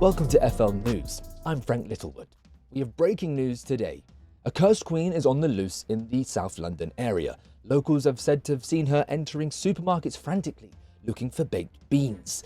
Welcome to FL News. I'm Frank Littlewood. We have breaking news today. A cursed queen is on the loose in the South London area. Locals have said to have seen her entering supermarkets frantically, looking for baked beans.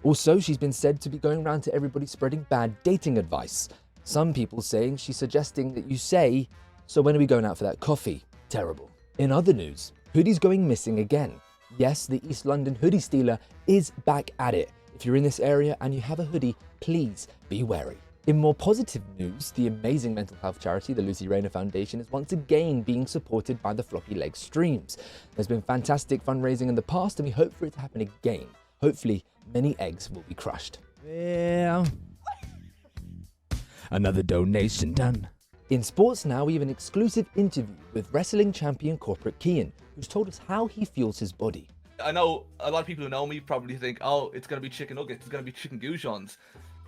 Also, she's been said to be going around to everybody spreading bad dating advice. Some people saying she's suggesting that you say, "So when are we going out for that coffee?" Terrible. In other news, hoodies going missing again. Yes, the East London hoodie stealer is back at it. If you're in this area and you have a hoodie, please be wary. In more positive news, the amazing mental health charity, the Lucy Rayner Foundation, is once again being supported by the Floppylegss streams. There's been fantastic fundraising in the past and we hope for it to happen again. Hopefully, many eggs will be crushed. Well, another donation done. In sports now, we have an exclusive interview with wrestling champion Corporate Kean, who's told us how he fuels his body. I know a lot of people who know me probably think, oh, it's going to be chicken nuggets, it's going to be chicken goujons.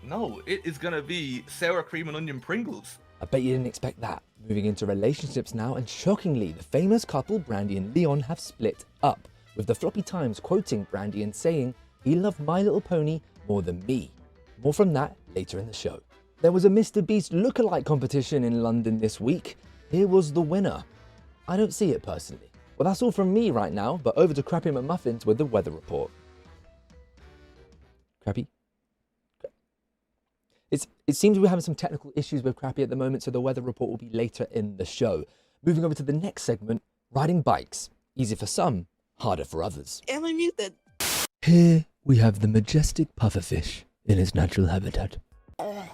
No, it is going to be sour cream and onion Pringles. I bet you didn't expect that. Moving into relationships now, and shockingly, the famous couple Brandy and Leon have split up, with the Floppy Times quoting Brandy and saying, "He loved My Little Pony more than me." More from that later in the show. There was a Mr. Beast lookalike competition in London this week. Here was the winner. I don't see it personally. Well, that's all from me right now, but over to Crappy McMuffins with the weather report. Crappy? It seems we're having some technical issues with Crappy at the moment, so the weather report will be later in the show. Moving over to the next segment, riding bikes. Easy for some, harder for others. Am I muted? Here we have the majestic pufferfish in its natural habitat. Well,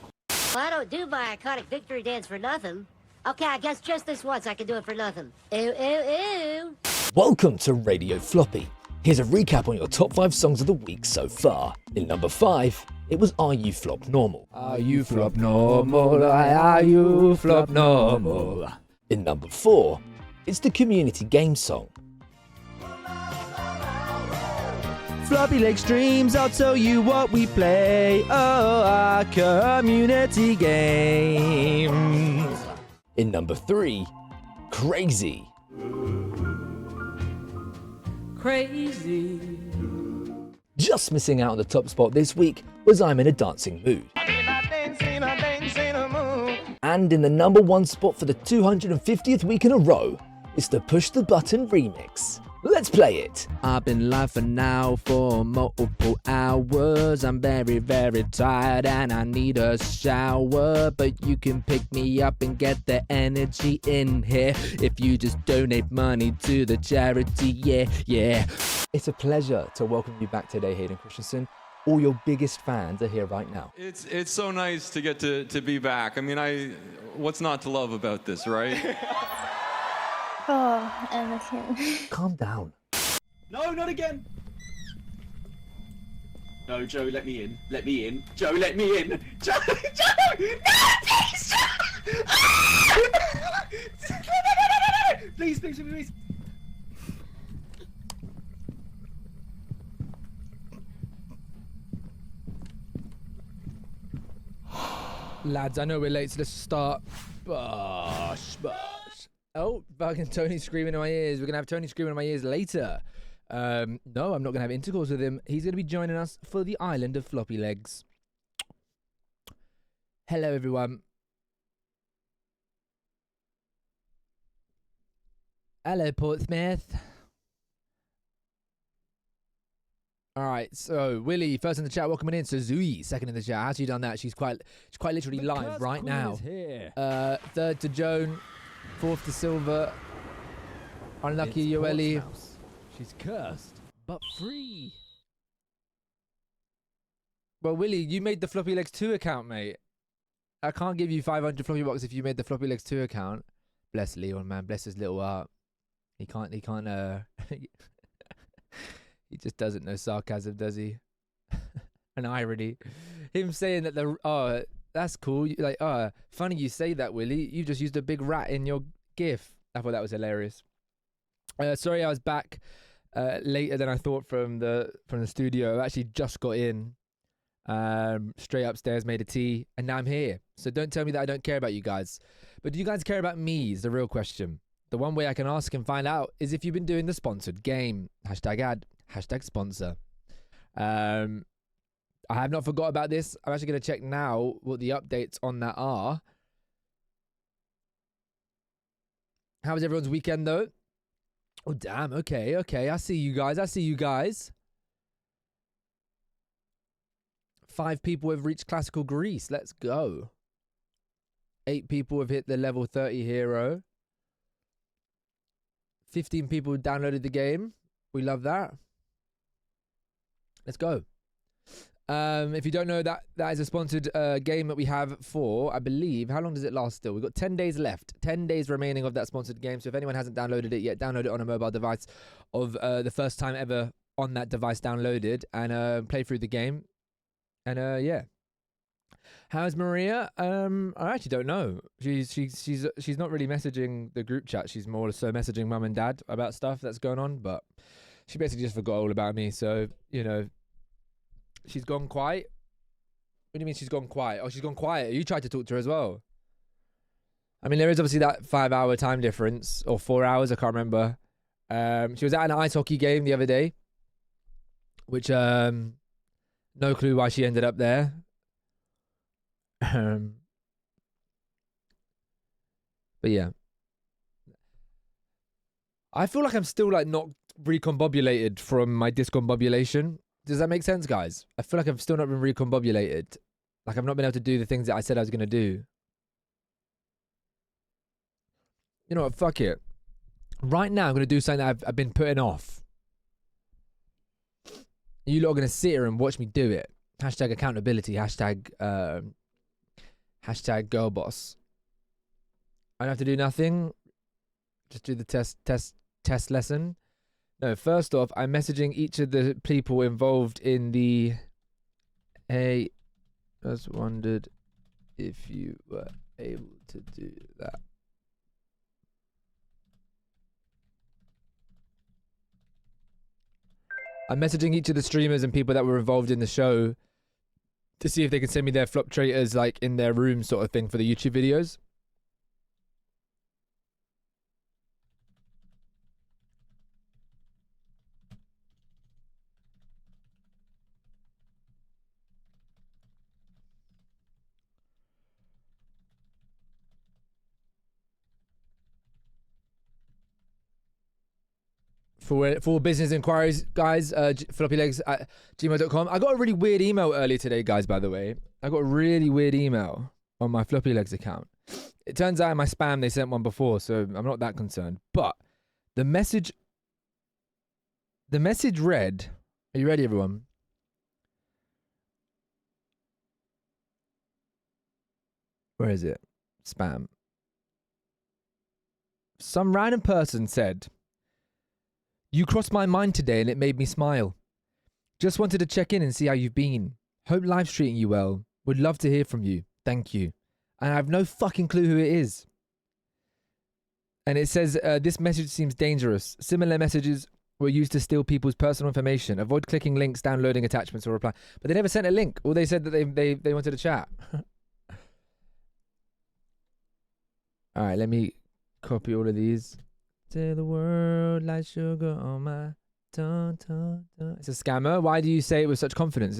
I don't do my iconic victory dance for nothing. Okay, I guess just this once I can do it for nothing. Ew, ew, ew. Welcome to Radio Floppy. Here's a recap on your top 5 songs of the week so far. In number 5, it was Are You Flop Normal? Are you flop normal? Are you flop normal? In number 4, it's the community game song. Floppylegss streams, I'll tell you what we play. Oh, our community games. In number 3, Crazy. Crazy. Just missing out on the top spot this week was I'm in a Dancing Mood. And in the number 1 spot for the 250th week in a row, it's the Push the Button remix. Let's play it. I've been laughing now for multiple hours. I'm very, very tired and I need a shower. But you can pick me up and get the energy in here if you just donate money to the charity, yeah. It's a pleasure to welcome you back today, Hayden Christensen. All your biggest fans are here right now. It's so nice to get to be back. I mean, what's not to love about this, right? Oh, Anakin. Calm down. No, not again. No, Joe, let me in. Let me in. Joe, let me in. Joe! No, please! Please, please, please. Lads, I know we're late, so let's start. Bosh. Oh, fucking Tony screaming in my ears. We're going to have Tony screaming in my ears later. No, I'm not going to have intercourse with him. He's going to be joining us for the island of Floppylegss. Hello, everyone. Hello, Portsmouth. All right, so Willie, first in the chat, welcome in. Suzui, second in the chat. How's she done that? She's quite literally live right now. Third to Joan. 4th to Silver. Unlucky Yoeli. She's cursed, but free. Well, Willie, you made the Floppylegss 2 account, mate. I can't give you 500 floppy bucks if you made the Floppylegss 2 account. Bless Leon, man. Bless his little heart. He can't, he just doesn't know sarcasm, does he? An irony. Him saying that that's cool. Like, funny you say that, Willie. You just used a big rat in your GIF. I thought that was hilarious. Sorry, I was back later than I thought from the studio. I actually just got in, straight upstairs, made a tea, and now I'm here. So don't tell me that I don't care about you guys. But do you guys care about me is the real question. The one way I can ask and find out is if you've been doing the sponsored game. #ad, #sponsor. I have not forgot about this. I'm actually going to check now what the updates on that are. How was everyone's weekend, though? Oh, damn. Okay. I see you guys. 5 people have reached classical Greece. Let's go. 8 people have hit the level 30 hero. 15 people downloaded the game. We love that. Let's go. If you don't know, that is a sponsored game that we have for, I believe, how long does it last still? We've got 10 days left. 10 days remaining of that sponsored game. So if anyone hasn't downloaded it yet, download it on a mobile device of the first time ever on that device downloaded and play through the game. And yeah. How's Maria? I actually don't know. She's not really messaging the group chat. She's more so messaging mum and dad about stuff that's going on, but she basically just forgot all about me. So, you know, she's gone quiet. What do you mean she's gone quiet? Oh, she's gone quiet. You tried to talk to her as well. I mean, there is obviously that 5-hour time difference, or 4 hours, I can't remember. She was at an ice hockey game the other day, which no clue why she ended up there. But yeah, I feel like I'm still like not recombobulated from my discombobulation. Does that make sense, guys? I feel like I've still not been recombobulated. Like I've not been able to do the things that I said I was going to do. You know what? Fuck it. Right now, I'm going to do something that I've been putting off. You lot are going to sit here and watch me do it. Hashtag accountability. Hashtag girl boss. I don't have to do nothing. Just do the test lesson. No, first off, I'm messaging each of the people involved in the... Hey, just wondered if you were able to do that. I'm messaging each of the streamers and people that were involved in the show to see if they can send me their flop traders like in their room sort of thing for the YouTube videos. For business inquiries, guys, floppyleggs@gmail.com. I got a really weird email earlier today, guys, by the way. I got a really weird email on my Floppyleggs account. It turns out in my spam they sent one before, so I'm not that concerned. But the message read, are you ready, everyone? Where is it? Spam. Some random person said, "You crossed my mind today and it made me smile. Just wanted to check in and see how you've been. Hope life's treating you well. Would love to hear from you. Thank you." And I have no fucking clue who it is. And it says, this message seems dangerous. Similar messages were used to steal people's personal information. Avoid clicking links, downloading attachments, or reply. But they never sent a link. Or they said that they wanted to chat. All right, let me copy all of these. To the world like sugar on my tongue. It's a scammer. Why do you say it with such confidence?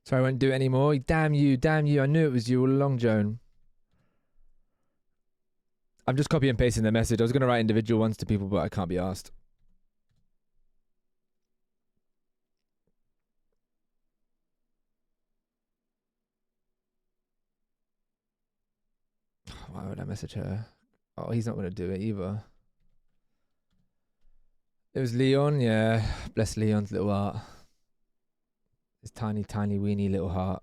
Sorry, I won't do it anymore. Damn you. I knew it was you all along, Joan. I'm just copy and pasting the message. I was going to write individual ones to people, but I can't be asked. Why would I message her? Oh, he's not going to do it either. It was Leon, yeah. Bless Leon's little heart. His tiny, tiny, weeny little heart.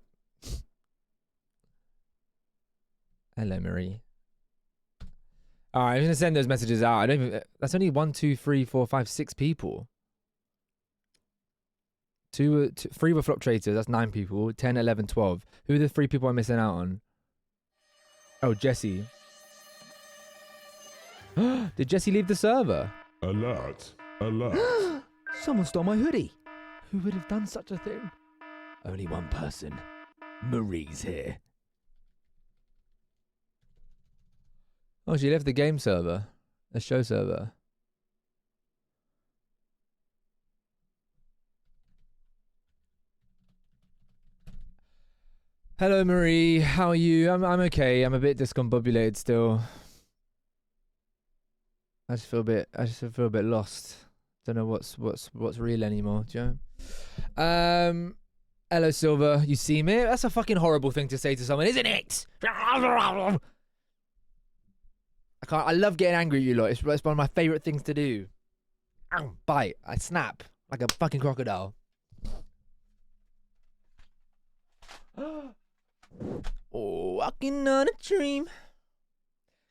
Hello, Marie. All right, I'm going to send those messages out. I don't even... That's only 1, 2, 3, 4, 5, 6 people. 3 were flop traders. That's 9 people. 10, 11, 12. Who are the 3 people I'm missing out on? Oh, Jesse. Did Jesse leave the server? Alert. Alert. Someone stole my hoodie. Who would have done such a thing? Only one person. Marie's here. Oh, she left the game server. The show server. Hello, Marie. How are you? I'm okay. I'm a bit discombobulated still. I just feel a bit lost. Don't know what's real anymore. Do you know? Hello, Silver. You see me? That's a fucking horrible thing to say to someone, isn't it? I can't. I love getting angry at you lot. It's one of my favorite things to do. Bite. I snap like a fucking crocodile. Oh, walking on a dream.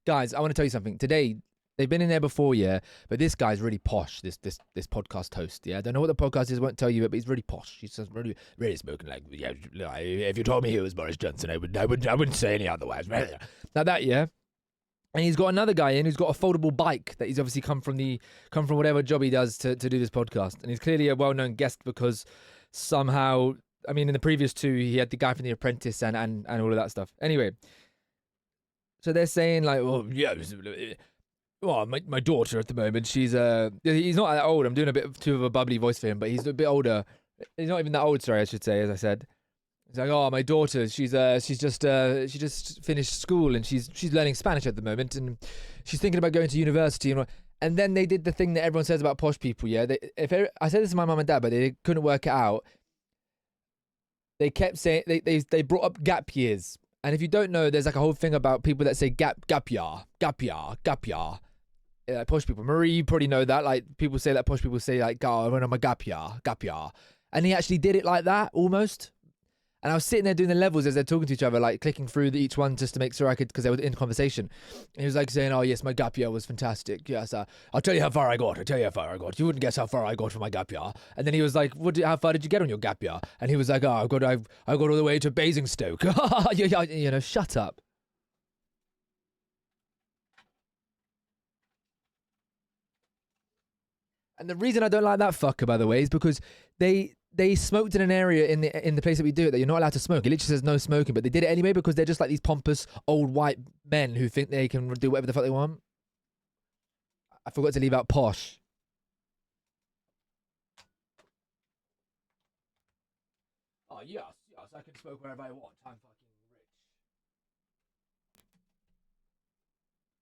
Guys, I want to tell you something. Today, they've been in there before, yeah, but this guy's really posh, this podcast host, yeah. I don't know what the podcast is, won't tell you, but he's really posh. He's just really smoking like, yeah, if you told me he was Boris Johnson, I wouldn't say any otherwise. Like that, yeah. And he's got another guy in who's got a foldable bike that he's obviously come from whatever job he does to do this podcast. And he's clearly a well-known guest because somehow, I mean, in the previous two, he had the guy from The Apprentice and all of that stuff. Anyway, so they're saying like, well, yeah, well, my daughter at the moment, she's he's not that old. I'm doing a bit too of a bubbly voice for him, but he's a bit older. He's not even that old, sorry, I should say, as I said. He's like, oh, my daughter, she just finished school and she's learning Spanish at the moment and she's thinking about going to university and then they did the thing that everyone says about posh people, yeah. I said this to my mum and dad, but they couldn't work it out. They kept saying they brought up gap years, and if you don't know, there's like a whole thing about people that say gap year. Like posh people. Marie, you probably know that. Like people say that posh people say like, "Oh, I went on my gap year," and he actually did it like that almost. And I was sitting there doing the levels as they're talking to each other, like clicking through each one just to make sure I could, because they were in conversation. And he was like saying, oh yes, my gap year was fantastic. Yes, I'll tell you how far I got. You wouldn't guess how far I got for my gap year. And then he was like, how far did you get on your gap year? And he was like, oh, I got all the way to Basingstoke. You know, shut up. And the reason I don't like that fucker, by the way, is because they smoked in an area in the place that we do it that you're not allowed to smoke. It literally says no smoking, but they did it anyway because they're just like these pompous old white men who think they can do whatever the fuck they want. I forgot to leave out posh. Oh yes, I can smoke wherever I want. I'm fucking rich.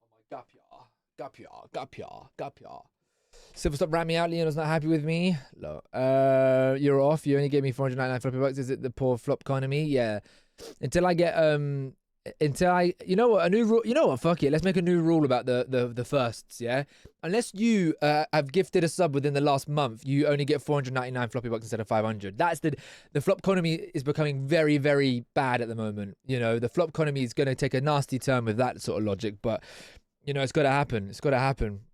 Oh my gap year. Silver, stop ramming me out. Leon's not happy with me. Look, you're off. You only gave me 499 floppy bucks. Is it the poor flop economy? Yeah. Until I get you know what, a new rule. You know what? Fuck it. Let's make a new rule about the firsts. Yeah. Unless you have gifted a sub within the last month, you only get 499 floppy bucks instead of 500. That's the flop economy is becoming very, very bad at the moment. You know, the flop economy is going to take a nasty turn with that sort of logic, but you know, it's got to happen.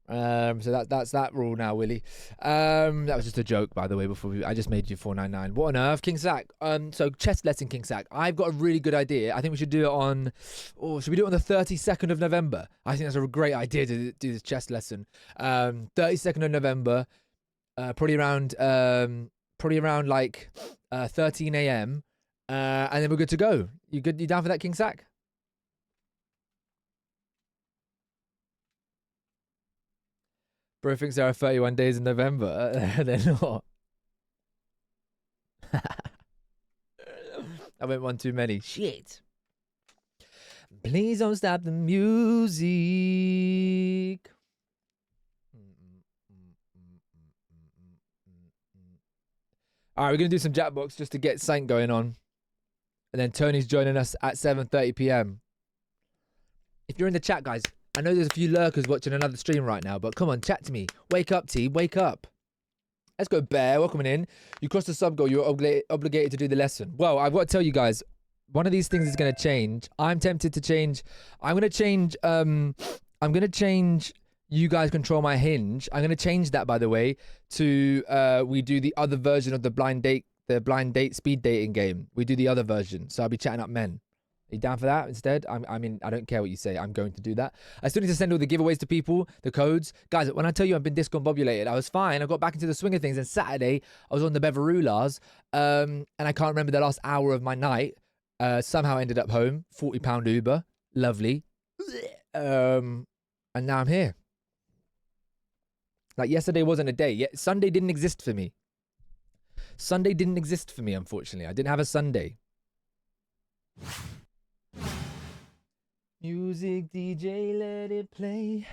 So that's that rule now, Willie. That was just a joke, by the way. I just made you 499. What on earth, King Sack? So chest lesson, King Sack. I've got a really good idea. I think we should do it on. Oh, should we do it on the 32nd of November? I think that's a great idea to do this chest lesson. 32nd of November, probably around like 13 a.m. And then we're good to go. You good? You down for that, King Sack? Bro thinks there are 31 days in November. They're not. I went one too many. Shit. Please don't stop the music. All right, we're going to do some Jackbox just to get something going on. And then Tony's joining us at 7:30 p.m. If you're in the chat, guys, I know there's a few lurkers watching another stream right now, but come on, chat to me. Wake up, T. Wake up. Let's go, Bear. Welcome in. You crossed the sub goal. You're obligated to do the lesson. Well, I've got to tell you guys, one of these things is going to change. I'm tempted to change. I'm going to change You Guys Control My Hinge. I'm going to change that, by the way, to we do the other version of the blind date speed dating game. We do the other version. So I'll be chatting up men. Are you down for that instead? I mean, I don't care what you say. I'm going to do that. I still need to send all the giveaways to people, the codes. Guys, when I tell you I've been discombobulated, I was fine. I got back into the swing of things. And Saturday, I was on the Beverulahs, and I can't remember the last hour of my night. Somehow ended up home. £40 Uber. Lovely. And now I'm here. Like, yesterday wasn't a day. Sunday didn't exist for me. Unfortunately. I didn't have a Sunday. Music DJ, let it play.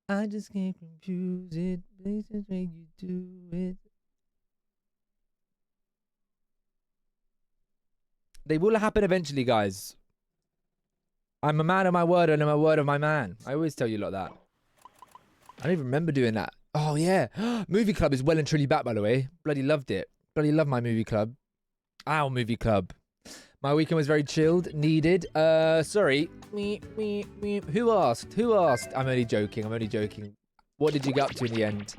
I just can't confuse it. Places make you do it. They will happen eventually, guys. I'm a man of my word and I'm a word of my man. I always tell you like that. I don't even remember doing that. Oh, yeah. Movie club is well and truly back, by the way. Bloody loved it. Bloody love my movie club. Our movie club. My weekend was very chilled. Needed. Sorry. Who asked? Who asked? I'm only joking. I'm only joking. What did you get up to in the end?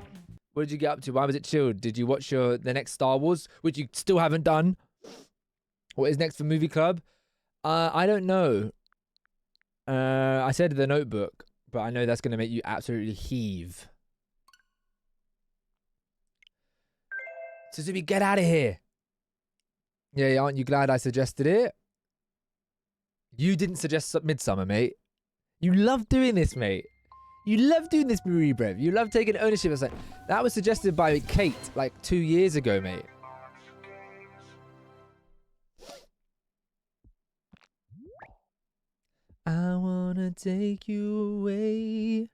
What did you get up to? Why was it chilled? Did you watch the next Star Wars, which you still haven't done? What is next for movie club? I don't know. I said The Notebook, but I know that's going to make you absolutely heave. Suzuki, get out of here. Yeah, aren't you glad I suggested it? You didn't suggest Midsummer, mate. You love doing this, mate. You love doing this, Marie Brev. You love taking ownership. It's like, that was suggested by Kate like 2 years ago, mate. I wanna take you away.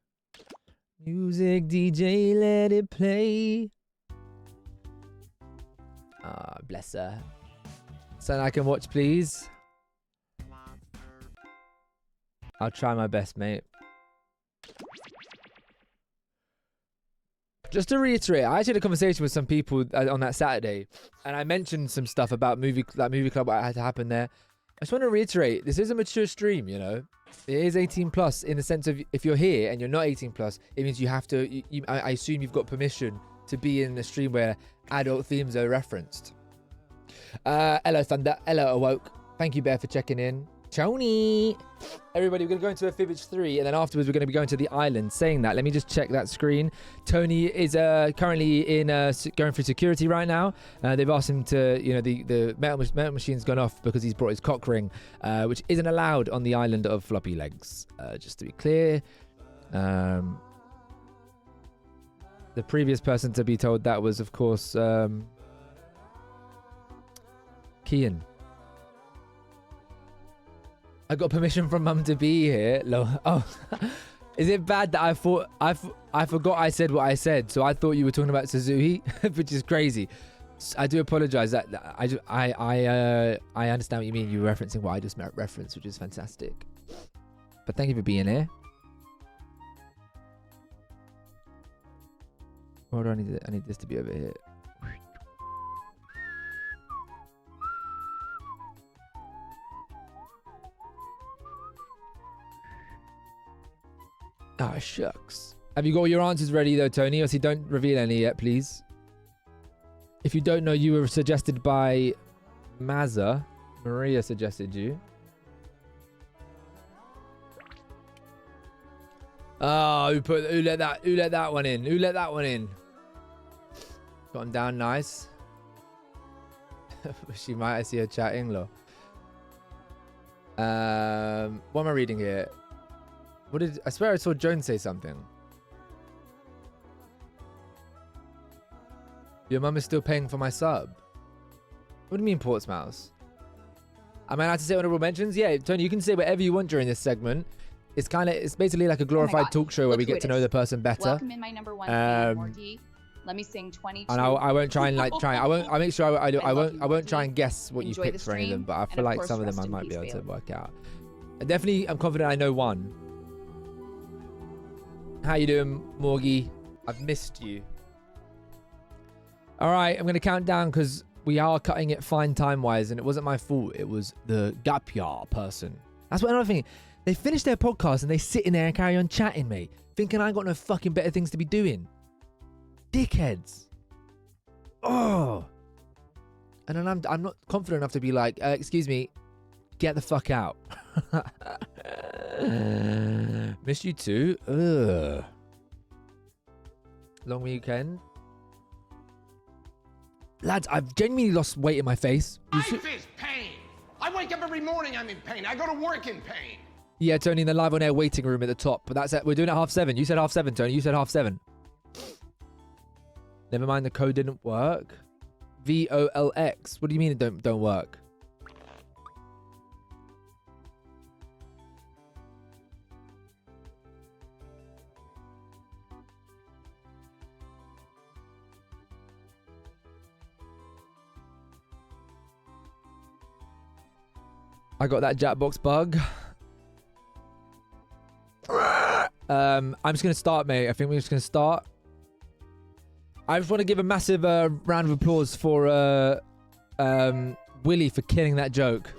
Music DJ, let it play. Ah, bless her. Something I can watch, please. I'll try my best, mate. Just to reiterate, I actually had a conversation with some people on that Saturday, and I mentioned some stuff about that movie club that had to happen there. I just want to reiterate, this is a mature stream, you know. It is 18 plus in the sense of if you're here and you're not 18 plus, it means you have to. I assume you've got permission to be in the stream where adult themes are referenced. Hello, Thunder. Hello, Awoke. Thank you, Bear, for checking in. Tony. Everybody, we're going to go into a Fibbage 3, and then afterwards we're going to be going to the island. Saying that, let me just check that screen. Tony is currently in going through security right now. They've asked him to, you know, the metal machine's gone off because he's brought his cock ring, which isn't allowed on the island of Floppylegss. Just to be clear. The previous person to be told that was, of course, Kian. I got permission from Mum to be here. Oh, is it bad that I forgot I said what I said? So I thought you were talking about Suzuki, which is crazy. I do apologize. That I understand what you mean. You were referencing what I just referenced, which is fantastic. But thank you for being here. What do I need? I need this to be over here. Ah, shucks. Have you got all your answers ready though, Tony? Or don't reveal any yet, please. If you don't know, you were suggested by Mazza. Maria suggested you. Oh, who let that one in? Who let that one in? Got him down nice. She might see her chatting, low. What am I reading here? I swear I saw Joan say something. Your mum is still paying for my sub. What do you mean, Portsmouth? Am I allowed to say honorable mentions? Yeah, Tony, you can say whatever you want during this segment. It's basically like a glorified talk show where we get to know the person better. Welcome in my number one fan, Morgie. Let me sing 22. And I won't try and I'll make sure I won't try and guess what you picked for any of them, but I feel like some of them I might be able to work out. I'm confident I know one. How you doing, Morgie? I've missed you. All right, I'm going to count down because we are cutting it fine time-wise, and it wasn't my fault. It was the gap year person. That's what I'm thinking. They finish their podcast and they sit in there and carry on chatting, mate, thinking I got no fucking better things to be doing. Dickheads. Oh. And then I'm not confident enough to be like, excuse me, get the fuck out. Missed you too. Ugh. Long weekend. Lads, I've genuinely lost weight in my face. Life is pain. I wake up every morning, I'm in pain. I go to work in pain. Yeah, Tony, in the live on air waiting room at the top. But that's it. We're doing it 7:30. You said 7:30, Tony. You said 7:30. Never mind, the code didn't work. VOLX. What do you mean it don't work? I got that Jackbox bug. I'm just going to start, mate. I think we're just going to start. I just want to give a massive round of applause for Willie for killing that joke.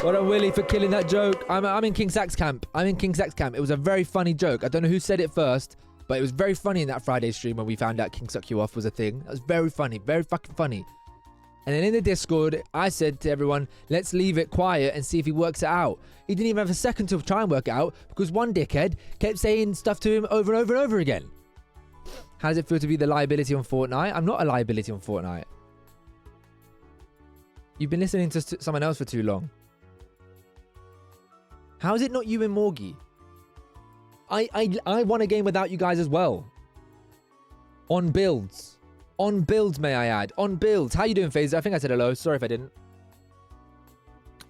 Well done, Willie, for killing that joke. I'm in King Sack's camp. I'm in King Sack's camp. It was a very funny joke. I don't know who said it first, but it was very funny in that Friday stream when we found out King Suck You Off was a thing. That was very funny. Very fucking funny. And then in the Discord, I said to everyone, let's leave it quiet and see if he works it out. He didn't even have a second to try and work it out because one dickhead kept saying stuff to him over and over and over again. How does it feel to be the liability on Fortnite? I'm not a liability on Fortnite. You've been listening to someone else for too long. How is it not you and Morgie? I won a game without you guys as well. On builds. On builds, may I add. On builds. How you doing, FaZe? I think I said hello. Sorry if I didn't.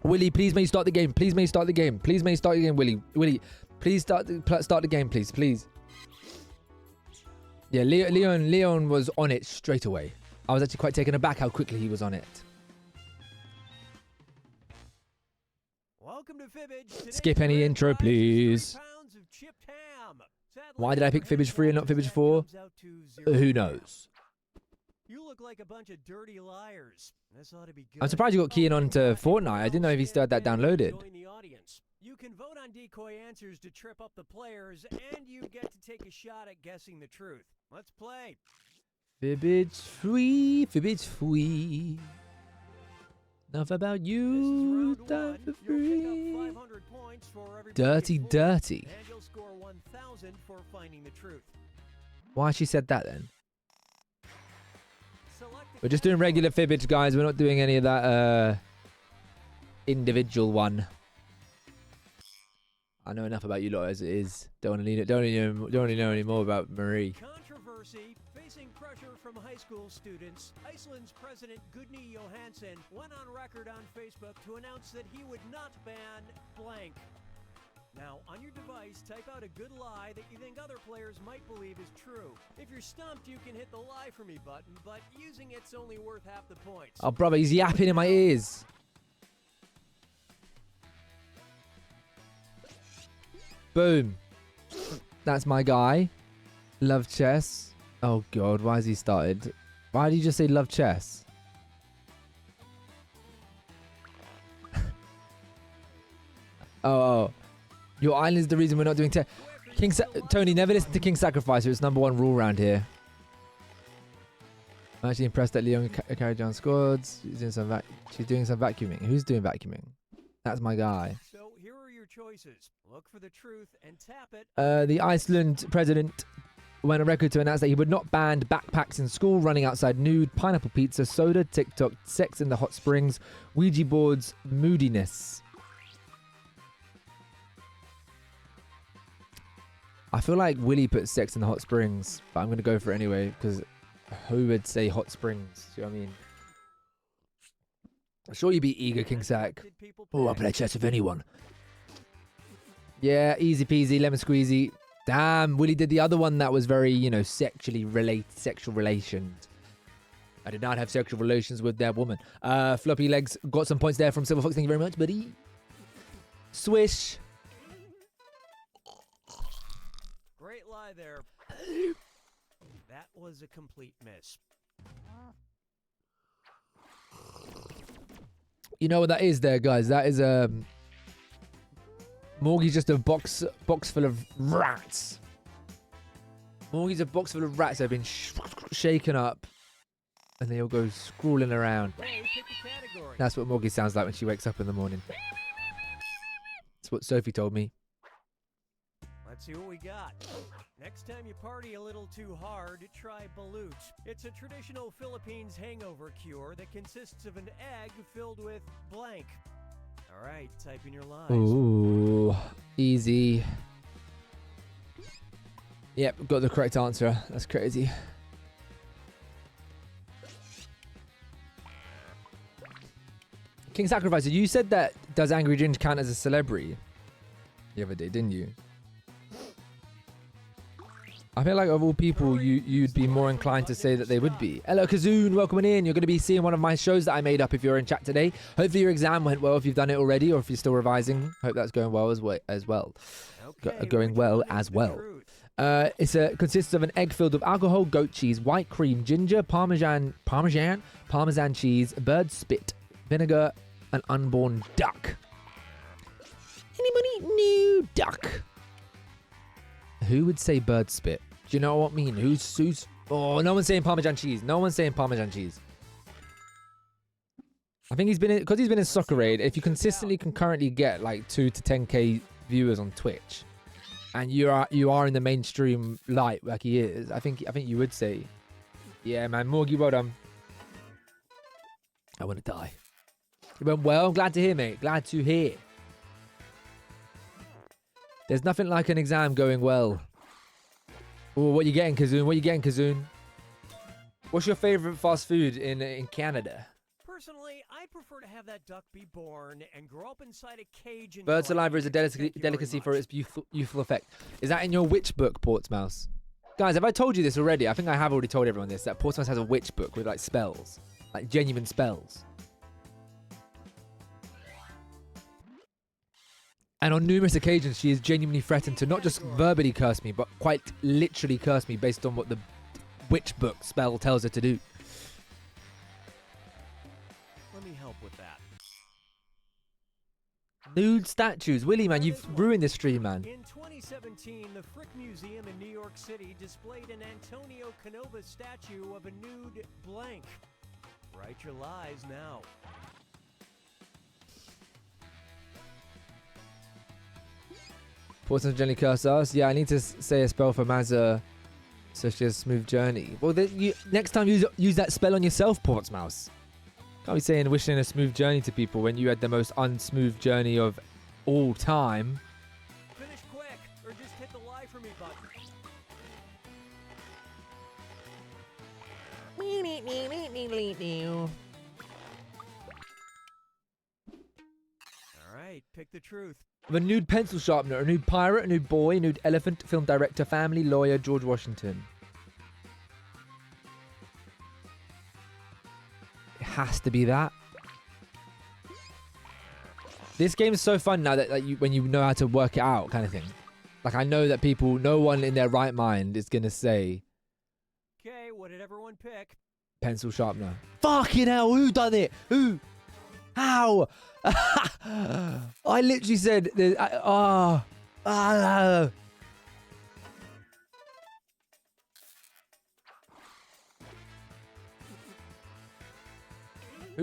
Willie, please may you start the game. Please may you start the game. Please may you start the game, Willie. Willie, please start the game, please. Please. Yeah, Leon was on it straight away. I was actually quite taken aback how quickly he was on it. Welcome to Fibbage. Skip any intro, please. Why did I pick Fibbage 3 and not Fibbage 4? Who knows? You look like a bunch of dirty liars. This ought to be good. I'm surprised you got keying on to Fortnite. I didn't know if he still had that downloaded. You can vote on decoy answers to trip up the players, and you get to take a shot at guessing the truth. Let's play. Fibbage 3, Fibbage 3. Enough about you, time for free. Dirty, dirty. And you'll score 1,000 for finding the truth. Why she said that then? We're just doing regular Fibbage, guys. We're not doing any of that individual one. I know enough about you lot as it is. Don't want to know any more about Marie. Controversy facing pressure from high school students. Iceland's President Gudni Johansson went on record on Facebook to announce that he would not ban blank. Now, on your device, type out a good lie that you think other players might believe is true. If you're stumped, you can hit the lie for me button, but using it's only worth half the points. Oh, brother, he's yapping in my ears. Boom. That's my guy. Love chess. Oh, God, why has he started? Why did you just say love chess? Oh. Your island is the reason we're not doing Tony, never listen to King Sacrificer. It's #1 rule around here. I'm actually impressed that Leon carried on squads. She's doing some vacuuming. Who's doing vacuuming? That's my guy. So here are your choices. Look for the truth and tap it. The Iceland president went on record to announce that he would not ban backpacks in school, running outside nude, pineapple pizza, soda, TikTok, sex in the hot springs, Ouija boards, moodiness. I feel like Willie put sex in the hot springs, but I'm going to go for it anyway, because who would say hot springs? Do you know what I mean? I'm sure you'd be eager, King Sack. Oh, I'll play chess with anyone. Yeah, easy peasy, lemon squeezy. Damn, Willie did the other one that was very, sexual relations. I did not have sexual relations with that woman. Floppylegss got some points there from Silver Fox. Thank you very much, buddy. Swish. Great lie there. That was a complete miss. You know what that is there, guys? That is Morgie's just a box full of rats. Morgie's a box full of rats that have been shaken up, and they all go scrawling around. That's what Morgie sounds like when she wakes up in the morning. That's what Sophie told me. Let's see what we got. Next time you party a little too hard, try balut. It's a traditional Philippines hangover cure that consists of an egg filled with blank. All right, type in your lies. Ooh, easy. Yep, got the correct answer. That's crazy. King Sacrificer, you said that does Angry Ginger count as a celebrity the other day, didn't you? I feel like of all people, you'd be more inclined to say that they would be. Hello, Kazoon, welcome in. You're going to be seeing one of my shows that I made up if you're in chat today. Hopefully your exam went well if you've done it already, or if you're still revising. Hope that's going well as well. Going well as well. Consists of an egg filled with alcohol, goat cheese, white cream, ginger, parmesan cheese, bird spit, vinegar, an unborn duck. Anybody new duck? Who would say bird spit? Do you know what I mean? Who's? Oh, no one's saying Parmesan cheese. No one's saying Parmesan cheese. I think he's been in Soccer Aid. If you consistently concurrently get like 2 to 10k viewers on Twitch, and you are in the mainstream light like he is, I think you would say, yeah, man, Morgie, well done. I want to die. It went well. I'm glad to hear, mate. Glad to hear. There's nothing like an exam going well. Oh, what you getting, Kazoon? What you getting, Kazoon? What's your favorite fast food in Canada? Personally, I'd prefer to have that duck be born and grow up inside a cage. Bird saliva is a delicacy for its youthful effect. Is that in your witch book, Portsmouth? Guys, have I told you this already? I think I have already told everyone this, that Portsmouth has a witch book with like spells. Like genuine spells. And on numerous occasions, she has genuinely threatened to not just verbally curse me, but quite literally curse me based on what the witch book spell tells her to do. Let me help with that. Nude statues. Willie, man, you've ruined this stream, man. In 2017, the Frick Museum in New York City displayed an Antonio Canova statue of a nude blank. Write your lies now. Portsmouth generally curse us. Yeah, I need to say a spell for Mazza, such as smooth journey. Well, next time use that spell on yourself, Portsmouth. Can't be saying wishing a smooth journey to people when you had the most unsmooth journey of all time. Finish quick, or just hit the lie for me button. All right, pick the truth. A nude pencil sharpener, a nude pirate, a nude boy, a nude elephant, film director, family, lawyer, George Washington. It has to be that. This game is so fun now that when you know how to work it out, kind of thing. Like, I know that no one in their right mind is going to say... Okay, what did everyone pick? Pencil sharpener. Fucking hell, who done it? Who? How? I literally said... Who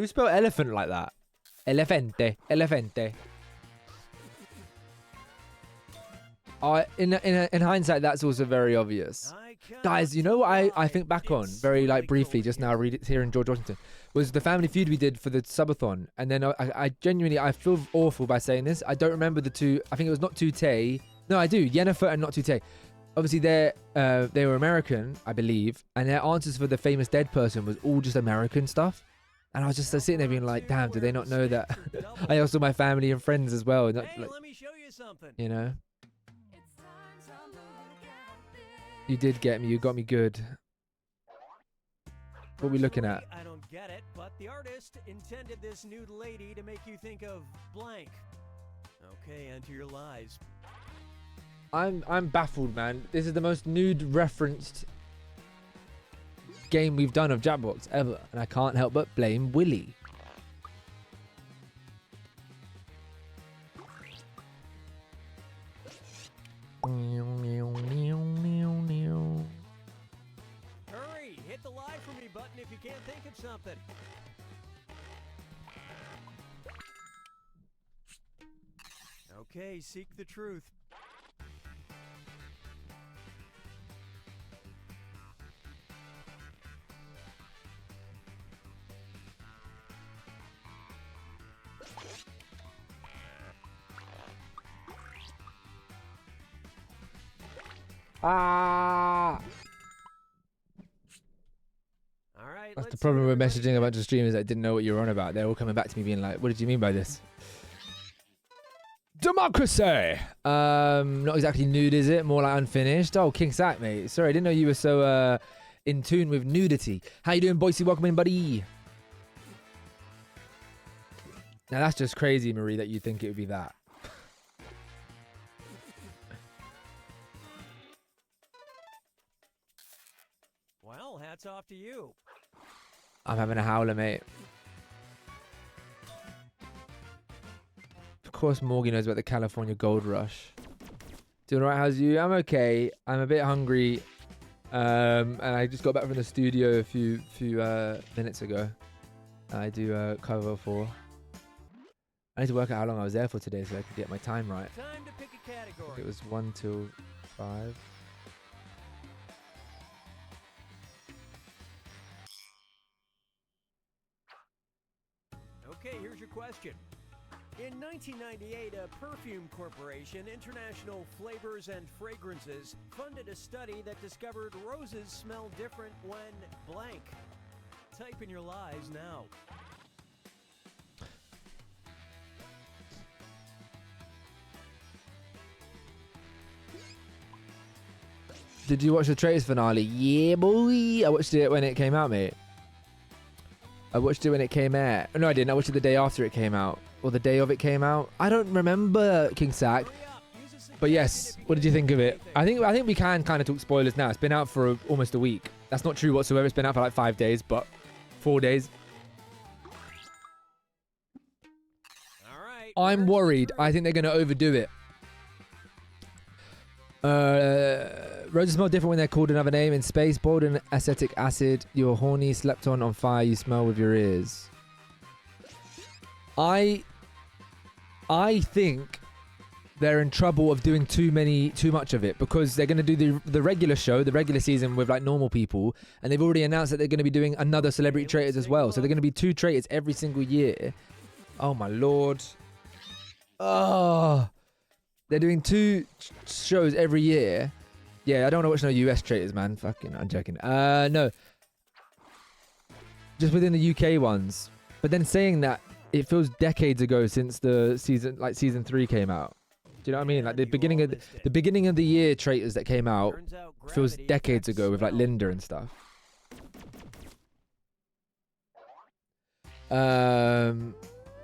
spelled elephant like that? Elefante. Elefante. In hindsight, that's also very obvious. Guys, you know what I think back on very briefly just now hearing George Washington was the Family Feud we did for the subathon, and then I genuinely feel awful by saying this. I don't remember the two. I think it was Not Too Tay. No, I do. Yennefer and Not Too Tay. Obviously, they were American, I believe, and their answers for the famous dead person was all just American stuff. And I was just sitting there being like, damn, do they not know that I also my family and friends as well? Not, hey, let me show you something. You know? You did get me. You got me good. What are we looking at? I don't get it, but the artist intended this nude lady to make you think of blank. Okay, enter your lies. I'm baffled, man. This is the most nude referenced game we've done of Jackbox ever, and I can't help but blame Willie. Hurry, hit the lie for me button if you can't think of something. Okay, seek the truth. Ah! All right, That's the problem with messaging a bunch of streamers that didn't know what you were on about. They're all coming back to me being like, what did you mean by this? Demand! democracy. Not exactly nude, is it? More like unfinished. Oh, King Sack, mate. Sorry, I didn't know you were so in tune with nudity. How you doing, Boise? Welcome in, buddy. Now that's just crazy, Marie, that you think it would be that. Well, hats off to you. I'm having a howler, mate. Of course, Morgan knows about the California gold rush. Doing alright, how's you? I'm okay. I'm a bit hungry. And I just got back from the studio a few minutes ago. I do cover for. I need to work out how long I was there for today so I can get my time right. Time to pick a category. It was 1 till 5. Okay, here's your question. In 1998, a perfume corporation, International Flavors and Fragrances, funded a study that discovered roses smell different when blank. Type in your lies now. Did you watch the Traitors finale? Yeah, boy. I watched it when it came out, mate. I watched it when it came out. No, I didn't. I watched it the day after it came out. Or the day of it came out. I don't remember, King Sack. But yes, what did you think of it? I think we can kind of talk spoilers now. It's been out for almost a week. That's not true whatsoever. It's been out for like 5 days, but 4 days. All right. I'm worried. I think they're going to overdo it. Roses smell different when they're called another name. In space, boiled in acetic acid. You're horny, slept on fire. You smell with your ears. I think they're in trouble of doing too much of it, because they're going to do the regular show, the regular season with like normal people, and they've already announced that they're going to be doing another celebrity traitors as well. So they're going to be 2 traitors every single year. Oh my lord. Oh, they're doing 2 shows every year. Yeah, I don't want to watch no US traitors, man. Fucking, I'm joking. No, just within the UK ones. But then saying that, it feels decades ago since the season 3 came out. Do you know what I mean? Like the beginning of the year traitors that came out feels decades ago with like Linda and stuff.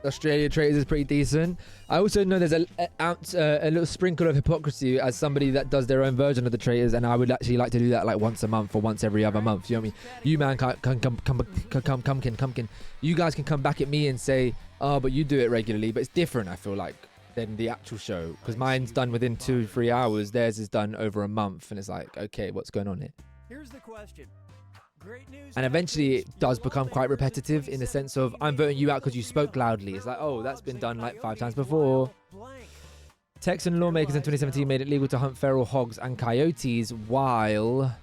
Australia traitors is pretty decent. I also know there's a little sprinkle of hypocrisy as somebody that does their own version of the traitors, and I would actually like to do that like once a month or once every other month. You know what I mean? You man can you guys can come back at me and say, oh, but you do it regularly, but it's different, I feel like, than the actual show, because mine's done within 2-3 hours. Theirs is done over a month, and it's like, okay, what's going on here? Here's the question. Great news. And eventually it does become quite repetitive in the sense of, I'm voting you out because you spoke loudly. It's like, oh, that's been done like 5 times before. Texan lawmakers in 2017 made it legal to hunt feral hogs and coyotes, while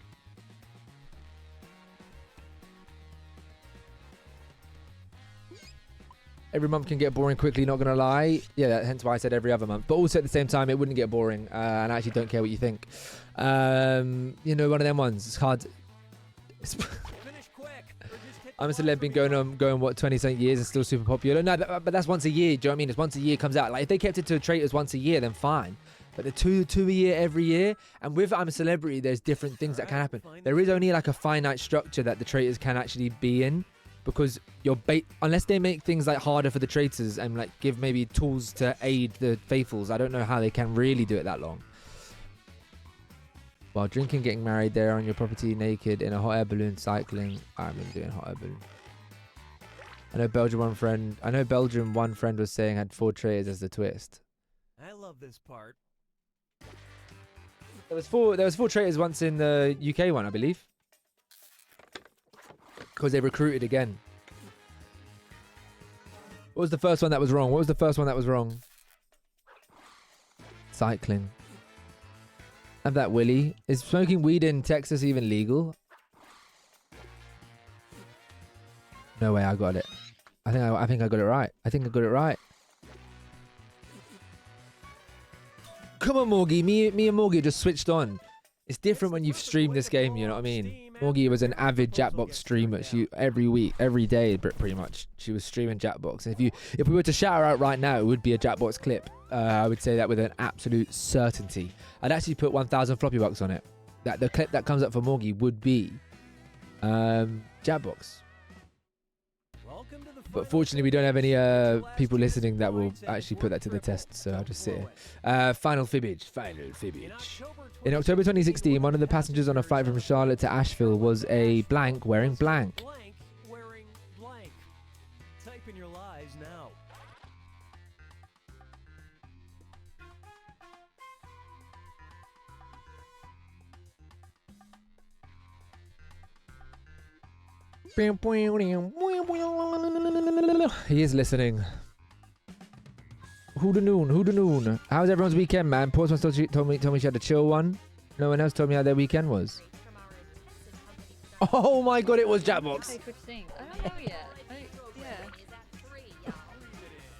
every month can get boring quickly, not gonna lie. Yeah, hence why I said every other month. But also at the same time, it wouldn't get boring, and I actually don't care what you think. You know, one of them ones. It's hard. I'm a celeb, been going what, 20-something years, and still super popular. No, but that's once a year. Do you know what I mean? It's once a year comes out. Like if they kept it to traitors once a year, then fine. But the two a year every year, and with I'm a Celebrity, there's different things that can happen. There is only like a finite structure that the traitors can actually be in, because unless they make things like harder for the traitors and like give maybe tools to aid the faithfuls, I don't know how they can really do it that long. While drinking, getting married there on your property, naked in a hot air balloon, cycling. I've been doing hot air balloon. I know Belgium one friend was saying had 4 traitors as the twist. I love this part. There was 4 traitors once in the UK one, I believe. Because they recruited again. What was the first one that was wrong? Cycling. Have that, Willie. Is smoking weed in Texas even legal? No way, I got it. I think I got it right. Come on, Morgie. Me and Morgie just switched on. It's different when you've streamed this game, you know what I mean? Morgie was an avid Jackbox streamer. She every day, pretty much, she was streaming Jackbox. And if we were to shout her out right now, it would be a Jackbox clip. I would say that with an absolute certainty. I'd actually put 1,000 floppy bucks on it. That the clip that comes up for Morgie would be Jackbox. But fortunately, we don't have any people listening that will actually put that to the test, so I'll just sit here. Final fibbage. In October 2016, one of the passengers on a flight from Charlotte to Asheville was a blank wearing blank. Type in your lies now. He is listening. Who the noon? How's everyone's weekend, man? Portsmouth told me she had a chill one. No one else told me how their weekend was. Oh my god, it was Jackbox. I don't know yet. Yeah.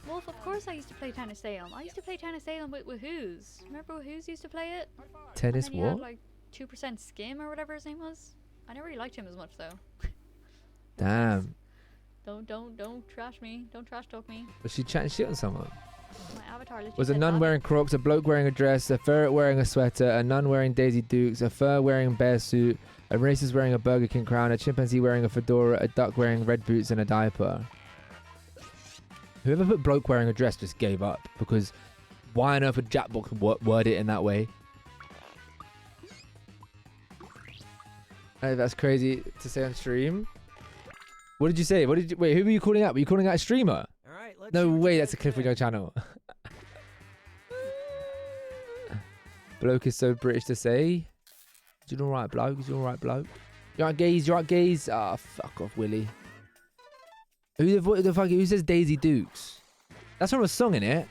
Wolf, of course I used to play Tennis Salem. I used to play Tennis Salem with Whoos. Remember Whoos used to play it? Tennis and he what? had like 2% skim or whatever his name was. I never really liked him as much though. Damn. Don't trash me. Don't trash talk me. Was she chatting shit on someone? My avatar literally Was a said nun that. wearing Crocs, a bloke wearing a dress, a ferret wearing a sweater, a nun wearing Daisy Dukes, a fur wearing a bear suit, a racist wearing a Burger King crown, a chimpanzee wearing a fedora, a duck wearing red boots and a diaper. Whoever put bloke wearing a dress just gave up, because why on earth would Jackbox word it in that way? That's crazy to say on stream. What did you say? Wait, who were you calling out? Were you calling out a streamer? All right, let's No see what way, you that's a guys clip on say. your channel. Bloke is so British to say. Is it alright, bloke? Is it alright, bloke? You alright, gays? You alright, gays? Ah, fuck off, Willie. Who the fuck? Who says Daisy Dukes? That's from a song, innit?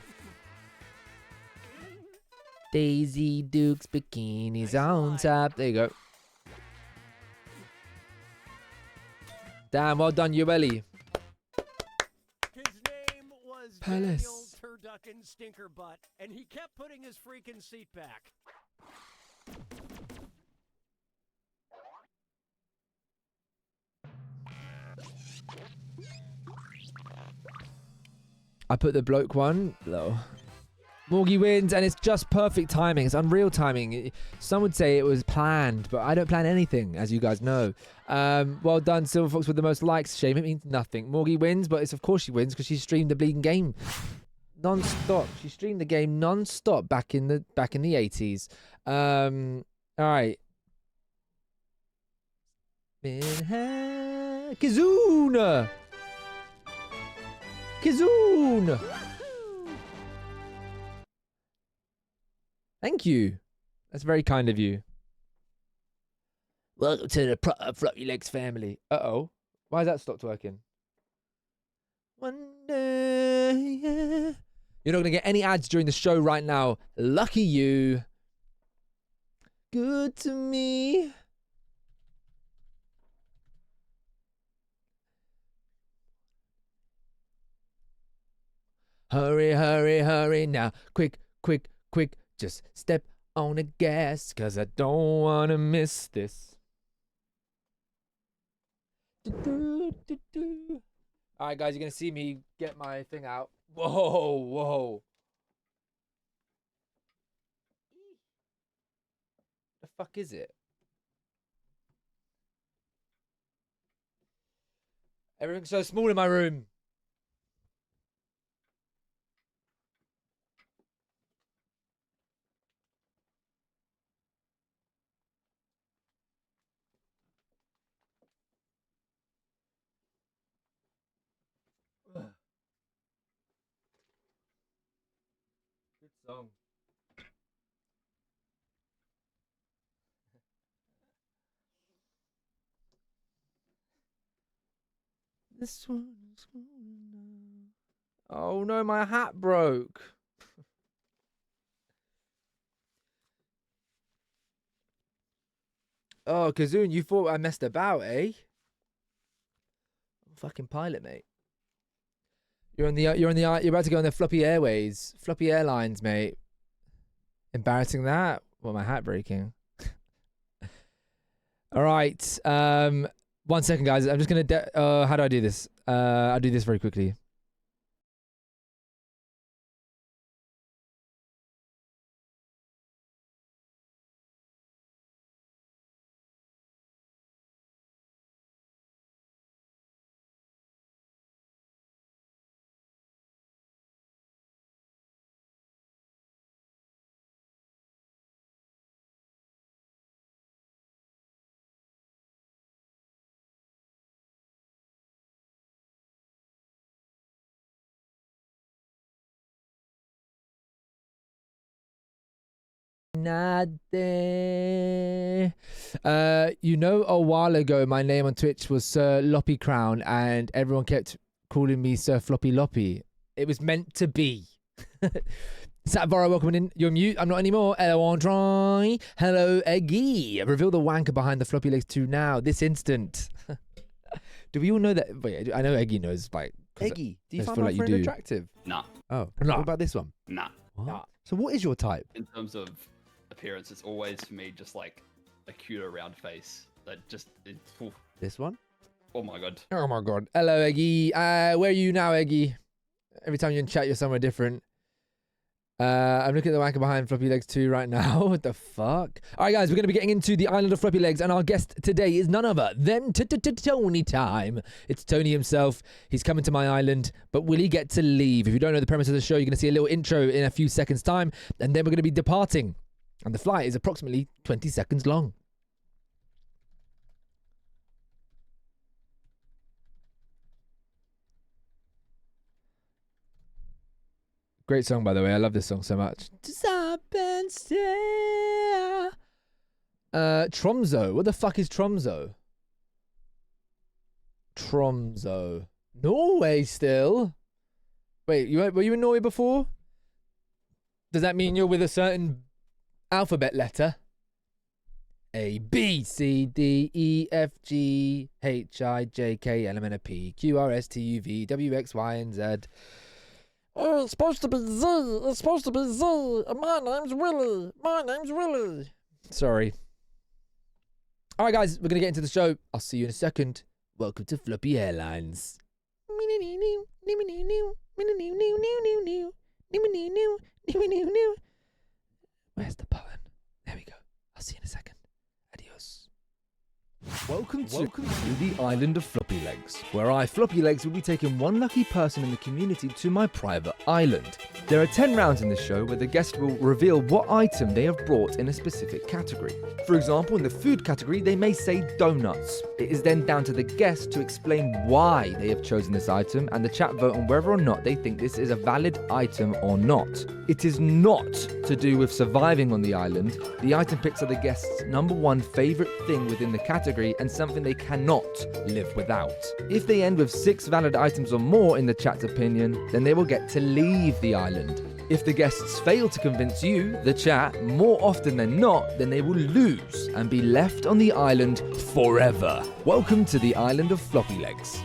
Daisy Dukes bikinis on top. There you go. Damn, well done, you, Ellie. His name was Palace. Daniel Turducken Stinkerbutt, and he kept putting his freaking seat back. I put the bloke one low. Morgie wins, and it's just perfect timing. It's unreal timing. Some would say it was planned, but I don't plan anything, as you guys know. Well done, Silver Fox, with the most likes. Shame, it means nothing. Morgie wins, but it's of course she wins because she streamed the bleeding game non-stop. She streamed the game non-stop back in the 80s. All right. Kizoon! Kizoon! Thank you. That's very kind of you. Welcome to the Floppylegss family. Uh-oh. Why has that stopped working? One day, yeah. You're not going to get any ads during the show right now. Lucky you. Good to me. Hurry, hurry, hurry now. Quick, quick, quick. Just step on the gas, cause I don't want to miss this. Alright, guys, you're going to see me get my thing out. Whoa, whoa. The fuck is it? Everything's so small in my room. Good song. This one's oh no, my hat broke. Oh, Kazoon, you thought I messed about, eh? I'm a fucking pilot, mate. You're about to go on the Floppy Airways, Floppy Airlines, mate. Embarrassing that? Well, my hat breaking. All right. 1 second, guys. I'm just gonna. How do I do this? I'll do this very quickly. Nothing. You know, a while ago, my name on Twitch was Sir Loppy Crown, and everyone kept calling me Sir Floppy Loppy. It was meant to be. Satvara, welcome in. You're mute. I'm not anymore. Hello, Andre. Hello, Eggy. Reveal the wanker behind the Floppylegss 2 now, this instant. Do we all know that? Wait, I know Eggy knows. Like, Eggy, do you I find feel my like you friend do. attractive? Nah. Oh, Nah. what about this one? Nah. What? So what is your type? In terms of appearance, it's always for me just like a cuter round face. That just This one? Oh my god. Oh my god. Hello, Eggy. Where are you now, Eggy? Every time you're in chat, you're somewhere different. I'm looking at the wanker behind Floppylegss 2 right now. What the fuck? All right, guys, we're going to be getting into the island of Floppylegss, and our guest today is none other than Tony time. It's Tony himself. He's coming to my island, but will he get to leave? If you don't know the premise of the show, you're going to see a little intro in a few seconds' time, and then we're going to be departing. And the flight is approximately 20 seconds long. Great song, by the way. I love this song so much. Tromso. What the fuck is Tromso? Tromso. Norway still? Wait, were you in Norway before? Does that mean you're with a certain alphabet letter? A, B, C, D, E, F, G, H, I, J, K, L, M, N, O, P, Q, R, S, T, U, V, W, X, Y, and Z. Oh, it's supposed to be Z. It's supposed to be Z. My name's Willie. My name's Willie. Sorry. All right, guys, we're going to get into the show. I'll see you in a second. Welcome to Floppy Airlines. Where's the button? There we go. I'll see you in a second. Adios. Welcome to the island of Floppylegss, where I, Floppylegss, will be taking one lucky person in the community to my private island. There are 10 rounds in this show where the guest will reveal what item they have brought in a specific category. For example, in the food category, they may say donuts. It is then down to the guest to explain why they have chosen this item, and the chat vote on whether or not they think this is a valid item or not. It is not to do with surviving on the island. The item picks are the guest's #1 favourite thing within the category and something they cannot live without. If they end with 6 valid items or more in the chat's opinion, then they will get to leave the island. If the guests fail to convince you, the chat, more often than not, then they will lose and be left on the island forever. Welcome to the island of Floppylegss.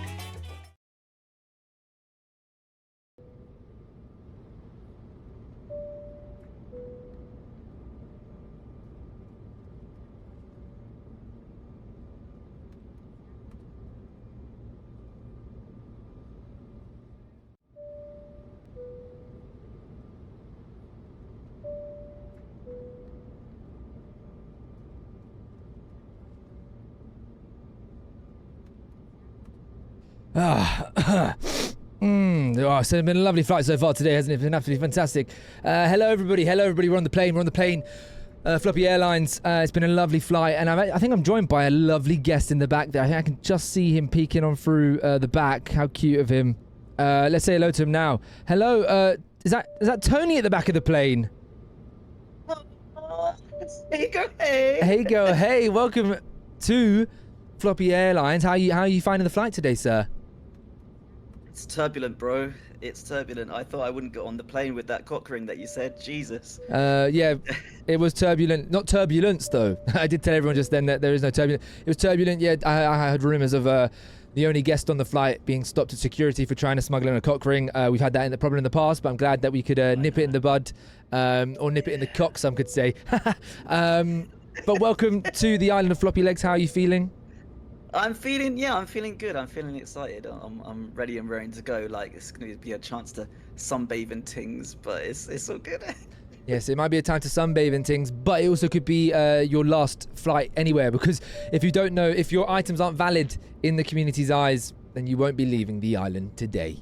Oh, so it's been a lovely flight so far today, hasn't it? It's been absolutely fantastic. Hello, everybody. Hello, everybody. We're on the plane. Floppy Airlines. It's been a lovely flight, and I think I'm joined by a lovely guest in the back there. I think I can just see him peeking on through the back. How cute of him. Let's say hello to him now. Hello. Is that Tony at the back of the plane? Hey, go, hey. Hey, go, hey. Welcome to Floppy Airlines. How are you finding the flight today, sir? It's turbulent, bro. It's turbulent. I thought I wouldn't get on the plane with that cock ring that you said. Jesus. Yeah, it was turbulent. Not turbulence, though. I did tell everyone just then that there is no turbulence. It was turbulent. Yeah, I heard rumors of the only guest on the flight being stopped at security for trying to smuggle in a cock ring. We've had that problem in the past, but I'm glad that we could nip it in the bud, or nip it in the cock, some could say. But welcome to the island of Floppylegss. How are you feeling? I'm feeling good. I'm feeling excited. I'm ready and raring to go. Like, it's going to be a chance to sunbathe and things, but it's all good. Yes, it might be a time to sunbathe and things, but it also could be your last flight anywhere, because if you don't know, if your items aren't valid in the community's eyes, then you won't be leaving the island today.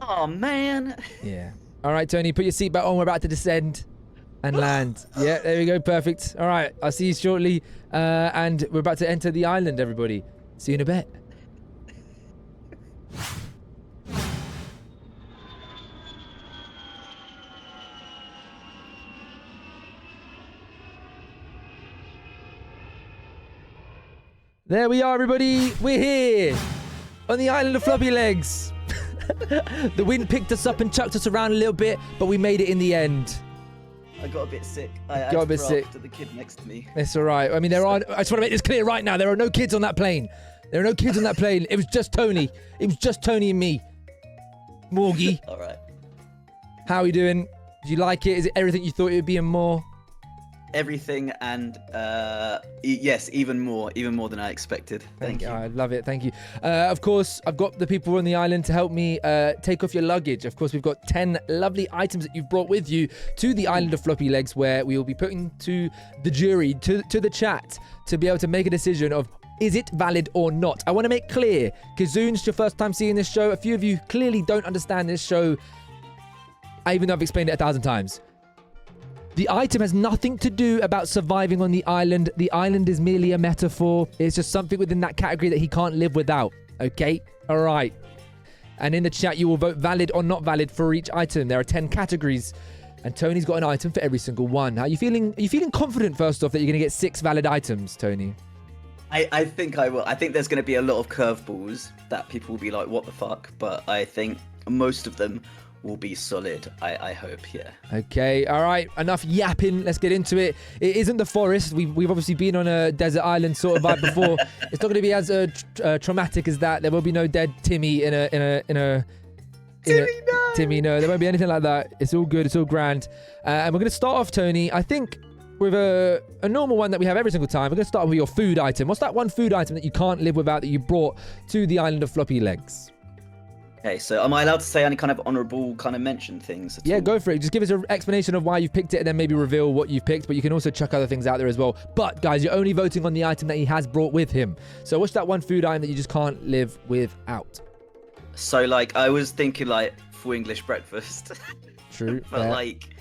Oh, man. Yeah. All right, Tony, put your seatbelt on. We're about to descend and land. Yeah, there we go. Perfect. All right, I'll see you shortly. And we're about to enter the island, everybody. See you in a bit. There we are, everybody. We're here on the island of Floppylegss. The wind picked us up and chucked us around a little bit, but we made it in the end. I got a bit sick. Got a bit sick. To the kid next to me. It's all right. I mean, I just want to make this clear right now. There are no kids on that plane. There are no kids on that plane. It was just Tony. It was just Tony and me. Morgie. All right. How are you doing? Do you like it? Is it everything you thought it would be and more? Everything and yes, even more than I expected. Thank you. I love it. Thank you. Of course, I've got the people on the island to help me take off your luggage. Of course, we've got 10 lovely items that you've brought with you to the island of Floppylegss, where we will be putting to the jury, to the chat, to be able to make a decision of is it valid or not. I want to make clear, Kazoon, it's your first time seeing this show. A few of you clearly don't understand this show, even though I've explained it 1,000 times. The item has nothing to do about surviving on the island. The island is merely a metaphor. It's just something within that category that he can't live without. Okay? All right. And in the chat, you will vote valid or not valid for each item. There are 10 categories, and Tony's got an item for every single one. How are you feeling? Are you feeling confident, first off, that you're going to get 6 valid items, Tony? I think I will. I think there's going to be a lot of curveballs that people will be like, what the fuck? But I think most of them will be solid. I hope, yeah. Okay, all right. Enough yapping. Let's get into it. It isn't the forest. We've obviously been on a desert island sort of vibe before. It's not going to be as traumatic as that. There will be no dead Timmy in a Timmy, no. There won't be anything like that. It's all good. It's all grand. And we're going to start off, Tony, I think, with a normal one that we have every single time. We're going to start with your food item. What's that one food item that you can't live without that you brought to the island of Floppylegss? Okay, so am I allowed to say any kind of honourable kind of mention things? Yeah, go for it. Just give us an explanation of why you've picked it and then maybe reveal what you've picked, but you can also chuck other things out there as well. But, guys, you're only voting on the item that he has brought with him. So what's that one food item that you just can't live without? So, like, I was thinking, like, full English breakfast. True. But, like,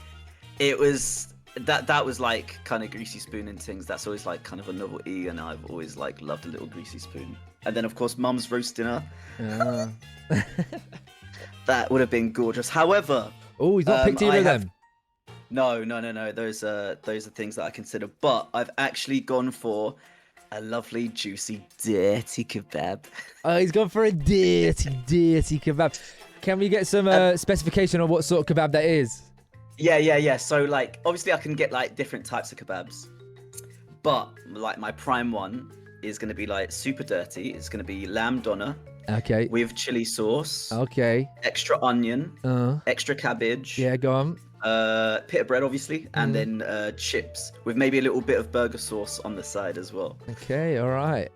it was... That was, like, kind of greasy spoon and things. That's always, like, kind of a novelty, and I've always, like, loved a little greasy spoon. And then, of course, Mum's roast dinner. That would have been gorgeous. However, oh, he's not picked either of them. No. Those are things that I consider. But I've actually gone for a lovely, juicy, dirty kebab. Oh, he's gone for a dirty kebab. Can we get some specification on what sort of kebab that is? Yeah. So, like, obviously, I can get like different types of kebabs, but like my prime one is going to be like super dirty. It's going to be lamb doner. Okay. With chili sauce. Okay. Extra onion. Extra cabbage. Yeah, go on. Pita bread, obviously, and then chips with maybe a little bit of burger sauce on the side as well. Okay, all right.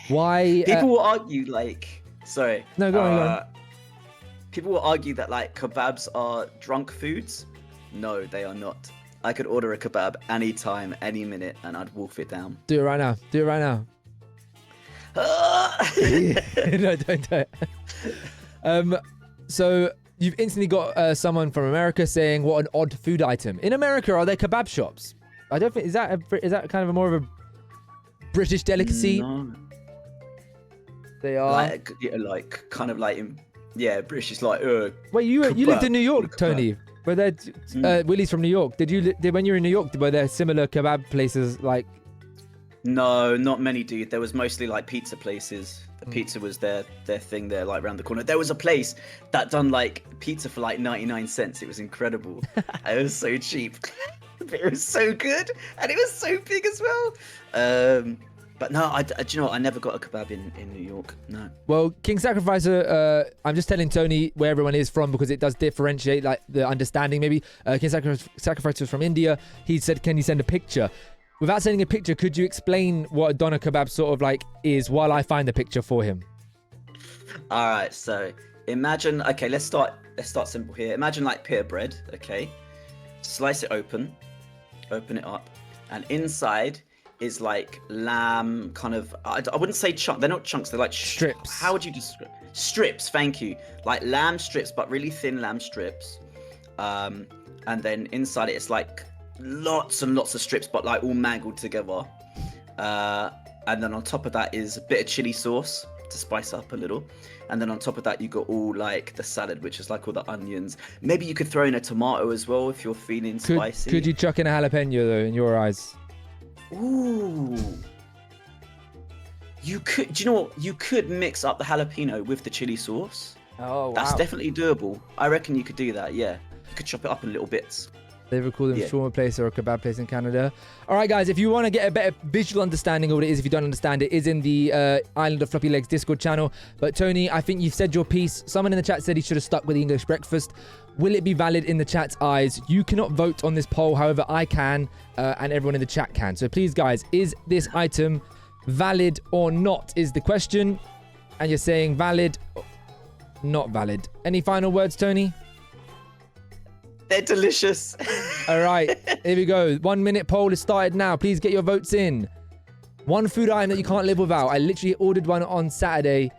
Why? People will argue like, sorry. No, go on. People will argue that like kebabs are drunk foods. No, they are not. I could order a kebab anytime, any minute, and I'd wolf it down. Do it right now. No, don't do it. So you've instantly got someone from America saying, "What an odd food item." In America, are there kebab shops? I don't think is that kind of a more of a British delicacy? No. They are like kind of like British is like. Wait, you lived in New York, Tony? Were there Willie's from New York? Did when you were in New York? Were there similar kebab places like? No, not many, dude. There was mostly like pizza places. The pizza was their thing there, like around the corner. There was a place that done like pizza for like 99 cents. It was incredible. It was so cheap, but it was so good, and it was so big as well. But no, do you know what? I never got a kebab in New York. No. Well, King Sacrificer, I'm just telling Tony where everyone is from because it does differentiate like the understanding. Maybe King Sacrificer is from India. He said, "Can you send a picture?" without sending a picture, could you explain what a doner kebab sort of like is while I find the picture for him? All right, so imagine. Okay, let's start simple here. Imagine like pita bread. Okay, slice it open it up, and inside is like lamb, kind of. I wouldn't say chunk. They're not chunks. They're like strips. How would you describe strips? Thank you. Like lamb strips, but really thin lamb strips. And then inside it's like lots and lots of strips, but like all mangled together. And then on top of that is a bit of chili sauce to spice up a little. And then on top of that, you got all like the salad, which is like all the onions. Maybe you could throw in a tomato as well if you're feeling spicy. Could you chuck in a jalapeno though, in your eyes? Ooh. You could. Do you know what? You could mix up the jalapeno with the chili sauce. Oh, wow. That's definitely doable. I reckon you could do that. Yeah. You could chop it up in little bits. They would call them shawarma place or a kebab place in Canada. All right, guys, if you want to get a better visual understanding of what it is, if you don't understand, it is in the Island of Floppylegss Discord channel. But Tony, I think you've said your piece. Someone in the chat said he should have stuck with the English breakfast. Will it be valid in the chat's eyes? You cannot vote on this poll. However, I can, and everyone in the chat can. So please, guys, is this item valid or not is the question. And you're saying valid, not valid. Any final words, Tony? They're delicious. All right, here we go. 1 minute poll is started now. Please get your votes in. One food item that you can't live without. I literally ordered one on Friday.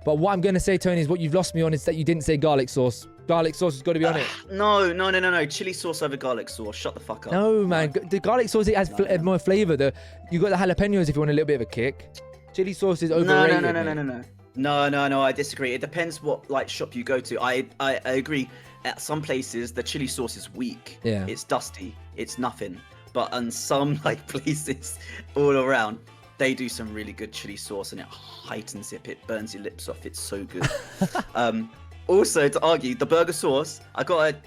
But what I'm going to say, Tony, is what you've lost me on is that you didn't say garlic sauce. Garlic sauce has got to be on it. No. Chili sauce over garlic sauce. Shut the fuck up. No, man. The garlic sauce, it has more flavor. You got the jalapenos if you want a little bit of a kick. Chili sauce is overrated. No. I disagree. It depends what like shop you go to. I agree. At some places, the chili sauce is weak. Yeah. It's dusty. It's nothing. But on some like places all around, they do some really good chili sauce, and it heightens it. It burns your lips off. It's so good. Also, to argue, the burger sauce. I gotta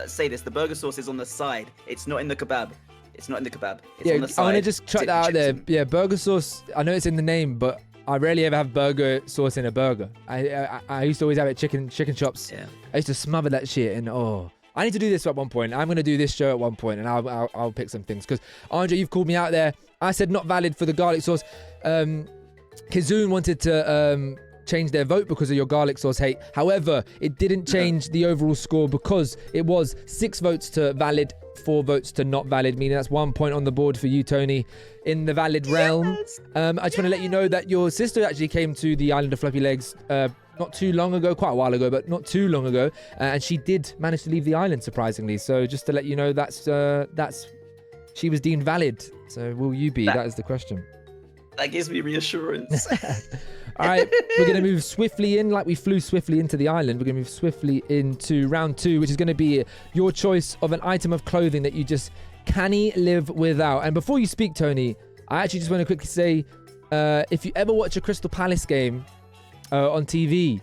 say this: the burger sauce is on the side. It's not in the kebab. It's on the side. I'm gonna just chuck that out there. Yeah, burger sauce. I know it's in the name, but I rarely ever have burger sauce in a burger. I used to always have it chicken chops. Yeah. I used to smother that shit, and I need to do this at one point. I'm gonna do this show at one point, and I'll pick some things because Andre, you've called me out there. I said not valid for the garlic sauce. Kizoon wanted to change their vote because of your garlic sauce hate. However, it didn't change the overall score because it was 6 votes to valid, 4 votes to not valid, meaning that's 1 point on the board for you, Tony, in the valid realm. I just want to let you know that your sister actually came to the Island of Floppylegss not too long ago, quite a while ago, but not too long ago, and she did manage to leave the island, surprisingly. So just to let you know, that's she was deemed valid. So will you be? That is the question. That gives me reassurance. All right, we're going to move swiftly in, like we flew swiftly into the island. We're going to move swiftly into round 2, which is going to be your choice of an item of clothing that you just canny live without. And before you speak, Tony, I actually just want to quickly say, if you ever watch a Crystal Palace game on TV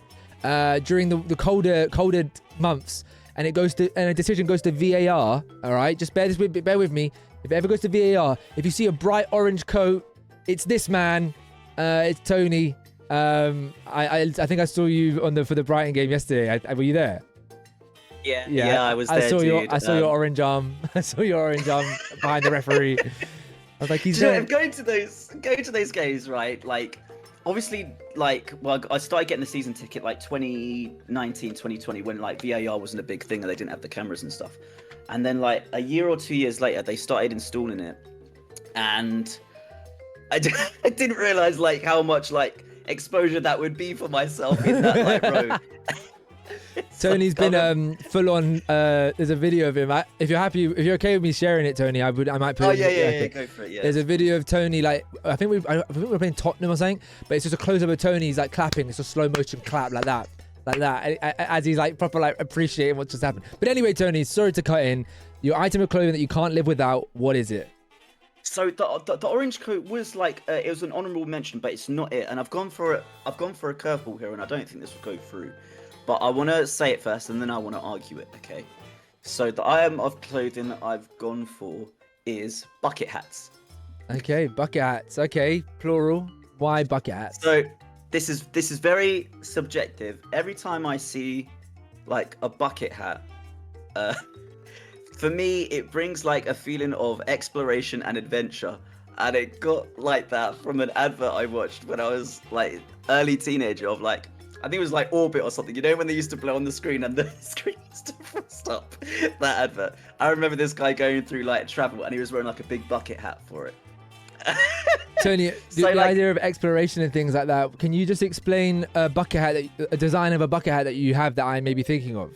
during the colder months, and a decision goes to VAR, all right, just bear with me. If it ever goes to VAR, if you see a bright orange coat, it's this man. It's Tony. I think I saw you for the Brighton game yesterday. Were you there? Yeah, I was there. I saw your orange arm. I saw your orange arm behind the referee. I was like, he's there. Going to those games, right? Like, obviously, like, well, I started getting the season ticket like 2019, 2020 when like VAR wasn't a big thing and they didn't have the cameras and stuff. And then like a year or 2 years later, they started installing it, and I didn't realize like how much like exposure that would be for myself in that like row. Tony's been full on. There's a video of him. If you're okay with me sharing it, Tony, I might put. Oh yeah, go for it. Yeah. There's a video of Tony, like I think we're playing Tottenham or something, but it's just a close up of Tony. He's like clapping. It's a slow motion clap like that, as he's like proper like appreciating what just happened. But anyway, Tony, sorry to cut in. Your item of clothing that you can't live without. What is it? So the orange coat was like it was an honourable mention, but it's not it. And I've gone for a curveball here, and I don't think this will go through. But I want to say it first, and then I want to argue it. Okay. So the item of clothing that I've gone for is bucket hats. Okay, bucket hats. Okay, plural. Why bucket hats? So this is very subjective. Every time I see like a bucket hat, for me, it brings like a feeling of exploration and adventure. And it got like that from an advert I watched when I was like early teenager of like, I think it was like Orbit or something. You know when they used to blow on the screen and the screen used to stop? That advert. I remember this guy going through like travel and he was wearing like a big bucket hat for it. Tony, So, the like- idea of exploration and things like that, can you just explain a bucket hat, a design of a bucket hat that you have that I may be thinking of?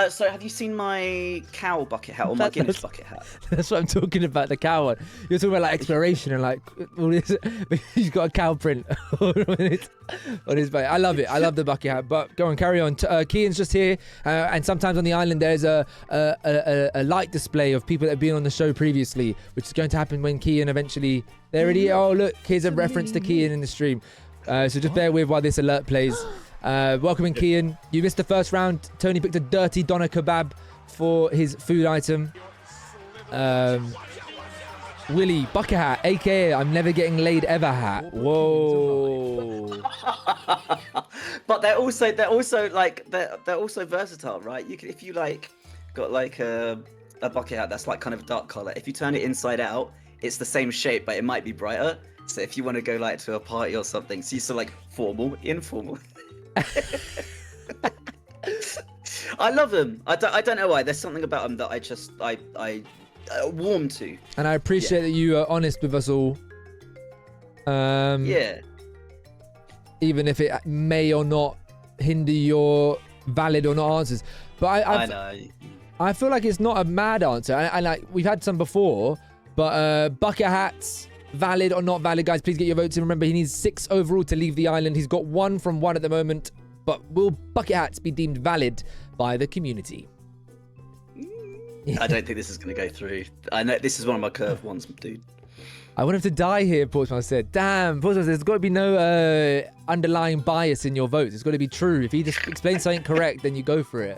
So have you seen my cow bucket hat or my Guinness bucket hat? That's what I'm talking about, the cow one. You're talking about like exploration and like all this. He's got a cow print on his back. I love it. I love the bucket hat. But go on, carry on. Kian's just here, and sometimes on the island there's a light display of people that have been on the show previously, which is going to happen when Kian eventually. There already. Oh look, here's a reference to Kian in the stream. So just bear with while this alert plays. Welcoming Kian. You missed the first round. Tony picked a dirty doner kebab for his food item. Willie, bucket hat, aka I'm never getting laid ever hat. Whoa. But they're also like they're also versatile, right? You can, if you like got like a bucket hat that's like kind of dark color. If you turn it inside out, it's the same shape, but it might be brighter. So if you want to go like to a party or something, so you still like formal, informal. I love them. I don't know why. There's something about them that I warm to. And I appreciate that you are honest with us all. Yeah. Even if it may or not hinder your valid or not answers. But I know. I feel like it's not a mad answer. And like we've had some before, but bucket hats, valid or not valid, guys, please get your votes in. Remember, he needs 6 overall to leave the island. He's got 1 from 1 at the moment. But will bucket hats be deemed valid by the community? I don't think this is going to go through. I know this is one of my curved ones, dude. I want him to die here, Portsmouth said. Damn, Portsmouth said, there's got to be no underlying bias in your votes. It's got to be true. If he just explains something correct, then you go for it.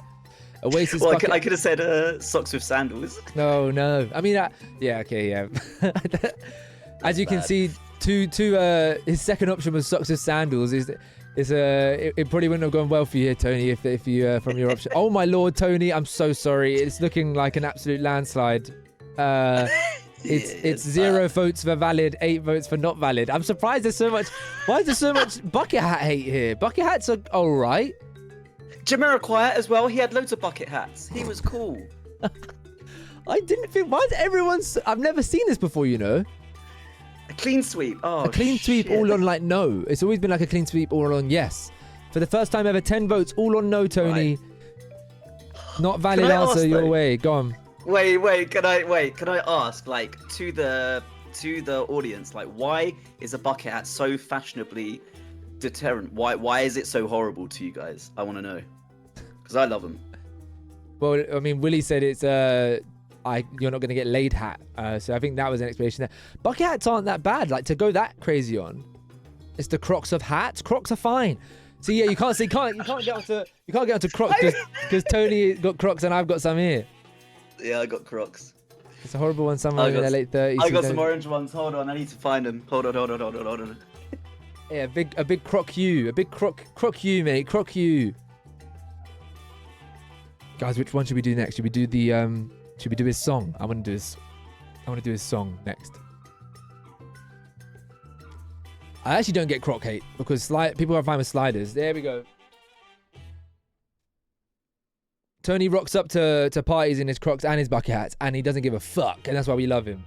Oasis Well, bucket... I could have said socks with sandals. No. I mean, yeah, okay, yeah. As you can see, his second option was socks with sandals. It probably wouldn't have gone well for you here, Tony, if you from your option. Oh my lord, Tony, I'm so sorry. It's looking like an absolute landslide. It's 0 votes for valid, 8 votes for not valid. I'm surprised there's so much. Why is there so much bucket hat hate here? Bucket hats are all right. Jamiroquai as well. He had loads of bucket hats. He was cool. I didn't think. Why is everyone? I've never seen this before. You know. A clean sweep. Oh, a clean sweep all on like no. It's always been like a clean sweep all on yes. For the first time ever, 10 votes all on no, Tony. Right. Not valid answer your way. Go on. Wait. Can I ask, like, to the audience, like, why is a bucket hat so fashionably deterrent? Why is it so horrible to you guys? I want to know. Because I love them. Well, I mean, Willie said it's you're not going to get laid hat. So I think that was an explanation there. Bucket hats aren't that bad. Like, to go that crazy on. It's the Crocs of hats. Crocs are fine. So yeah, you can't get onto Crocs because Tony got Crocs and I've got some here. Yeah, I got Crocs. It's a horrible one. Someone in their late 30s. I got some orange ones. Hold on, I need to find them. Hold on. Yeah, a big Croc you, Croc you, mate, Croc you. Guys, which one should we do next? Should we do the Should we do his song? I want to do his song next. I actually don't get Croc hate because people are fine with sliders. There we go. Tony rocks up to parties in his Crocs and his bucket hats, and he doesn't give a fuck, and that's why we love him.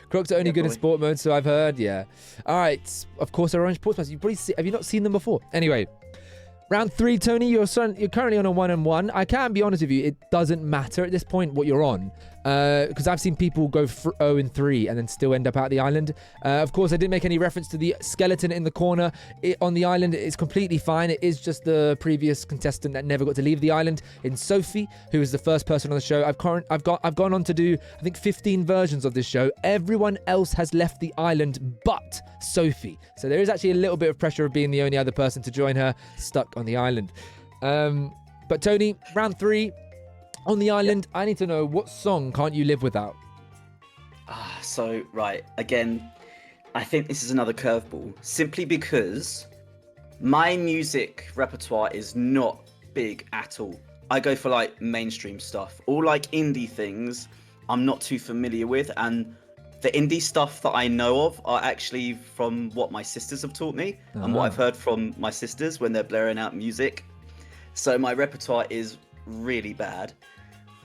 Crocs are only good in sport mode, so I've heard. Yeah. All right. Of course, they're orange Portsmouth. Have you not seen them before? Anyway. Round 3, Tony, you're currently on a 1-1. I can be honest with you, it doesn't matter at this point what you're on. Because I've seen people go 0-3 and then still end up out the island. Of course, I didn't make any reference to the skeleton in the corner on the island. It's completely fine. It is just the previous contestant that never got to leave the island in Sophie, who is the first person on the show. I've gone on to do, I think, 15 versions of this show. Everyone else has left the island but Sophie. So there is actually a little bit of pressure of being the only other person to join her stuck on the island. But Tony, round 3 on the island. I need to know, what song can't you live without? So right, again, I think this is another curveball, simply because my music repertoire is not big at all. I go for like mainstream stuff. All like indie things, I'm not too familiar with, and the indie stuff that I know of are actually from what my sisters have taught me and what I've heard from my sisters when they're blaring out music. So my repertoire is really bad.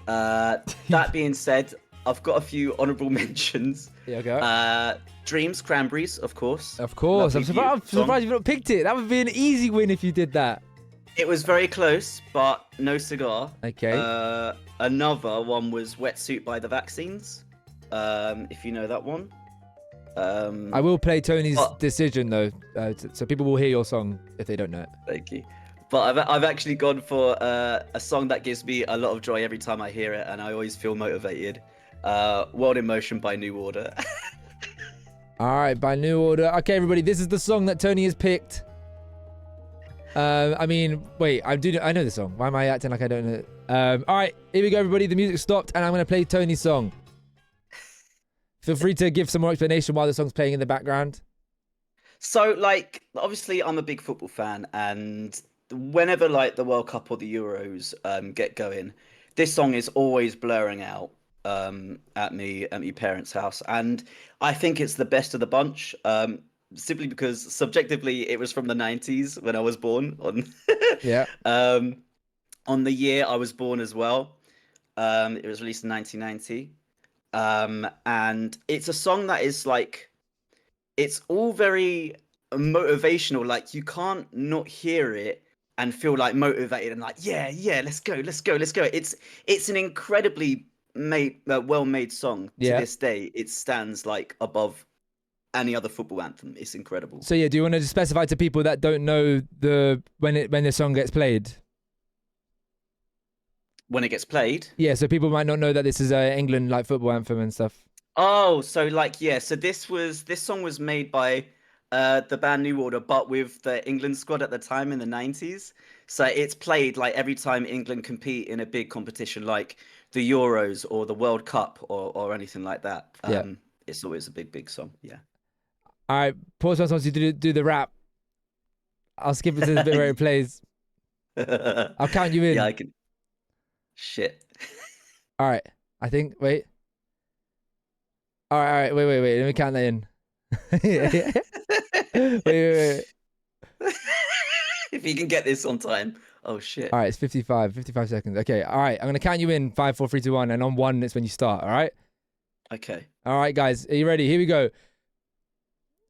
That being said, I've got a few honourable mentions. Yeah, go. Dreams, Cranberries, of course. Of course. Lovely I'm beautiful song. surprised you've not picked it. That would be an easy win if you did that. It was very close, but no cigar. Okay. Another one was Wetsuit by the Vaccines, if you know that one. I will play Tony's decision, though, so people will hear your song if they don't know it. Thank you. But I've actually gone for a song that gives me a lot of joy every time I hear it, and I always feel motivated. World in Motion by New Order. All right, by New Order. Okay, everybody, this is the song that Tony has picked. I mean, wait, I know the song. Why am I acting like I don't know it? All right, here we go, everybody. The music stopped, and I'm going to play Tony's song. Feel free to give some more explanation while the song's playing in the background. So, like, obviously, I'm a big football fan, and whenever, like, the World Cup or the Euros get going, this song is always blurring out at my parents' house, and I think it's the best of the bunch. Simply because subjectively it was from the 90s when I was born on on the year I was born as well. It was released in 1990. And it's a song that is like, it's all very motivational. Like you can't not hear it and feel like motivated and like, yeah, let's go. It's an incredibly well-made song to this day. It stands like above any other football anthem. It's incredible. So yeah, do you want to just specify to people that don't know when the song gets played? When it gets played? Yeah, so people might not know that this is a England like football anthem and stuff. Oh, so like so this song was made by the band New Order, but with the England squad at the time in the 90s. So it's played like every time England compete in a big competition like the Euros or the World Cup or anything like that. It's always a big song. Yeah. All right, pause wants you to do the rap. I'll skip it to the bit where it plays. I'll count you in. Yeah, I can. Shit. All right, I think. Wait. All right. Wait. Let me count that in. wait. If you can get this on time. Oh shit. All right, it's 55 seconds. Okay. All right, I'm gonna count you in 5, 4, 3, 2, 1, and on 1 it's when you start. All right. Okay. All right, guys, are you ready? Here we go.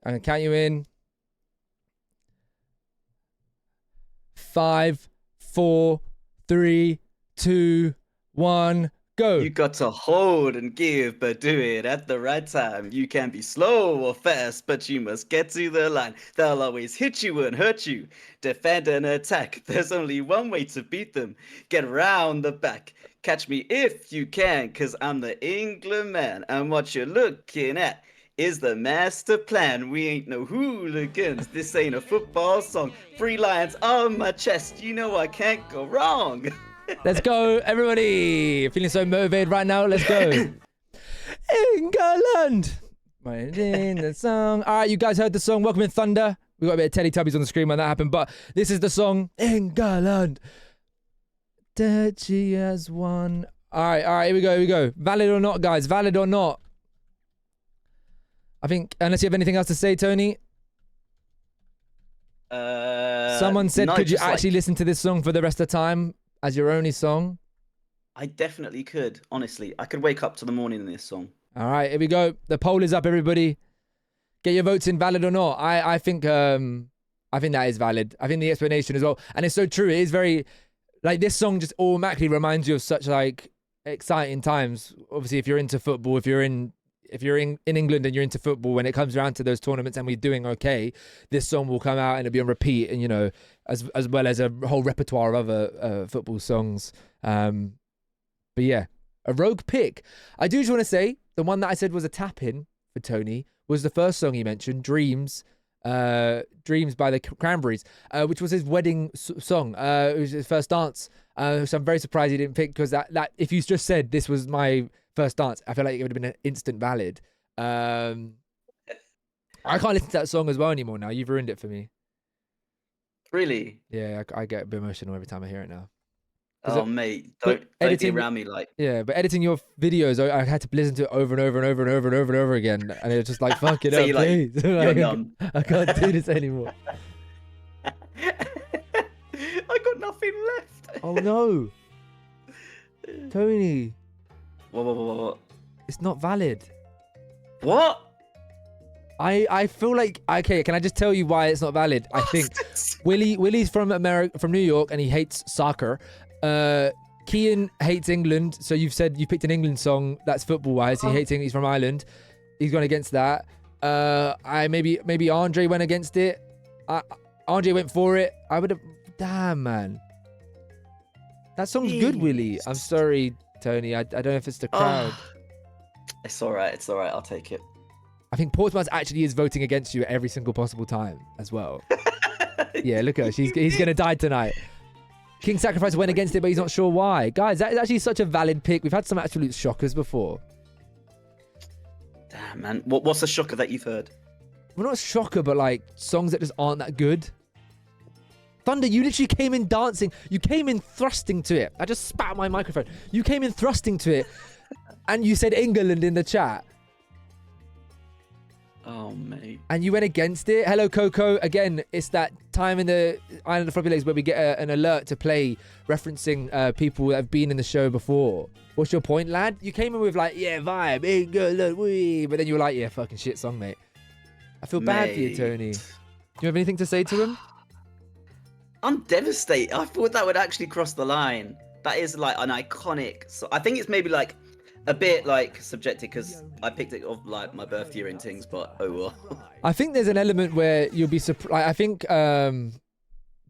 I'm gonna count you in. 5, 4, 3, 2, 1, go. You got to hold and give, but do it at the right time. You can be slow or fast, but you must get to the line. They'll always hit you and hurt you. Defend and attack. There's only one way to beat them. Get around the back. Catch me if you can, cause I'm the England man. And what you're looking at is the master plan. We ain't no hooligans. This ain't a football song. 3 lions on my chest. You know I can't go wrong. Let's go, everybody. Feeling so motivated right now. Let's go. England. Right in the song. All right, you guys heard the song. Welcome in Thunder. We got a bit of Teletubbies on the screen when that happened, but this is the song. England. Dirty as one. All right, here we go. Valid or not, guys? Valid or not? I think, unless you have anything else to say, Tony. Someone said, no, could you just actually listen to this song for the rest of the time as your only song? I definitely could, honestly. I could wake up to the morning in this song. All right, here we go. The poll is up, everybody. Get your votes in, valid or not. I think that is valid. I think the explanation as well. And it's so true. It is very, like, this song just automatically reminds you of such, like, exciting times. Obviously, if you're into football, if you're in England and you're into football, when it comes around to those tournaments and we're doing okay, this song will come out and it'll be on repeat, and, you know, as well as a whole repertoire of other football songs. But yeah, a rogue pick. I do just want to say, the one that I said was a tap-in for Tony was the first song he mentioned, Dreams by the Cranberries, which was his wedding song. It was his first dance. So I'm very surprised he didn't pick, because that if you just said this was my first dance, I feel like it would have been an instant valid. I can't listen to that song as well anymore now. You've ruined it for me. Really? Yeah, I get a bit emotional every time I hear it now. Oh, mate, don't be around me like. Yeah, but editing your videos, I had to listen to it over and over and over and over and over and over again, and it was just like, fuck it So up, you're like, please. you're numb. I can't do this anymore. I got nothing left. Oh no, Tony. What? It's not valid. What? I feel like, okay, can I just tell you why it's not valid? I think Willie's from New York, and he hates soccer. Kian hates England, so you picked an England song that's football wise. He hates England. He's from Ireland. He's gone against that. Maybe Andre went against it. Andre went for it. I would have. Damn, man. That song's good, Willie. I'm sorry, Tony. I don't know if it's the crowd. It's all right. I'll take it. I think Portsmouth actually is voting against you at every single possible time as well. Yeah, look at her. He's going to die tonight. King Sacrifice went against it, but he's not sure why. Guys, that is actually such a valid pick. We've had some absolute shockers before. Damn, man. What's the shocker that you've heard? Well, not a shocker, but like songs that just aren't that good. Thunder, you literally came in dancing. You came in thrusting to it. I just spat on my microphone. You came in thrusting to it, and you said England in the chat. Oh, mate. And you went against it. Hello, Coco. Again, it's that time in the Island of Floppylegss where we get an alert to play referencing people that have been in the show before. What's your point, lad? You came in with like, yeah, vibe, England, wee. But then you were like, yeah, fucking shit song, mate. I feel bad for you, Tony. Do you have anything to say to him? I'm devastated. I thought that would actually cross the line. That is like an iconic. So I think it's maybe like a bit like subjective because I picked it off like my birth year and things, but oh well. I think there's an element where you'll be surprised. I think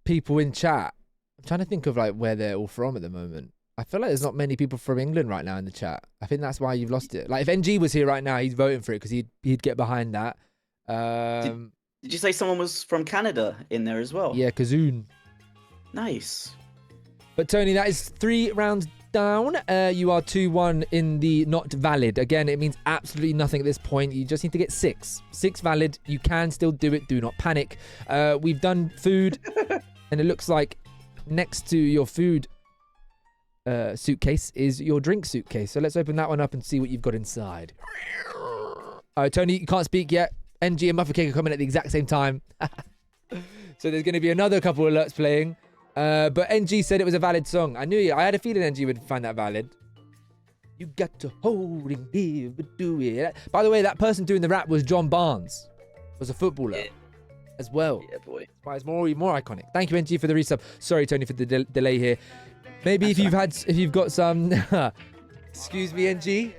people in chat. I'm trying to think of like where they're all from at the moment. I feel like there's not many people from England right now in the chat. I think that's why you've lost it. Like if NG was here right now, he's voting for it because he'd get behind that. Did you say someone was from Canada in there as well? Yeah, Kazoon. Nice. But Tony, that is 3 rounds down. You are 2-1 in the not valid. Again, it means absolutely nothing at this point. You just need to get 6. 6 valid. You can still do it. Do not panic. We've done food, and it looks like next to your food suitcase is your drink suitcase. So let's open that one up and see what you've got inside. Tony, you can't speak yet. NG and Muffin Cake are coming at the exact same time. So there's going to be another couple of alerts playing. But NG said it was a valid song. I knew it. I had a feeling NG would find that valid. You got to hold and give, but do it. By the way, that person doing the rap was John Barnes. Was a footballer as well. Yeah, boy. That's why it's more iconic. Thank you, NG, for the resub. Sorry, Tony, for the delay here. Maybe if you've got some. Excuse me, NG.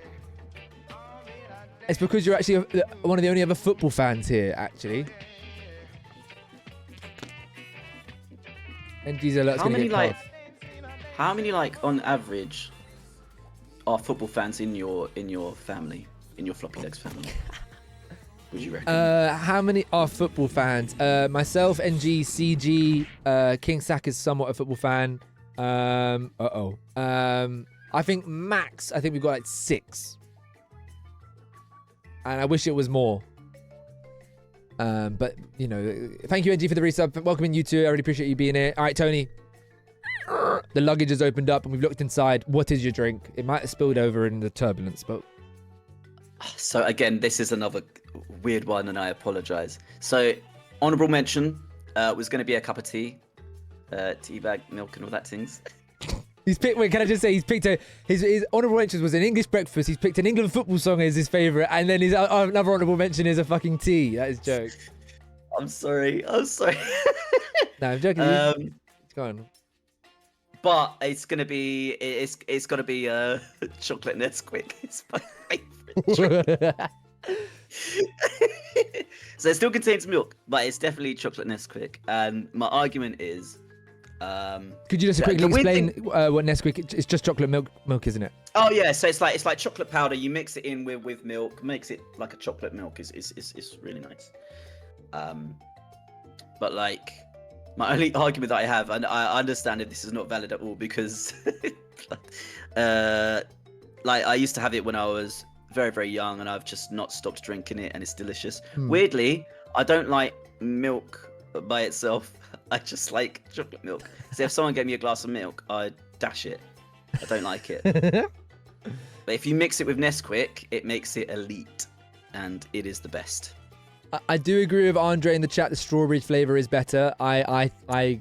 It's because you're actually one of the only other football fans here, actually. NG's alert's How gonna many get like? passed. How many like on average are football fans in your family, in your Floppylegss family? Would you reckon? How many are football fans? Myself, NG, CG, King Sack is somewhat a football fan. I think max. I think we've got like 6. And I wish it was more. But, you know, thank you, NG, for the resub. Welcoming you two. I really appreciate you being here. All right, Tony. The luggage has opened up and we've looked inside. What is your drink? It might have spilled over in the turbulence, but... So, again, this is another weird one, and I apologize. So, honorable mention was going to be a cup of tea. Tea bag, milk, and all that things. He's picked. Wait, can I just say he's picked his honourable mentions was an English breakfast. He's picked an England football song as his favourite, and then his another honourable mention is a fucking tea. That is a joke. I'm sorry. No, I'm joking. Go on. But it's gonna be chocolate Nesquik. It's my favourite drink. So it still contains milk, but it's definitely chocolate Nesquik. And my argument is. Could you just quickly explain what Nesquik? It's just chocolate milk, isn't it? Oh yeah, so it's like chocolate powder. You mix it in with milk, makes it like a chocolate milk. Is really nice. But like my only argument that I have, and I understand if this is not valid at all, because like I used to have it when I was very, very young, and I've just not stopped drinking it, and it's delicious. Weirdly, I don't like milk by itself. I just like chocolate milk. So if someone gave me a glass of milk, I'd dash it. I don't like it. But if you mix it with Nesquik, it makes it elite, and it is the best. I do agree with Andre in the chat. The strawberry flavor is better. I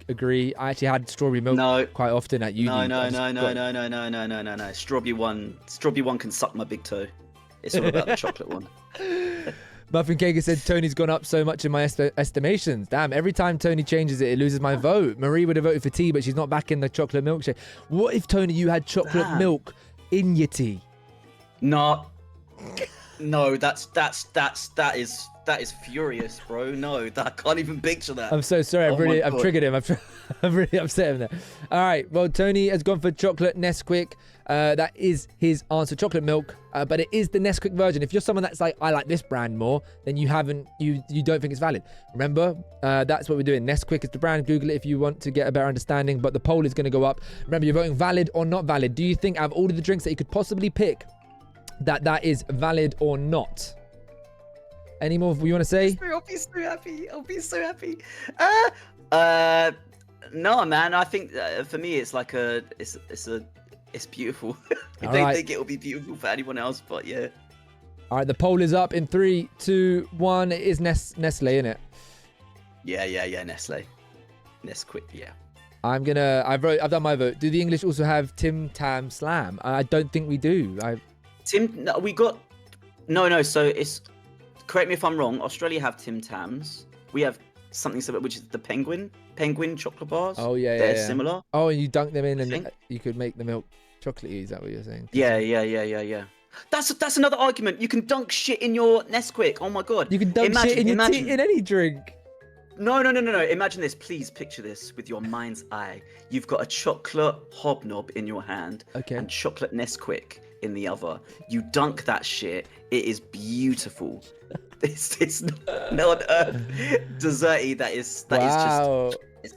agree. I actually had strawberry milk quite often at uni. No. Strawberry one can suck my big toe. It's all about the chocolate one. Muffin Kager said Tony's gone up so much in my estimations. Damn, every time Tony changes it, it loses my vote. Marie would have voted for tea, but she's not back in the chocolate milkshake. What if, Tony, you had chocolate milk in your tea? No, that is furious, bro. No, I can't even picture that. I'm so sorry. I've triggered him. I've really upset him there. All right. Well, Tony has gone for chocolate Nesquik. That is his answer, chocolate milk. But it is the Nesquik version. If you're someone that's like, I like this brand more, then you don't think it's valid. Remember, that's what we're doing. Nesquik is the brand. Google it if you want to get a better understanding. But the poll is going to go up. Remember, you're voting valid or not valid. Do you think out of all of the drinks that you could possibly pick, that is valid or not? Any more you want to say? I'll be so happy. No, man. I think for me, it's like it's beautiful. I don't think it'll be beautiful for anyone else, but yeah. All right, the poll is up in 3, 2, 1. It is Nestle, isn't it? Yeah. Nestle. Nesquik, yeah. I've done my vote. Do the English also have Tim Tam Slam? I don't think we do. No. So it's. Correct me if I'm wrong. Australia have Tim Tams. We have something similar, which is the penguin chocolate bars. Oh yeah, they're similar. Oh, and you dunk them in, and you could make the milk chocolatey. Is that what you're saying? Yeah. That's another argument. You can dunk shit in your Nesquik. Oh my god. You can dunk shit in your tea in any drink. No. Imagine this. Please picture this with your mind's eye. You've got a chocolate hobnob in your hand, and chocolate Nesquik in the other. You dunk that shit. It is beautiful. It's not desserty. That is just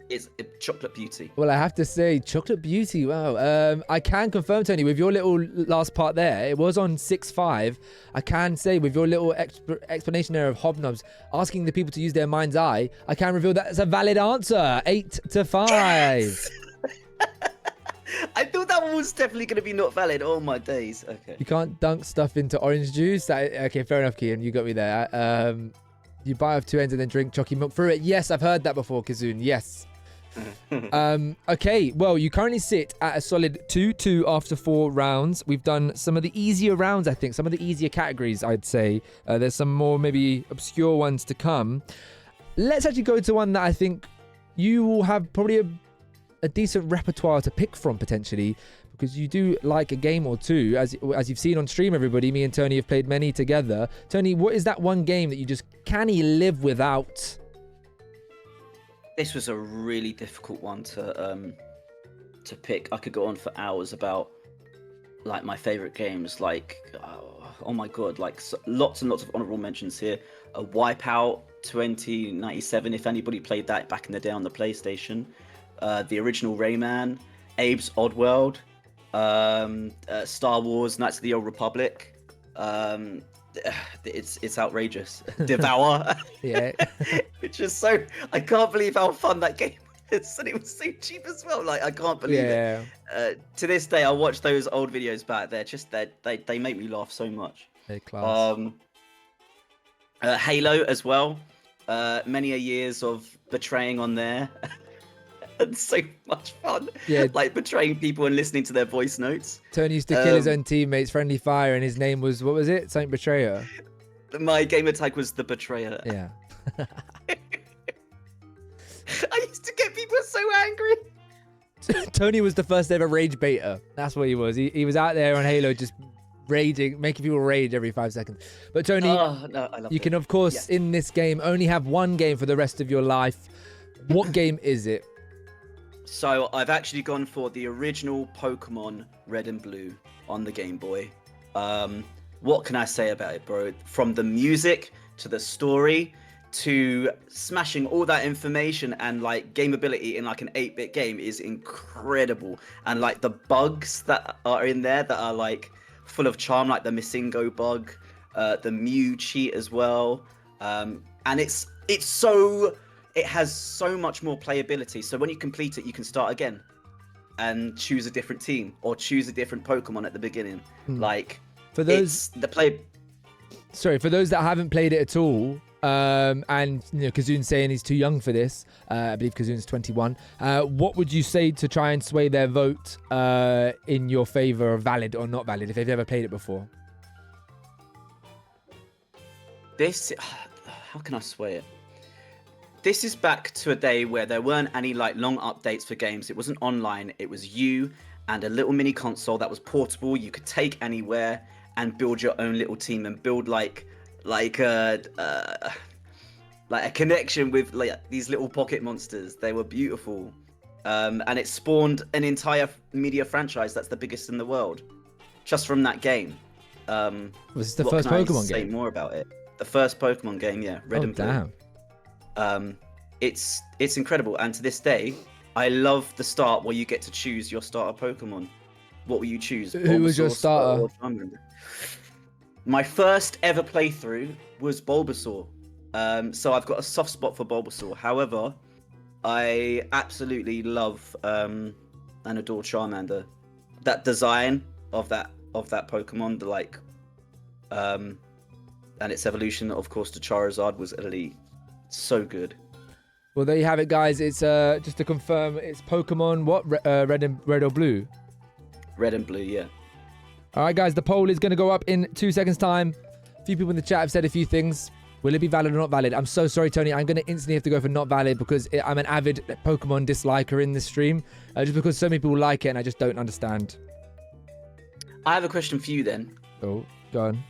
it's chocolate beauty. Well, I have to say, chocolate beauty. Wow. I can confirm, Tony, with your little last part there, it was on 6-5. I can say with your little explanation there of hobnobs, asking the people to use their mind's eye, I can reveal that as a valid answer. 8-5. I thought that one was definitely going to be not valid. Oh my days. Okay. You can't dunk stuff into orange juice. Okay, fair enough, Kian. You got me there. You bite off two ends and then drink chalky milk through it. Yes, I've heard that before, Kazoon. Yes. Okay, well, you currently sit at a solid 2-2 after 4 rounds. We've done some of the easier rounds, I think. Some of the easier categories, I'd say. There's some more maybe obscure ones to come. Let's actually go to one that I think you will have probably a decent repertoire to pick from potentially, because you do like a game or two, as you've seen on stream. Everybody, me and Tony have played many together. Tony, what is that one game that you just can't live without? This was a really difficult one to pick. I could go on for hours about like my favorite games. Like oh my god, like lots and lots of honorable mentions here. A Wipeout 2097, if anybody played that back in the day on the PlayStation. The original Rayman, Abe's Oddworld, Star Wars, Knights of the Old Republic. It's outrageous. Devour. Yeah. Which is so, I can't believe how fun that game is, and it was so cheap as well. Like, I can't believe it. To this day, I watch those old videos back. They're just they make me laugh so much. They're class. Halo as well. Many a years of betraying on there. And so much fun. Yeah. Like betraying people and listening to their voice notes. Tony used to kill his own teammates, Friendly Fire, and his name was, what was it? Something Betrayer. My gamer tag was the Betrayer. Yeah. I used to get people so angry. Tony was the first ever rage baiter. That's what he was. He was out there on Halo just raging, making people rage every 5 seconds. But Tony, you can of course in this game only have one game for the rest of your life. What game is it? So I've actually gone for the original Pokemon Red and Blue on the Game Boy. What can I say about it, bro? From the music to the story to smashing all that information and like gameability in like an 8-bit game is incredible. And like the bugs that are in there that are like full of charm, like the Missingo bug, the Mew cheat as well. And it has so much more playability. So when you complete it, you can start again. and choose a different team or choose a different Pokemon at the beginning. Like For those Sorry, for those that haven't played it at all, and Kazoon's saying he's too young for this. I believe Kazoon's 21. What would you say to try and sway their vote in your favor of valid or not valid if they've ever played it before? How can I sway it? This is back to a day where there weren't any like long updates for games. It wasn't online. It was you and a little mini console that was portable. You could take anywhere and build your own little team and build like a connection with like these little pocket monsters. They were beautiful, and it spawned an entire media franchise that's the biggest in the world, just from that game. Was this the first Pokemon say game? More about it. The first Pokemon game, yeah, Red and Blue. Damn. It's incredible, and to this day, I love the start where you get to choose your starter Pokemon. What will you choose? Who was your starter? My first ever playthrough was Bulbasaur. So I've got a soft spot for Bulbasaur. However, I absolutely love and adore Charmander. That design of that Pokemon, and its evolution, of course, to Charizard was elite. So good. Well, there you have it, guys. It's just to confirm, it's Pokemon what? Red or blue? Red and blue, yeah. All right, guys, the poll is going to go up in 2 seconds' time. A few people in the chat have said a few things. Will it be valid or not valid? I'm so sorry, Tony. I'm going to instantly have to go for not valid because I'm an avid Pokemon disliker in this stream. Just because so many people like it and I just don't understand. I have a question for you then. Oh, go on.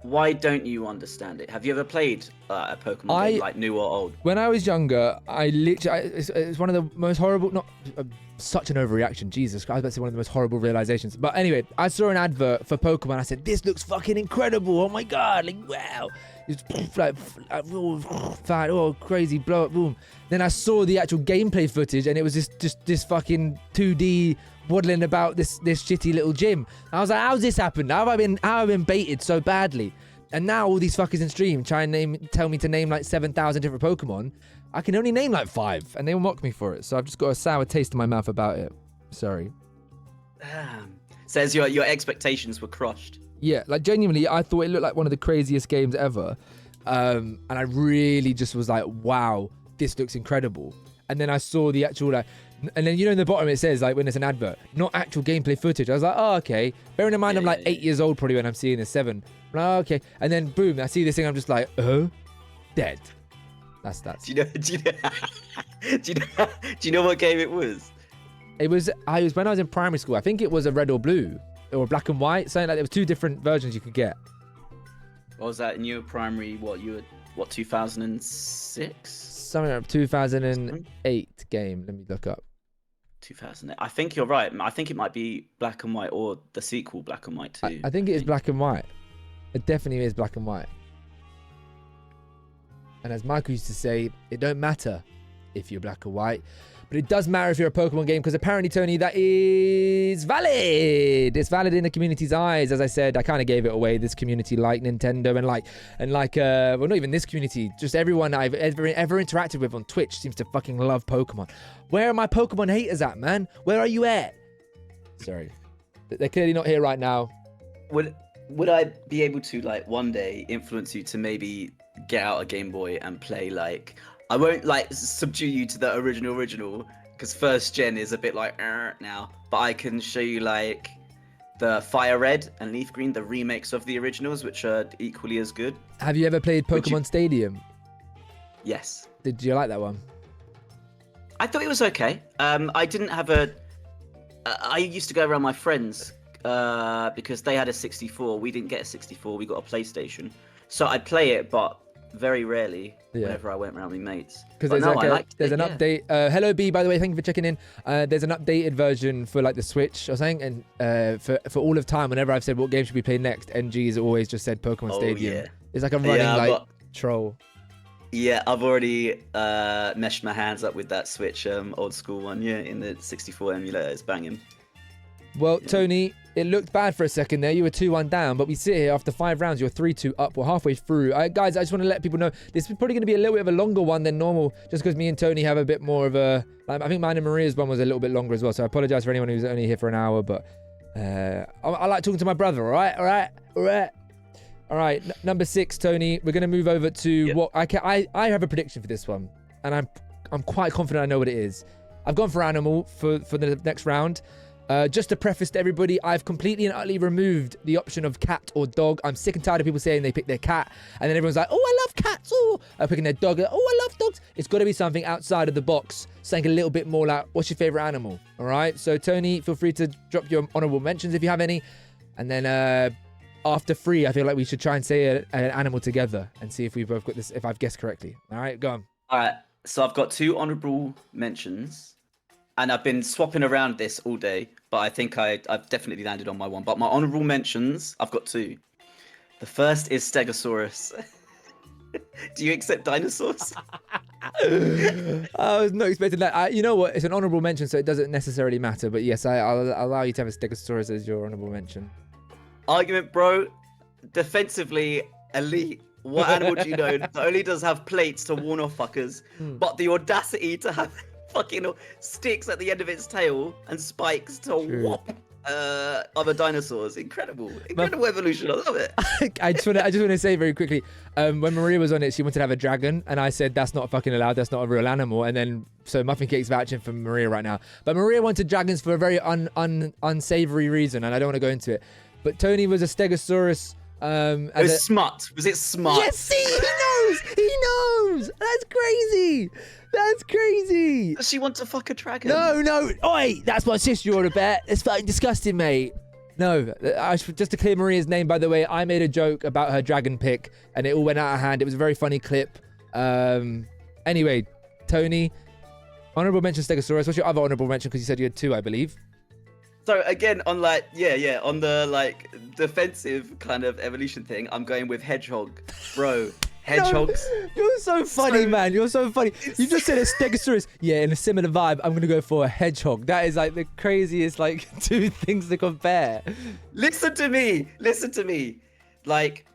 Why don't you understand it? Have you ever played a Pokemon game, like new or old? When I was younger, it's one of the most horrible, not such an overreaction, Jesus Christ, I was about to say one of the most horrible realizations. But anyway, I saw an advert for Pokemon. I said, this looks fucking incredible. Oh my God, like, wow. It's like, fat, oh, crazy, blow up, boom. Then I saw the actual gameplay footage and it was just this fucking 2D waddling about this shitty little gym. I was like, how's this happened? How have I been baited so badly? And now all these fuckers in stream try and tell me to name like 7,000 different Pokemon. I can only name like 5 and they will mock me for it. So I've just got a sour taste in my mouth about it. Sorry. Damn. Says your expectations were crushed. Yeah, like genuinely, I thought it looked like one of the craziest games ever. And I really just was like, wow, this looks incredible. And then I saw the actual and then in the bottom it says like when it's an advert, not actual gameplay footage. I was like, oh, okay. Bearing in mind I'm like 8 years old probably when I'm seeing this, 7. I'm like, oh, okay. And then boom, I see this thing, I'm just like, dead. That's Do you know what game it was? It was when I was in primary school. I think it was a red or blue or black and white. Something like there was 2 different versions you could get. What was that in your primary? You were 2006? Something like 2008 game. Let me look up. 2008. I think you're right. I think it might be black and white or the sequel Black and White 2. I think it is black and white. It definitely is black and white. And as Michael used to say, it don't matter if you're black or white, but it does matter if you're a Pokemon game, because apparently, Tony, that is valid. It's valid in the community's eyes. As I said, I kind of gave it away. This community, like Nintendo well, not even this community, just everyone I've ever interacted with on Twitch seems to fucking love Pokemon. Where are my Pokemon haters at, man? Where are you at? Sorry. They're clearly not here right now. Would I be able to, like, one day influence you to maybe get out a Game Boy and play, like... I won't, like, subdue you to the original, because first gen is a bit like, now. But I can show you, like, the Fire Red and Leaf Green, the remakes of the originals, which are equally as good. Have you ever played Pokemon Stadium? Yes. Did you like that one? I thought it was okay. I didn't have I used to go around my friends, because they had a 64. We didn't get a 64. We got a PlayStation. So I'd play it, but very rarely whenever I went around with mates. Because there's an update. Hello B, by the way, thank you for checking in. There's an updated version for like the Switch or something, and for all of time, whenever I've said what game should we play next, NG has always just said Pokemon Stadium. Yeah. It's like a running troll. Yeah, I've already meshed my hands up with that Switch old school one. Yeah, in the 64 emulator, it's banging. Well, Tony, it looked bad for a second there. You were 2-1 down, but we sit here after 5 rounds. You're 3-2 up. We're halfway through. Guys, I just want to let people know this is probably going to be a little bit of a longer one than normal, just because me and Tony have a bit more of a. I think mine and Maria's one was a little bit longer as well. So I apologize for anyone who's only here for an hour, but I like talking to my brother. All right. Number 6, Tony. We're going to move over to what I have a prediction for this one, and I'm quite confident I know what it is. I've gone for animal for the next round. Just to preface to everybody, I've completely and utterly removed the option of cat or dog. I'm sick and tired of people saying they pick their cat, and then everyone's like, oh, I love cats. Oh, picking their dog. Oh, I love dogs. It's got to be something outside of the box, something a little bit more like, what's your favorite animal? All right. So, Tony, feel free to drop your honorable mentions if you have any. And then after 3, I feel like we should try and say an animal together and see if we both got this, if I've guessed correctly. All right, go on. All right. So I've got 2 honorable mentions. And I've been swapping around this all day, but I think I've definitely landed on my one. But my honorable mentions, I've got 2. The first is Stegosaurus. Do you accept dinosaurs? I was not expecting that. You know what? It's an honorable mention, so it doesn't necessarily matter. But yes, I'll allow you to have a Stegosaurus as your honorable mention. Argument, bro. Defensively, elite. What animal do you know that only does have plates to warn off fuckers, but the audacity to have fucking sticks at the end of its tail and spikes to whop other dinosaurs? Incredible evolution. I love it. I just want to say very quickly, when Maria was on it, she wanted to have a dragon, and I said that's not fucking allowed. That's not a real animal. And then so Muffin Cake's vouching for Maria right now, but Maria wanted dragons for a very unsavory reason, and I don't want to go into it. But Tony was a Stegosaurus. It was smut. Was it smut? Yes, see, he knows. That's crazy. Does she want to fuck a dragon? No. Oi, that's my sister you ought to bet. It's fucking disgusting, mate. No, just to clear Maria's name, by the way, I made a joke about her dragon pick, and it all went out of hand. It was a very funny clip. Anyway, Tony, honorable mention Stegosaurus. What's your other honorable mention? Because you said you had 2, I believe. So again, on on the defensive kind of evolution thing, I'm going with hedgehog, bro. Hedgehogs. No, you're so funny, man. You're so funny. You just said a Stegosaurus. Yeah, in a similar vibe, I'm gonna go for a hedgehog. That is like the craziest 2 things to compare. Listen to me. Like,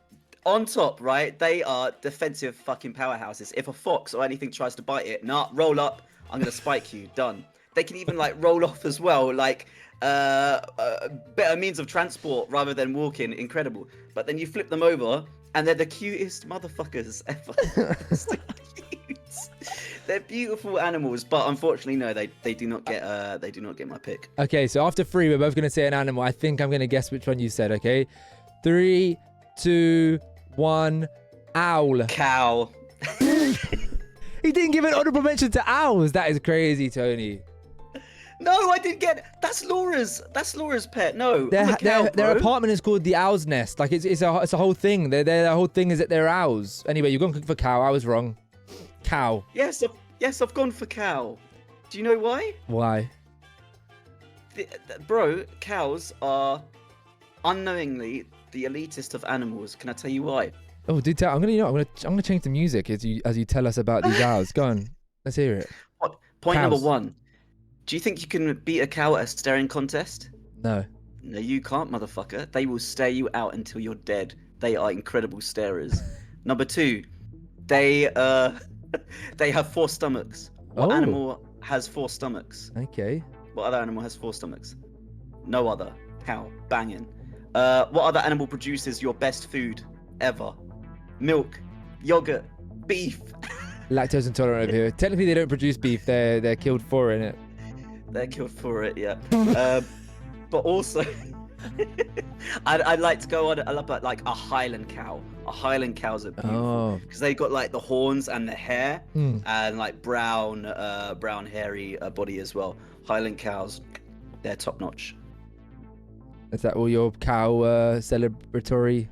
on top, right? They are defensive fucking powerhouses. If a fox or anything tries to bite it, roll up. I'm gonna spike you. Done. They can even roll off as well. Better means of transport rather than walking. Incredible. But then you flip them over and they're the cutest motherfuckers ever. So cute. They're beautiful animals, but unfortunately no, they do not get my pick. Okay, so after 3 we're both gonna say an animal. I think I'm gonna guess which one you said. Okay, 3 2 1 owl. Cow. He didn't give an honorable mention to owls. That is crazy, Tony. No, I didn't get. That's Laura's pet. No, their apartment is called the Owl's Nest. It's a whole thing. Their whole thing is that they're owls. Anyway, you're going for cow. I was wrong. Cow. Yes, I've gone for cow. Do you know why? Why? Bro, cows are unknowingly the elitist of animals. Can I tell you why? Oh, dude, tell. I'm gonna change the music as you tell us about these owls. Go on, let's hear it. Point number 1. Do you think you can beat a cow at a staring contest? No. No, you can't, motherfucker. They will stare you out until you're dead. They are incredible starers. Number 2, they have 4 stomachs. What animal has 4 stomachs? Okay. What other animal has 4 stomachs? No other. Cow. Banging. What other animal produces your best food ever? Milk, yogurt, beef. Lactose intolerant over here. Technically, they don't produce beef. They're killed for it, innit? They're killed for it, yeah. But also, I'd like to go on about a Highland cow. A Highland cow's are beautiful because they got the horns and the hair and brown hairy body as well. Highland cows, they're top notch. Is that all your cow celebratory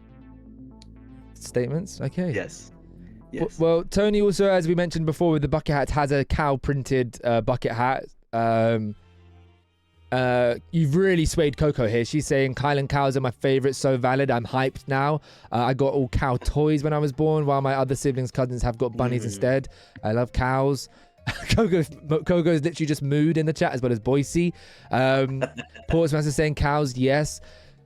statements? Okay. Yes. Well, Tony also, as we mentioned before with the bucket hat, has a cow printed bucket hat. You've really swayed Coco here. She's saying Highland cows are my favorite, so valid. I'm hyped now. I got all cow toys when I was born, while my other siblings' cousins have got bunnies instead. I love cows. Coco's literally just mood in the chat as well as Boise. Portsmaster saying cows, yes.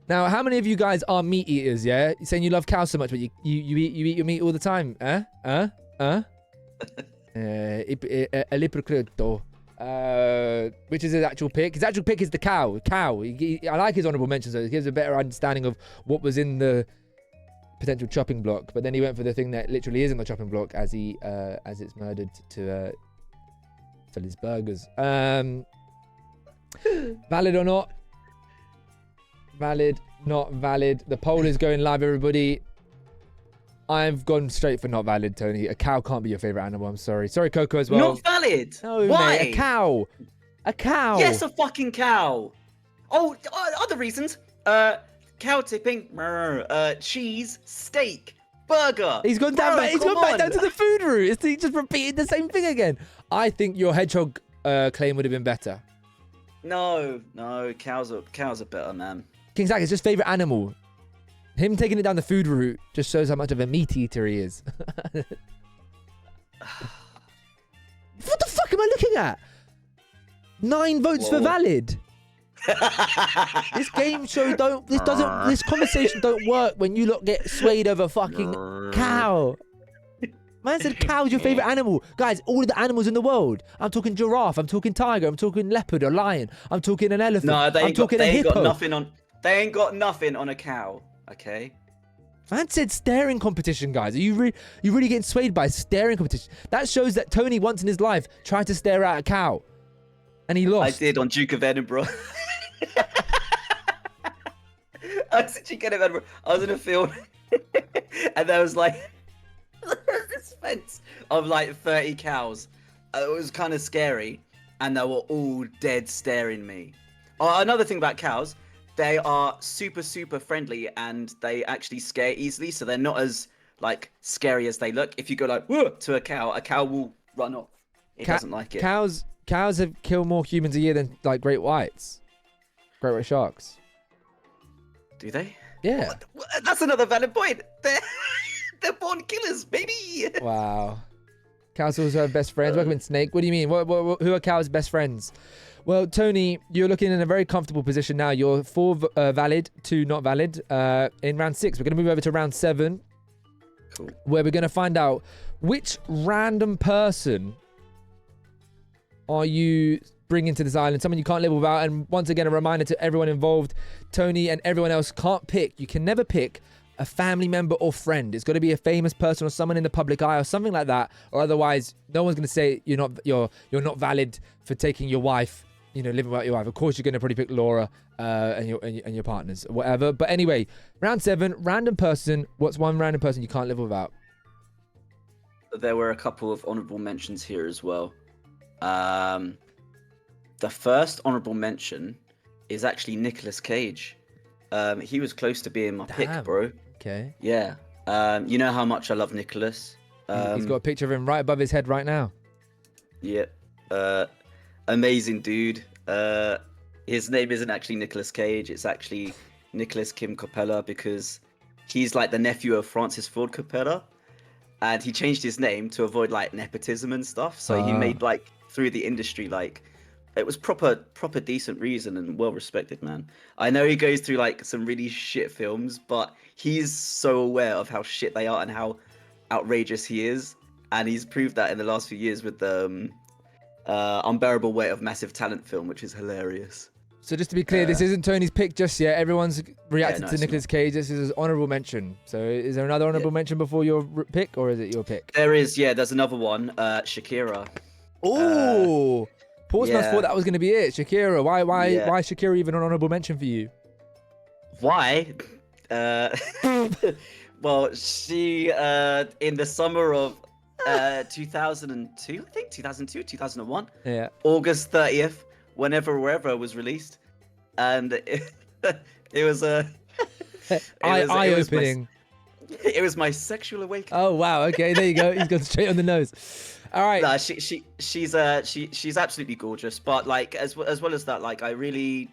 Now, how many of you guys are meat eaters? Yeah, you're saying you love cows so much, but you eat your meat all the time. Which is his actual pick. His actual pick is the cow. I like his honorable mentions, so it gives a better understanding of what was in the potential chopping block. But then he went for the thing that literally is in the chopping block as it's murdered to fill his burgers. Valid or not? Valid, not valid. The poll is going live, everybody. I've gone straight for not valid, Tony. A cow can't be your favorite animal. I'm sorry. Sorry, Coco, as well. Not valid? No, Why? mate, a cow. A cow. Yes, a fucking cow. Oh, other reasons. Cow tipping, cheese, steak, burger. He's gone down. He's gone back down to the food route. He just repeated the same thing again. I think your hedgehog claim would have been better. No, cows are better, man. King Zach, it's just favorite animal. Him taking it down the food route just shows how much of a meat eater he is. What the fuck am I looking at? 9 votes for valid. This game show this conversation don't work when you lot get swayed over fucking cow. Man said cow's your favorite animal. Guys, all of the animals in the world. I'm talking giraffe, I'm talking tiger, I'm talking leopard or lion, I'm talking an elephant, No, they I'm talking a hippo. They ain't got nothing on a cow, okay? Man said staring competition, guys. Are you really getting swayed by staring competition? That shows that Tony once in his life tried to stare at a cow. And he lost. I did on Duke of Edinburgh. I was at Duke of Edinburgh. I was in a field. And there was like this fence of like 30 cows. It was kind of scary. And they were all dead staring me. Oh, another thing about cows. They are super, super friendly and they actually scare easily. So they're not as like scary as they look. If you go like, whoa, to a cow will run off. It doesn't like it. Cows have killed more humans a year than like great whites. Great white sharks. Do they? Yeah. That's another valid point. They're born killers, baby. Wow. Cows also have best friends. Welcome in, Snake. What do you mean? Who are cows' best friends? Well, Tony, you're looking in a very comfortable position now. You're 4 valid, 2 not valid. In round 6, we're going to move over to round 7. Cool. Where we're going to find out which random person are you bringing to this island, someone you can't live without. And once again, a reminder to everyone involved, Tony and everyone else can't pick. You can never pick a family member or friend. It's got to be a famous person or someone in the public eye or something like that, or otherwise no one's going to say you're not valid for taking your wife, living without your wife. Of course you're going to probably pick Laura and your partners, whatever. But anyway, round 7, random person. What's one random person you can't live without? There were a couple of honorable mentions here as well. The first honorable mention is actually Nicolas Cage. He was close to being my pick, bro. Okay. Yeah. You know how much I love Nicolas. He's got a picture of him right above his head right now. Yeah. Amazing dude. His name isn't actually Nicolas Cage. It's actually Nicholas Kim Coppola because he's like the nephew of Francis Ford Coppola. And he changed his name to avoid like nepotism and stuff. So he made like through the industry, like it was proper decent reason and well respected, man. I know he goes through like some really shit films, but he's so aware of how shit they are and how outrageous he is. And he's proved that in the last few years with the Unbearable Weight of Massive Talent film, which is hilarious. So just to be clear, this isn't Tony's pick just yet. Everyone's reacted to Nicolas Cage. This is his honorable mention. So is there another honorable mention before your pick, or is it your pick? There is, yeah. There's another one, Shakira. Oh, Portsmouth thought that was going to be it. Shakira. Why Shakira even an honorable mention for you? Why? Well, she in the summer of 2002, I think 2001. Yeah. August 30th. Wherever it was released, and it was eye-opening. It was my sexual awakening. Oh wow! Okay, there you go. He's gone straight on the nose. All right. Nah, she's absolutely gorgeous. But like as well as that, like I really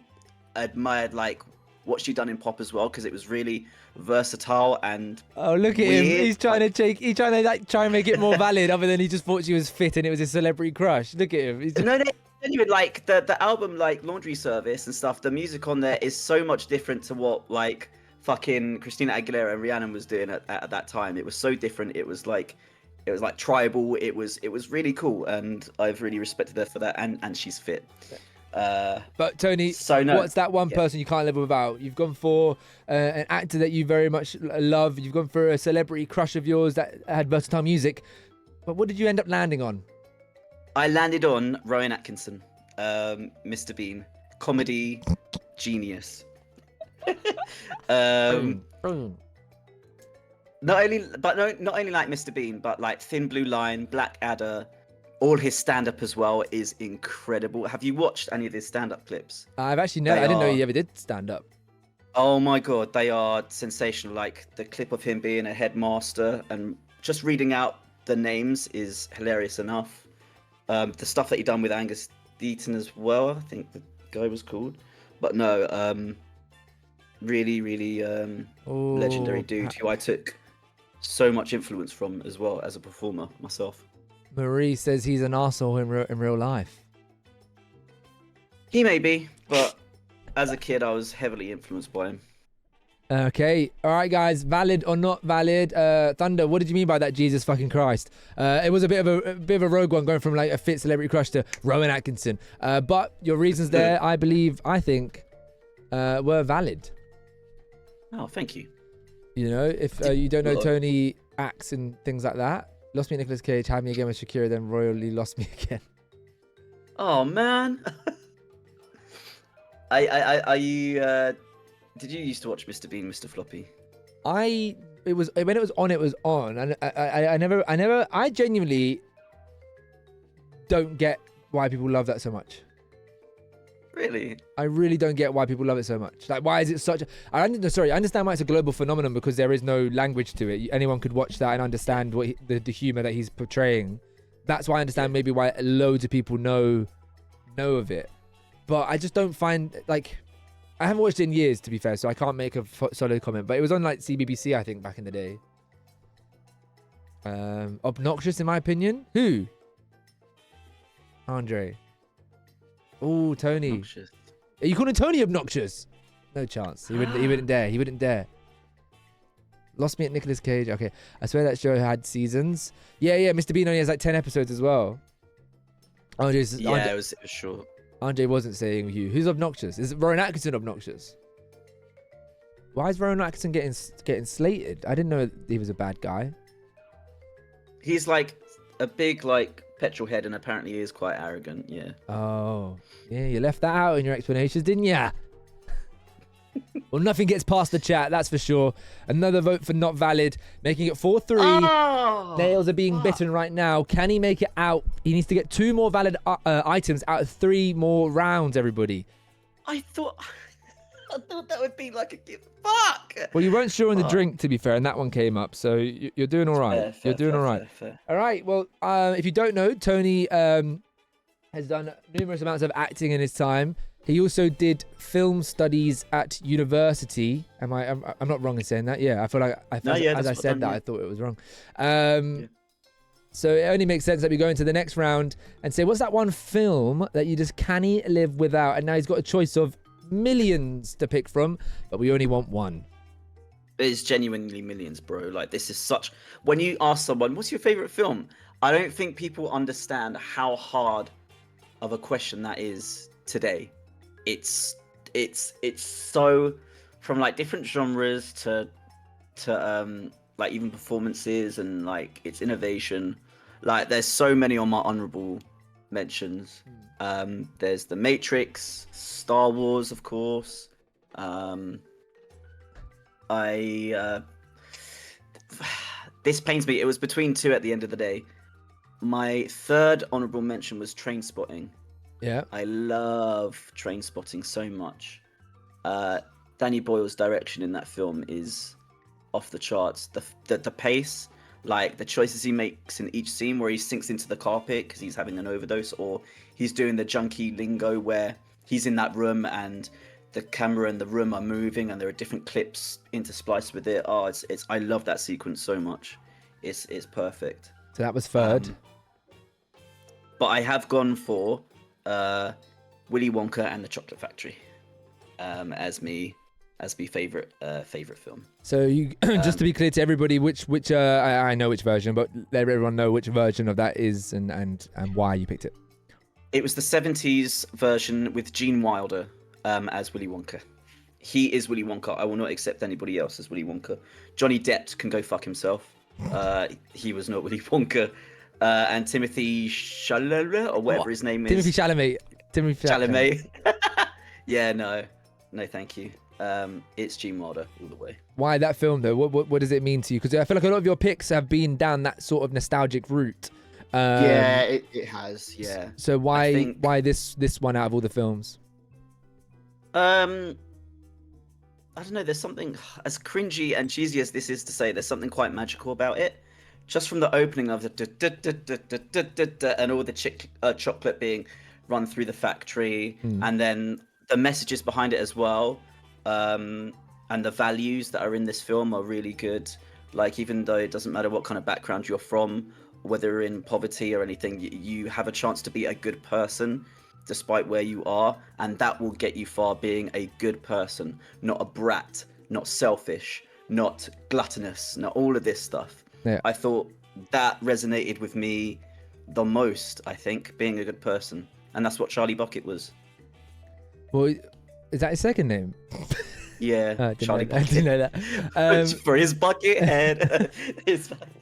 admired like what she'd done in pop as well, because it was really versatile and Oh, look at him! weird. He's trying to take. He's trying to like try and make it more valid, other than he just thought she was fit and it was a celebrity crush. Look at him. He's just... No, anyway, like the album, like Laundry Service and stuff. The music on there is so much different to what like fucking Christina Aguilera and Rihanna was doing at that time. It was so different. It was like tribal. It was really cool, and I've really respected her for that. And she's fit. But Tony, what's that one person you can't live without? You've gone for an actor that you very much love. You've gone for a celebrity crush of yours that had versatile music. But what did you end up landing on? I landed on Rowan Atkinson, Mr. Bean, comedy genius. Not only like Mr. Bean, but like Thin Blue Line, Blackadder. All his stand-up as well is incredible. Have you watched any of his stand-up clips? I've actually never. I didn't know he ever did stand-up. Oh my god, they are sensational. Like the clip of him being a headmaster and just reading out the names is hilarious enough. The stuff that he done with Angus Deaton as well, I think the guy was called. But no, really legendary dude who I took so much influence from as well as a performer myself. Marie says he's an arsehole in real life. He may be, but as a kid, I was heavily influenced by him. Okay, all right, guys. Valid or not valid? Thunder, what did you mean by that? Jesus fucking Christ! It was a bit of a rogue one, going from like a fit celebrity crush to Rowan Atkinson. But your reasons there, I think, were valid. Oh, thank you. You know, if you don't know Tony acts and things like that. Lost me Nicolas Cage, had me again with Shakira, then royally lost me again. Oh man. Are you? Did you used to watch Mr. Bean, Mr. Floppy? When it was on, and I genuinely don't get why people love that so much. Really? I really don't get why people love it so much. Like, why is it such a... I understand why it's a global phenomenon, because there is no language to it. Anyone could watch that and understand what the humor that he's portraying. That's why I understand maybe why loads of people know of it. But I just don't find... Like, I haven't watched it in years, to be fair, so I can't make a solid comment. But it was on, like, CBBC, I think, back in the day. Obnoxious, in my opinion? Who? Andre. Oh, Tony. Obnoxious. Are you calling Tony obnoxious? No chance. He wouldn't dare. He wouldn't dare. Lost me at Nicolas Cage. Okay. I swear that show had seasons. Yeah. Mr. Bean only has like 10 episodes as well. It was short. Andre wasn't saying you. Who's obnoxious? Is Rowan Atkinson obnoxious? Why is Rowan Atkinson getting slated? I didn't know he was a bad guy. He's like a big like petrol head, and apparently he is quite arrogant. Yeah. Oh, yeah. You left that out in your explanations, didn't ya? Well, nothing gets past the chat, that's for sure. Another vote for not valid, making it 4-3. Oh, Nails are being bitten right now. Can he make it out? He needs to get 2 more valid items out of 3 more rounds, everybody. I thought that would be like a gift. Fuck. Well, you weren't sure on the drink, to be fair, and that one came up, so you're doing all right. You're doing all right. Fair. All right. Well, if you don't know, Tony has done numerous amounts of acting in his time. He also did film studies at university. I'm not wrong in saying that? Yeah, I feel like as I said that, I thought it was wrong. So it only makes sense that we go into the next round and say, what's that one film that you just can't live without? And now he's got a choice of millions to pick from, but we only want one. It's genuinely millions, bro. Like, this is such... When you ask someone, what's your favorite film? I don't think people understand how hard of a question that is today. It's so, from like different genres to like even performances and like its innovation. Like, there's so many on my honorable mentions. There's The Matrix, Star Wars, of course. This pains me. It was between 2 at the end of the day. My third honorable mention was Trainspotting. Yeah. I love Trainspotting so much. Danny Boyle's direction in that film is off the charts. The pace, like the choices he makes in each scene, where he sinks into the carpet because he's having an overdose, or he's doing the junkie lingo where he's in that room and the camera and the room are moving, and there are different clips interspliced with it. Oh, it's I love that sequence so much. It's perfect. So that was third. But I have gone for Willy Wonka and the Chocolate Factory as me favorite film. So you just to be clear to everybody, which I know which version, but let everyone know which version of that is and why you picked it. It was the 70s version with Gene Wilder as Willy Wonka. He is Willy Wonka. I will not accept anybody else as Willy Wonka. Johnny Depp can go fuck himself. He was not Willy Wonka. And Timothy Chalamet, or whatever his name is. Timothy Chalamet. Yeah, no, thank you. It's Gene Wilder all the way. Why that film though? What does it mean to you? Because I feel like a lot of your picks have been down that sort of nostalgic route. Yeah, it has. Yeah. So why this one out of all the films? I don't know. There's something, as cringy and cheesy as this is to say, there's something quite magical about it. Just from the opening of the and all the chocolate being run through the factory, and then the messages behind it as well, and the values that are in this film are really good. Like, even though it doesn't matter what kind of background you're from, whether you're in poverty or anything, you have a chance to be a good person despite where you are, and that will get you far, being a good person, not a brat, not selfish, not gluttonous, not all of this stuff. Yeah. I thought that resonated with me the most, I think, being a good person. And that's what Charlie Bucket was. Well, is that his second name? Yeah, Charlie Bucket. I didn't know that. For his bucket head.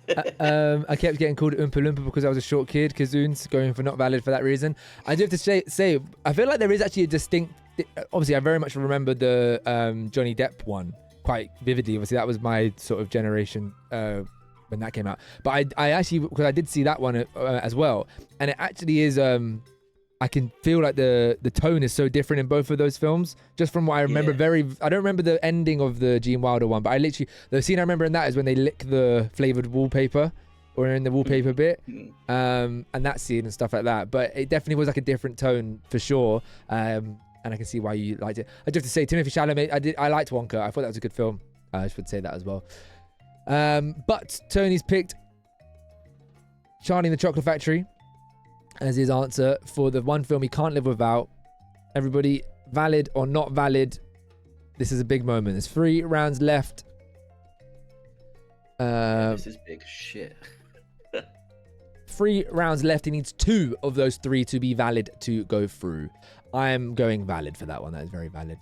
I kept getting called Oompa Loompa because I was a short kid. Kazoon's going for not valid for that reason. I do have to say, I feel like there is actually a distinct... Obviously, I very much remember the Johnny Depp one quite vividly. Obviously, that was my sort of generation when that came out. But I actually, because I did see that one as well, and it actually is. I can feel like the tone is so different in both of those films. Just from what I remember, I don't remember the ending of the Gene Wilder one, but the scene I remember in that is when they lick the flavored wallpaper, or in the wallpaper bit, and that scene and stuff like that. But it definitely was like a different tone for sure. And I can see why you liked it. I do have to say, Timothy Chalamet, I liked Wonka. I thought that was a good film. I should say that as well. But Tony's picked Charlie and the Chocolate Factory as his answer for the one film he can't live without. Everybody, valid or not valid, this is a big moment. There's 3 rounds left. This is big shit. 3 rounds left. He needs 2 of those 3 to be valid to go through. I am going valid for that one. That is very valid.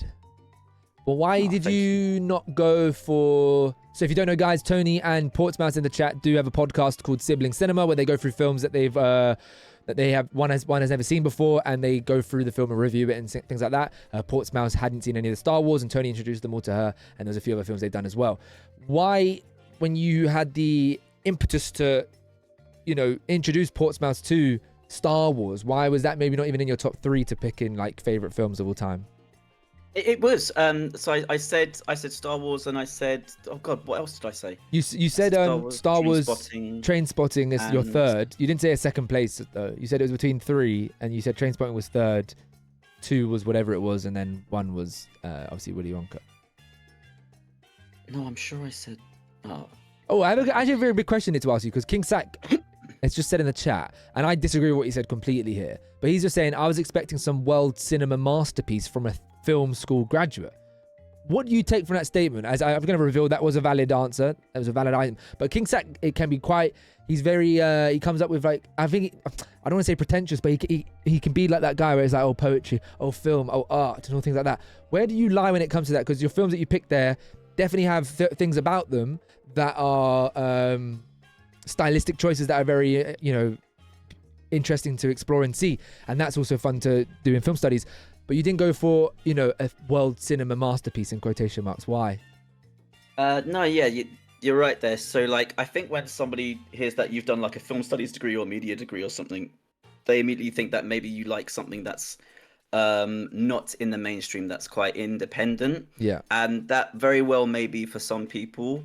Well, why did you not go for... So if you don't know, guys, Tony and Portsmouth in the chat do have a podcast called Sibling Cinema, where they go through films that one has never seen before, and they go through the film and review it and things like that. Portsmouth hadn't seen any of the Star Wars, and Tony introduced them all to her, and there's a few other films they've done as well. Why, when you had the impetus to, introduce Portsmouth to Star Wars, why was that maybe not even in your top 3 to pick in like favorite films of all time? It was. So I said Star Wars, and I said, oh god, what else did I say? You said Star Wars Trainspotting is your third. You didn't say a second place though. You said it was between 3, and you said Trainspotting was third, 2 was whatever it was, and then 1 was obviously Willy Wonka. No, I'm sure I said. Oh, I have actually a very big question to ask you, because King Sack it's just said in the chat, and I disagree with what he said completely here. But he's just saying, I was expecting some world cinema masterpiece from a film school graduate. What do you take from that statement? As I'm going to reveal, that was a valid answer. That was a valid item. But King Sack, it can be quite... He's very... he comes up with like... I think... I don't want to say pretentious, but he can be like that guy where it's like, oh, poetry, oh, film, oh, art, and all things like that. Where do you lie when it comes to that? Because your films that you picked there definitely have things about them that are stylistic choices that are very, interesting to explore and see. And that's also fun to do in film studies. But you didn't go for, a world cinema masterpiece in quotation marks. Why? No, yeah, you're right there. So, like, I think when somebody hears that you've done like a film studies degree or media degree or something, they immediately think that maybe you like something that's not in the mainstream, that's quite independent. Yeah. And that very well may be for some people.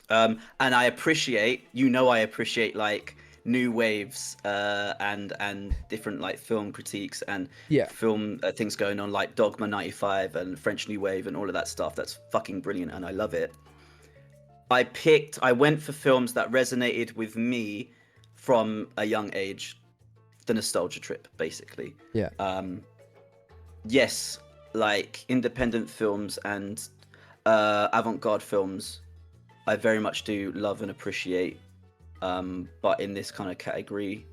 And I appreciate, I appreciate like new waves and different like film critiques and Yeah. film things going on like Dogma 95 and French New Wave and all of that stuff. That's fucking brilliant and I love it. I went for films that resonated with me from a young age. The nostalgia trip, basically. Yeah. Yes, like independent films and avant-garde films, I very much do love and appreciate. But in this kind of category,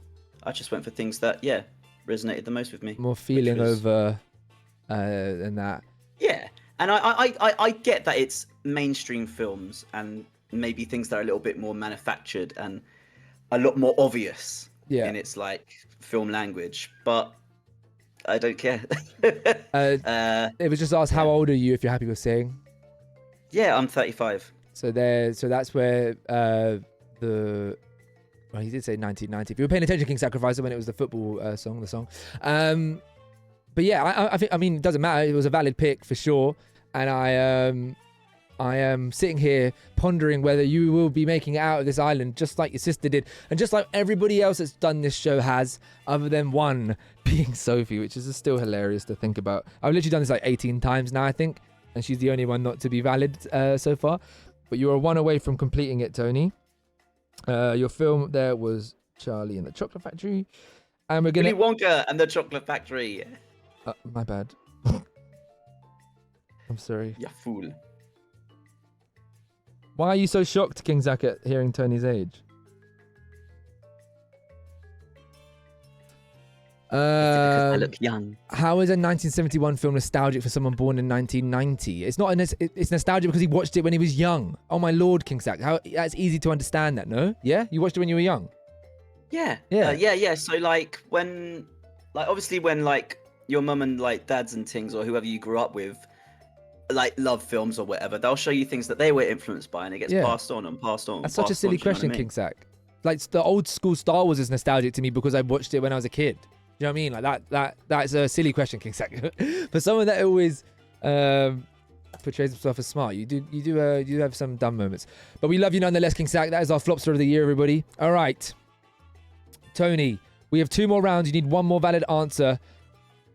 I just went for things that, yeah, resonated the most with me. More feeling over than that. Yeah, and I get that it's mainstream films and maybe things that are a little bit more manufactured and a lot more obvious in its like film language, but I don't care. It was just asked, how old are you? If you're happy with saying. Yeah, I'm 35. So that's where well, he did say 1990. If you were paying attention, King Sacrificer, when it was the football song. But yeah, I mean, it doesn't matter. It was a valid pick for sure, and I am sitting here pondering whether you will be making it out of this island just like your sister did, and just like everybody else that's done this show has, other than one being Sophie, which is still hilarious to think about. I've literally done this like 18 times now, I think, and she's the only one not to be valid so far. But you are one away from completing it, Tony. Your film there was Charlie and the Chocolate Factory, and we're gonna Willy Wonka and the Chocolate Factory. My bad. I'm sorry. You fool. Why are you so shocked, King Zach, at hearing Tony's age? Because I look young. How is a 1971 film nostalgic for someone born in 1990? It's not. It's nostalgic because he watched it when he was young. Oh my lord, King Zach. That's easy to understand. That no? Yeah, you watched it when you were young. Yeah. Yeah. So like when, like obviously when like your mum and like dads and things or whoever you grew up with, like love films or whatever, they'll show you things that they were influenced by, and it gets passed on and passed on. That's such a silly question, King Zach. Like the old school Star Wars is nostalgic to me because I watched it when I was a kid. You know what I mean? Like that's a silly question, King Zach. For someone that always portrays himself as smart, you do have some dumb moments. But we love you nonetheless, King Zach. That is our Flopster of the year, everybody. All right, Tony, we have 2 more rounds. You need 1 more valid answer.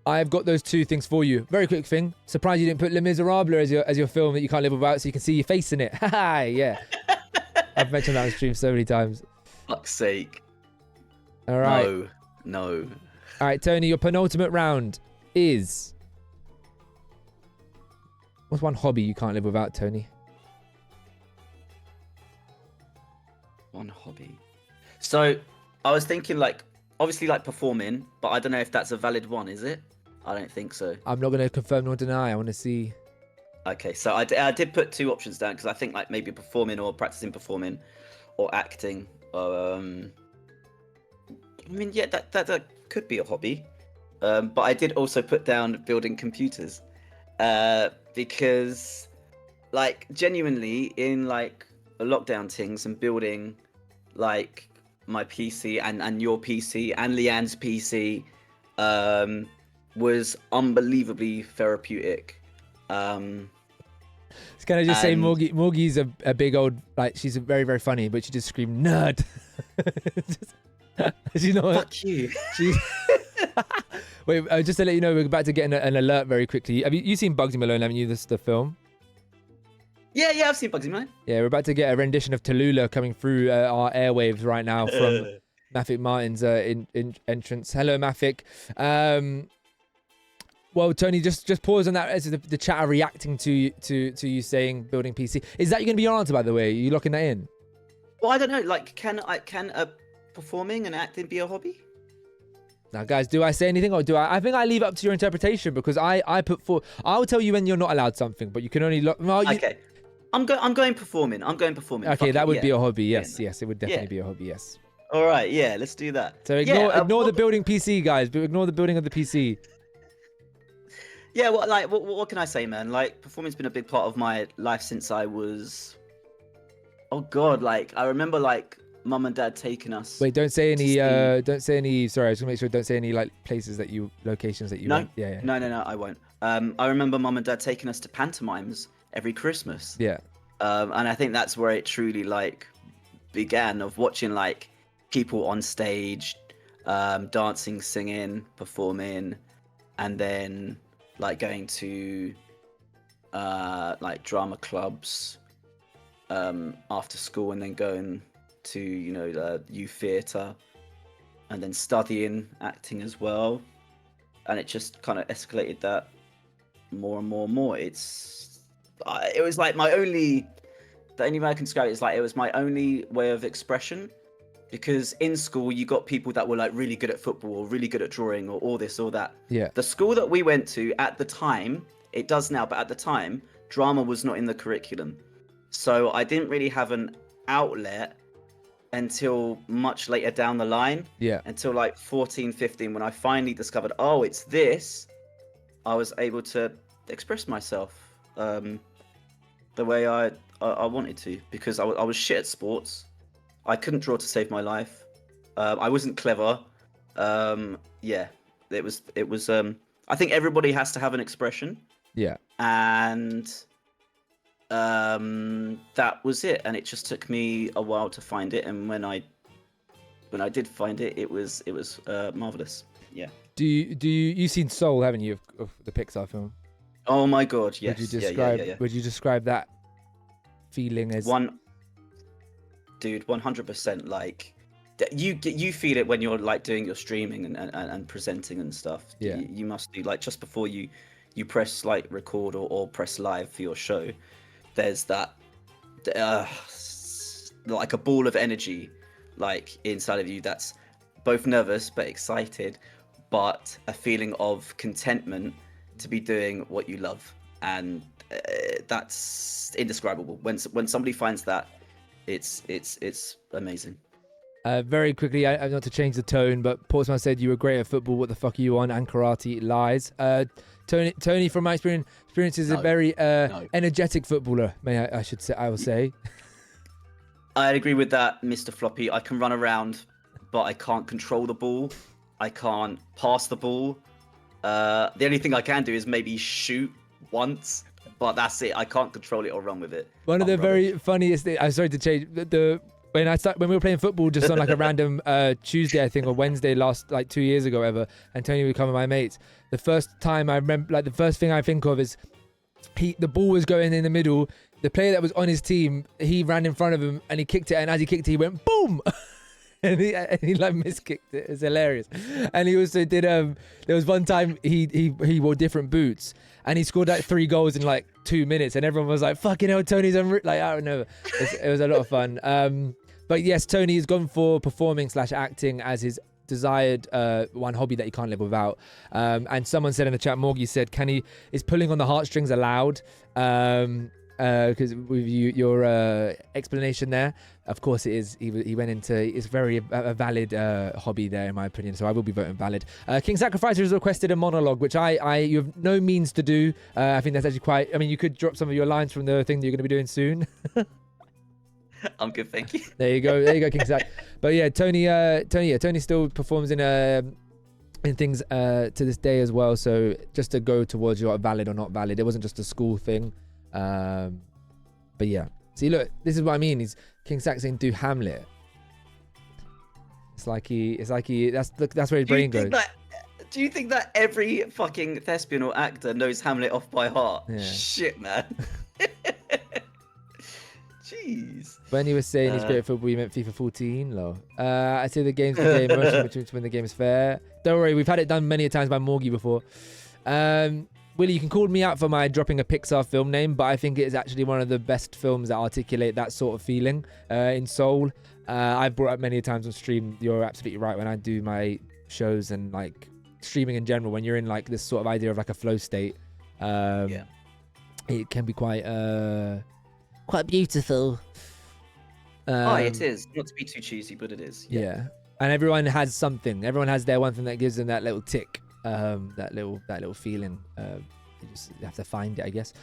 I've got those 2 things for you. Very quick thing. Surprised you didn't put Les Miserables as your film that you can't live without, so you can see your face in it. Haha, yeah. I've mentioned that on stream so many times. Fuck's sake. All right. No. All right, Tony, your penultimate round is... What's one hobby you can't live without, Tony? One hobby. So, I was thinking like, obviously like performing, but I don't know if that's a valid one, is it? I don't think so. I'm not going to confirm nor deny. I want to see... Okay, so I did put 2 options down because I think like maybe performing or practicing performing or acting. I mean, yeah, that could be a hobby. But I did also put down building computers because like genuinely in like lockdown things and building like my PC and your PC and Leanne's PC was unbelievably therapeutic. Can I just say Morgie's a big old, like, she's very, very funny, but she just screamed nerd. You know what? Fuck you. Wait, just to let you know, we're about to get an alert very quickly. Have you seen Bugsy Malone, haven't you, the film? Yeah, I've seen Bugsy Malone. Yeah, we're about to get a rendition of Tallulah coming through our airwaves right now from Mafik Martin's entrance. Hello, Mafik. Well, Tony, just pause on that as the chat are reacting to you saying building PC. Is that going to be your answer, by the way? Are you locking that in? Well, I don't know. Like, can performing and acting be a hobby? Now, guys, do I say anything or do I? I think I leave it up to your interpretation because I put forward. I'll tell you when you're not allowed something, but you can only look. Well, okay, I'm going performing. Okay, that would be a hobby. Yes, it would definitely be a hobby. Yes. All right, yeah, let's do that. So ignore the building PC, guys. But ignore the building of the PC. Yeah, well, like, what can I say, man? Like, performing's been a big part of my life since I was... Oh, God, like, I remember, like, mum and dad taking us... Wait, don't say any, sorry, I just want to make sure, don't say any, like, locations that you No, went. Yeah. No, I won't. I remember mum and dad taking us to pantomimes every Christmas. Yeah. And I think that's where it truly, like, began, of watching, like, people on stage, dancing, singing, performing, and then like going to like drama clubs after school, and then going to youth theatre, and then studying acting as well. And it just kind of escalated that more and more and more. It was like the only way I can describe it is like it was my only way of expression, because in school you got people that were like really good at football or really good at drawing or all this or that. Yeah. The school that we went to at the time, it does now, but at the time drama was not in the curriculum, so I didn't really have an outlet until much later down the line. Yeah. Until like 14, 15, when I finally discovered, oh, it's this. I was able to express myself the way I wanted to, because I was shit at sports. I couldn't draw to save my life. I wasn't clever. Yeah, it was. I think everybody has to have an expression. Yeah. And that was it. And it just took me a while to find it. And when I did find it, it was marvelous. Yeah. Do you've seen Soul, haven't you, of the Pixar film? Oh my god, yes. Would you describe that feeling as 100%? Like you feel it when you're like doing your streaming and presenting and stuff. Yeah. You must do, like, just before you press like record or press live for your show, there's that like a ball of energy like inside of you that's both nervous but excited, but a feeling of contentment to be doing what you love, and that's indescribable. When somebody finds that, it's amazing. Very quickly, I not to change the tone, but Portsmouth said you were great at football. What the fuck are you on? And karate lies. Tony, from my experience is a very energetic footballer. I will say. I agree with that, Mr. Floppy. I can run around, but I can't control the ball. I can't pass the ball. The only thing I can do is maybe shoot once, but that's it. I can't control it or run with it. One of the very funniest things. I'm sorry to change when we were playing football just on like a random Tuesday, I think, or Wednesday like 2 years ago, ever, and Tony would come with my mates. The first time I remember, like the first thing I think of is the ball was going in the middle. The player that was on his team, he ran in front of him and he kicked it, and as he kicked it, he went boom. And he like miskicked it. It's hilarious. And he also did there was one time he wore different boots and he scored like 3 goals in like 2 minutes, and everyone was like, fucking hell, Tony's like, I don't know. It was a lot of fun. But yes, Tony has gone for performing / acting as his desired one hobby that he can't live without. And someone said in the chat, Morgie said, is pulling on the heartstrings allowed? Because with your explanation there, of course it is. He went into, it's very a valid hobby there, in my opinion, so I will be voting valid. King Sacrificer has requested a monologue, which you have no means to do. I think that's actually quite, I mean, you could drop some of your lines from the thing that you're going to be doing soon. I'm good, thank you. There you go, King Sac. But yeah, Tony still performs in things to this day as well, so just to go towards your valid or not valid, it wasn't just a school thing. But yeah, see, look, this is what I mean. He's King Sack saying do Hamlet. It's like he that's where his brain goes. Do you think that every fucking thespian or actor knows Hamlet off by heart? Yeah. Shit, man. Jeez. When he was saying he's great at football, he meant FIFA 14, lol. I say the game's the game, emotion between to win the game is fair. Don't worry, we've had it done many times by Morgie before. Willie, you can call me out for my dropping a Pixar film name, but I think it is actually one of the best films that articulate that sort of feeling in Soul. I've brought up many times on stream. You're absolutely right. When I do my shows and like streaming in general, when you're in like this sort of idea of like a flow state, it can be quite beautiful. It is. Not to be too cheesy, but it is. Yeah. And everyone has something. Everyone has their one thing that gives them that little tick. That little feeling. You just have to find it, I guess.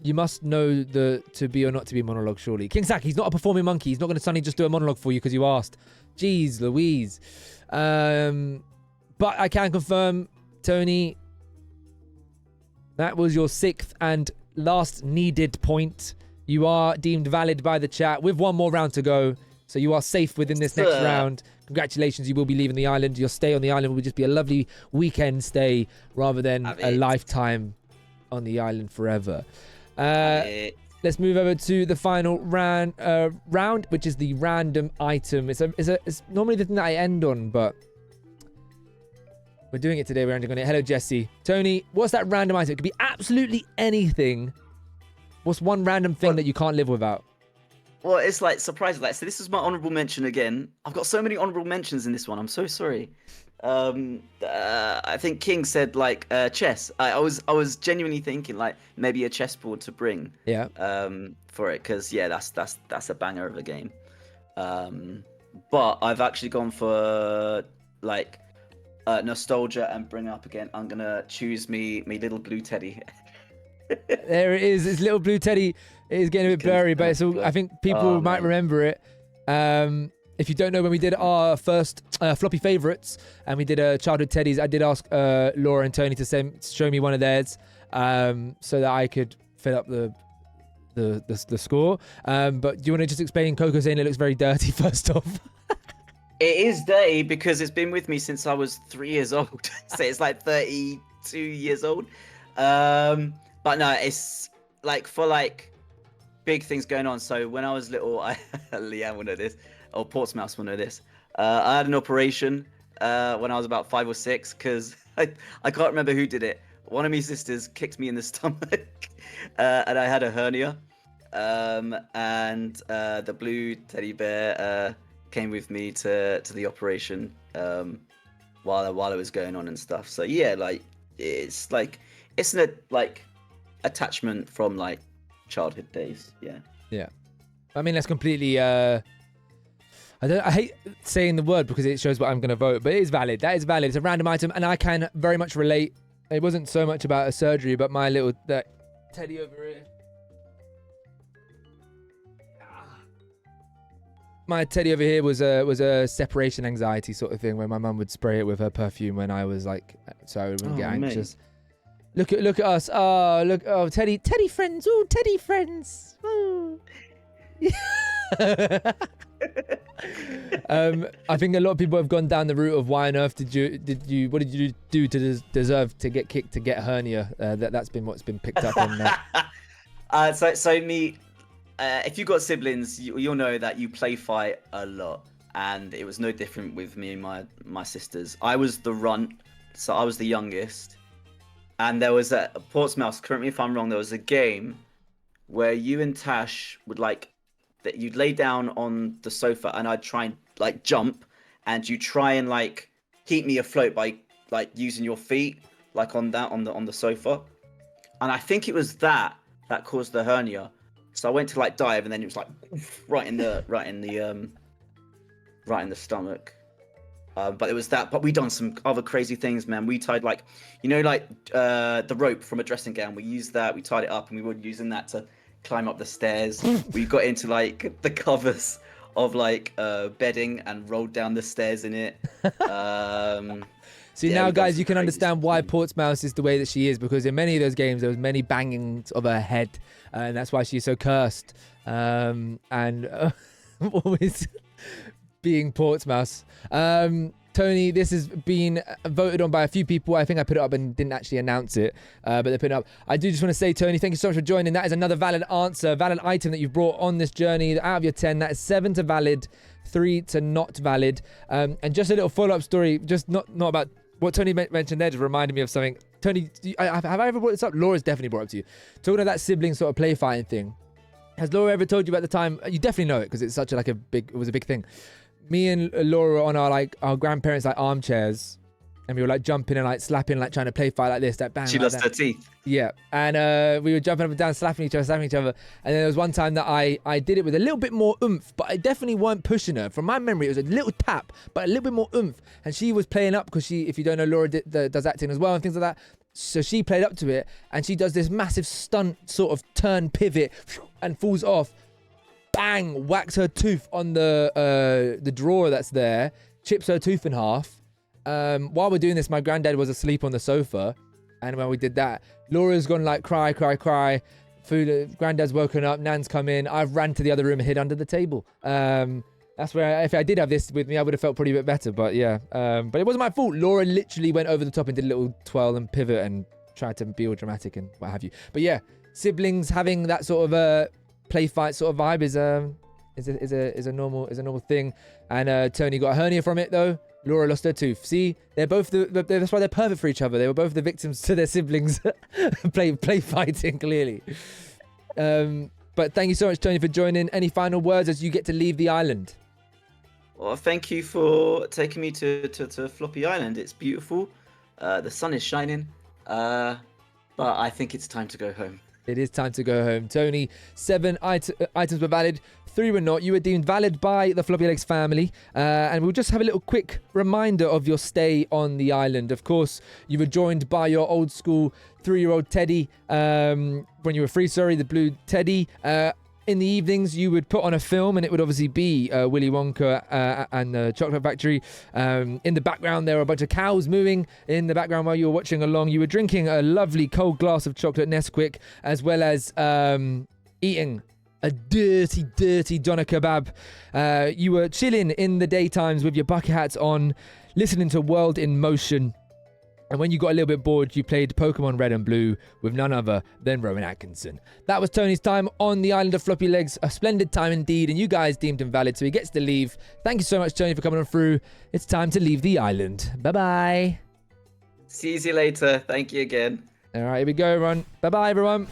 You must know the to be or not to be monologue, surely. King Sack, he's not a performing monkey. He's not going to suddenly just do a monologue for you because you asked. Jeez Louise. But I can confirm, Tony, that was your 6th and last needed point. You are deemed valid by the chat with one more round to go. So you are safe within this next round. Congratulations, you will be leaving the island. Your stay on the island will just be a lovely weekend stay rather than a lifetime on the island forever. Let's move over to the final round, which is the random item. It's normally the thing that I end on, but we're doing it today. We're ending on it. Hello, Jesse. Tony, what's that random item? It could be absolutely anything. What's one random thing that you can't live without? Well, it's like surprising. Like, so this is my honorable mention again. I've got so many honorable mentions in this one. I'm so sorry. I think King said like chess. I was genuinely thinking like maybe a chessboard to bring. Yeah. For it, because yeah, that's a banger of a game. But I've actually gone for like nostalgia and bring up again. I'm gonna choose me little blue teddy. There it is. It's little blue teddy. It is getting a bit blurry, but it's all, I think people might remember it. If you don't know, when we did our first floppy favorites and we did childhood teddies, I did ask Laura and Tony to show me one of theirs so that I could fill up the score. But do you want to just explain Coco saying it looks very dirty first off? It is dirty because it's been with me since I was 3 years old. So it's like 32 years old. But no, it's like for like big things going on. So when I was little, Leanne will know this, or Portsmouth will know this. I had an operation when I was about 5 or 6 because I can't remember who did it. One of my sisters kicked me in the stomach and I had a hernia. And the blue teddy bear came with me to the operation while it was going on and stuff. So yeah, like it's an like attachment from like childhood days. Yeah. I mean, that's completely I hate saying the word because it shows what I'm going to vote, but it is valid. That is valid. It's a random item, and I can very much relate. It wasn't so much about a surgery, but my little teddy over here. My teddy over here was a separation anxiety sort of thing where my mum would spray it with her perfume when I was like, so I wouldn't get anxious. Look at us. Oh, teddy friends. Oh, teddy friends. Oh. I think a lot of people have gone down the route of why on earth what did you do to deserve to get kicked to get a hernia? That's been what's been picked up on that. So me, if you've got siblings, you'll know that you play fight a lot, and it was no different with me and my sisters. I was the runt, so I was the youngest, and there was a Portsmouth. Correct me if I'm wrong. There was a game where you and Tash would that you'd lay down on the sofa and I'd try and like jump, and you try and like keep me afloat by like using your feet like on the sofa, and I think it was that caused the hernia. So I went to like dive, and then it was like right in the stomach. But it was that. But we done some other crazy things, man. We tied like the rope from a dressing gown. We used that. We tied it up, and we were using that to climb up the stairs. We got into like the covers of like bedding and rolled down the stairs in it. See, now guys, you can understand why Portsmouth is the way that she is, because in many of those games there was many bangings of her head, and that's why she's so cursed, and always being Portsmouth. Tony, this has been voted on by a few people. I think I put it up and didn't actually announce it, but they put it up. I do just want to say, Tony, thank you so much for joining. That is another valid answer, valid item that you've brought on this journey. Out of your 10, that is 7 to valid, 3 to not valid. And just a little follow-up story, just not about what Tony mentioned there, just reminded me of something. Tony, have I ever brought this up? Laura's definitely brought it up to you. Talking about that sibling sort of play fighting thing. Has Laura ever told you about the time? You definitely know it because it's such it was a big thing. Me and Laura were on our grandparents' like armchairs, and we were like jumping and like slapping, like trying to play fight like this, that bang. She lost her teeth. Yeah, and we were jumping up and down, slapping each other, and then there was one time that I did it with a little bit more oomph, but I definitely weren't pushing her. From my memory, it was a little tap, but a little bit more oomph, and she was playing up because she, if you don't know, Laura does acting as well and things like that. So she played up to it, and she does this massive stunt sort of turn pivot and falls off. Bang! Whacks her tooth on the drawer that's there, chips her tooth in half. While we're doing this, my granddad was asleep on the sofa, and when we did that, Laura's gone like cry. Food. Granddad's woken up. Nan's come in. I've ran to the other room and hid under the table. That's where if I did have this with me, I would have felt pretty bit better. But yeah, but it wasn't my fault. Laura literally went over the top and did a little twirl and pivot and tried to be all dramatic and what have you. But yeah, siblings having that sort of play fight sort of vibe is a normal thing. And Tony got a hernia from it though. Laura lost her tooth. See, they're both that's why they're perfect for each other. They were both the victims to their siblings play fighting clearly. But thank you so much, Tony, for joining. Any final words as you get to leave the island? Well, thank you for taking me to Floppy Island. It's beautiful. The sun is shining. But I think it's time to go home. It is time to go home. Tony, 7 items were valid, 3 were not. You were deemed valid by the Floppylegss family. And we'll just have a little quick reminder of your stay on the island. Of course, you were joined by your old school 3-year-old Teddy when you were free, the blue Teddy. In the evenings, you would put on a film, and it would obviously be Willy Wonka and the Chocolate Factory. In the background, there were a bunch of cows mooing in the background while you were watching along. You were drinking a lovely cold glass of chocolate Nesquik, as well as eating a dirty doner kebab. You were chilling in the daytimes with your bucket hats on, listening to World in Motion. And when you got a little bit bored, you played Pokemon Red and Blue with none other than Rowan Atkinson. That was Tony's time on the island of Floppylegss. A splendid time indeed, and you guys deemed him valid, so he gets to leave. Thank you so much, Tony, for coming on through. It's time to leave the island. Bye-bye. See you later. Thank you again. All right, here we go, everyone. Bye-bye, everyone.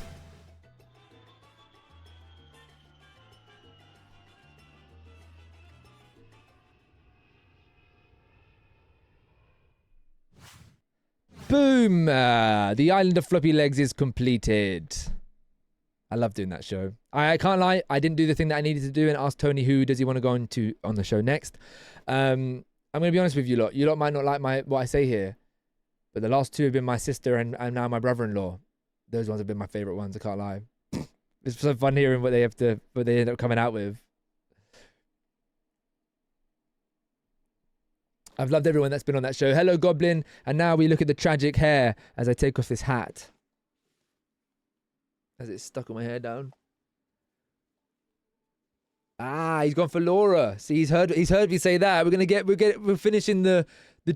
Boom! The island of Floppylegss is completed. I love doing that show. I can't lie, I didn't do the thing that I needed to do and ask Tony who does he want to go on the show next. I'm going to be honest with you lot. You lot might not like what I say here, but the last 2 have been my sister and now my brother-in-law. Those ones have been my favourite ones, I can't lie. It's so fun hearing what they end up coming out with. I've loved everyone that's been on that show. Hello, Goblin. And now we look at the tragic hair as I take off this hat. As it's stuck on my hair down. Ah, he's gone for Laura. See, he's heard me say that. We're finishing the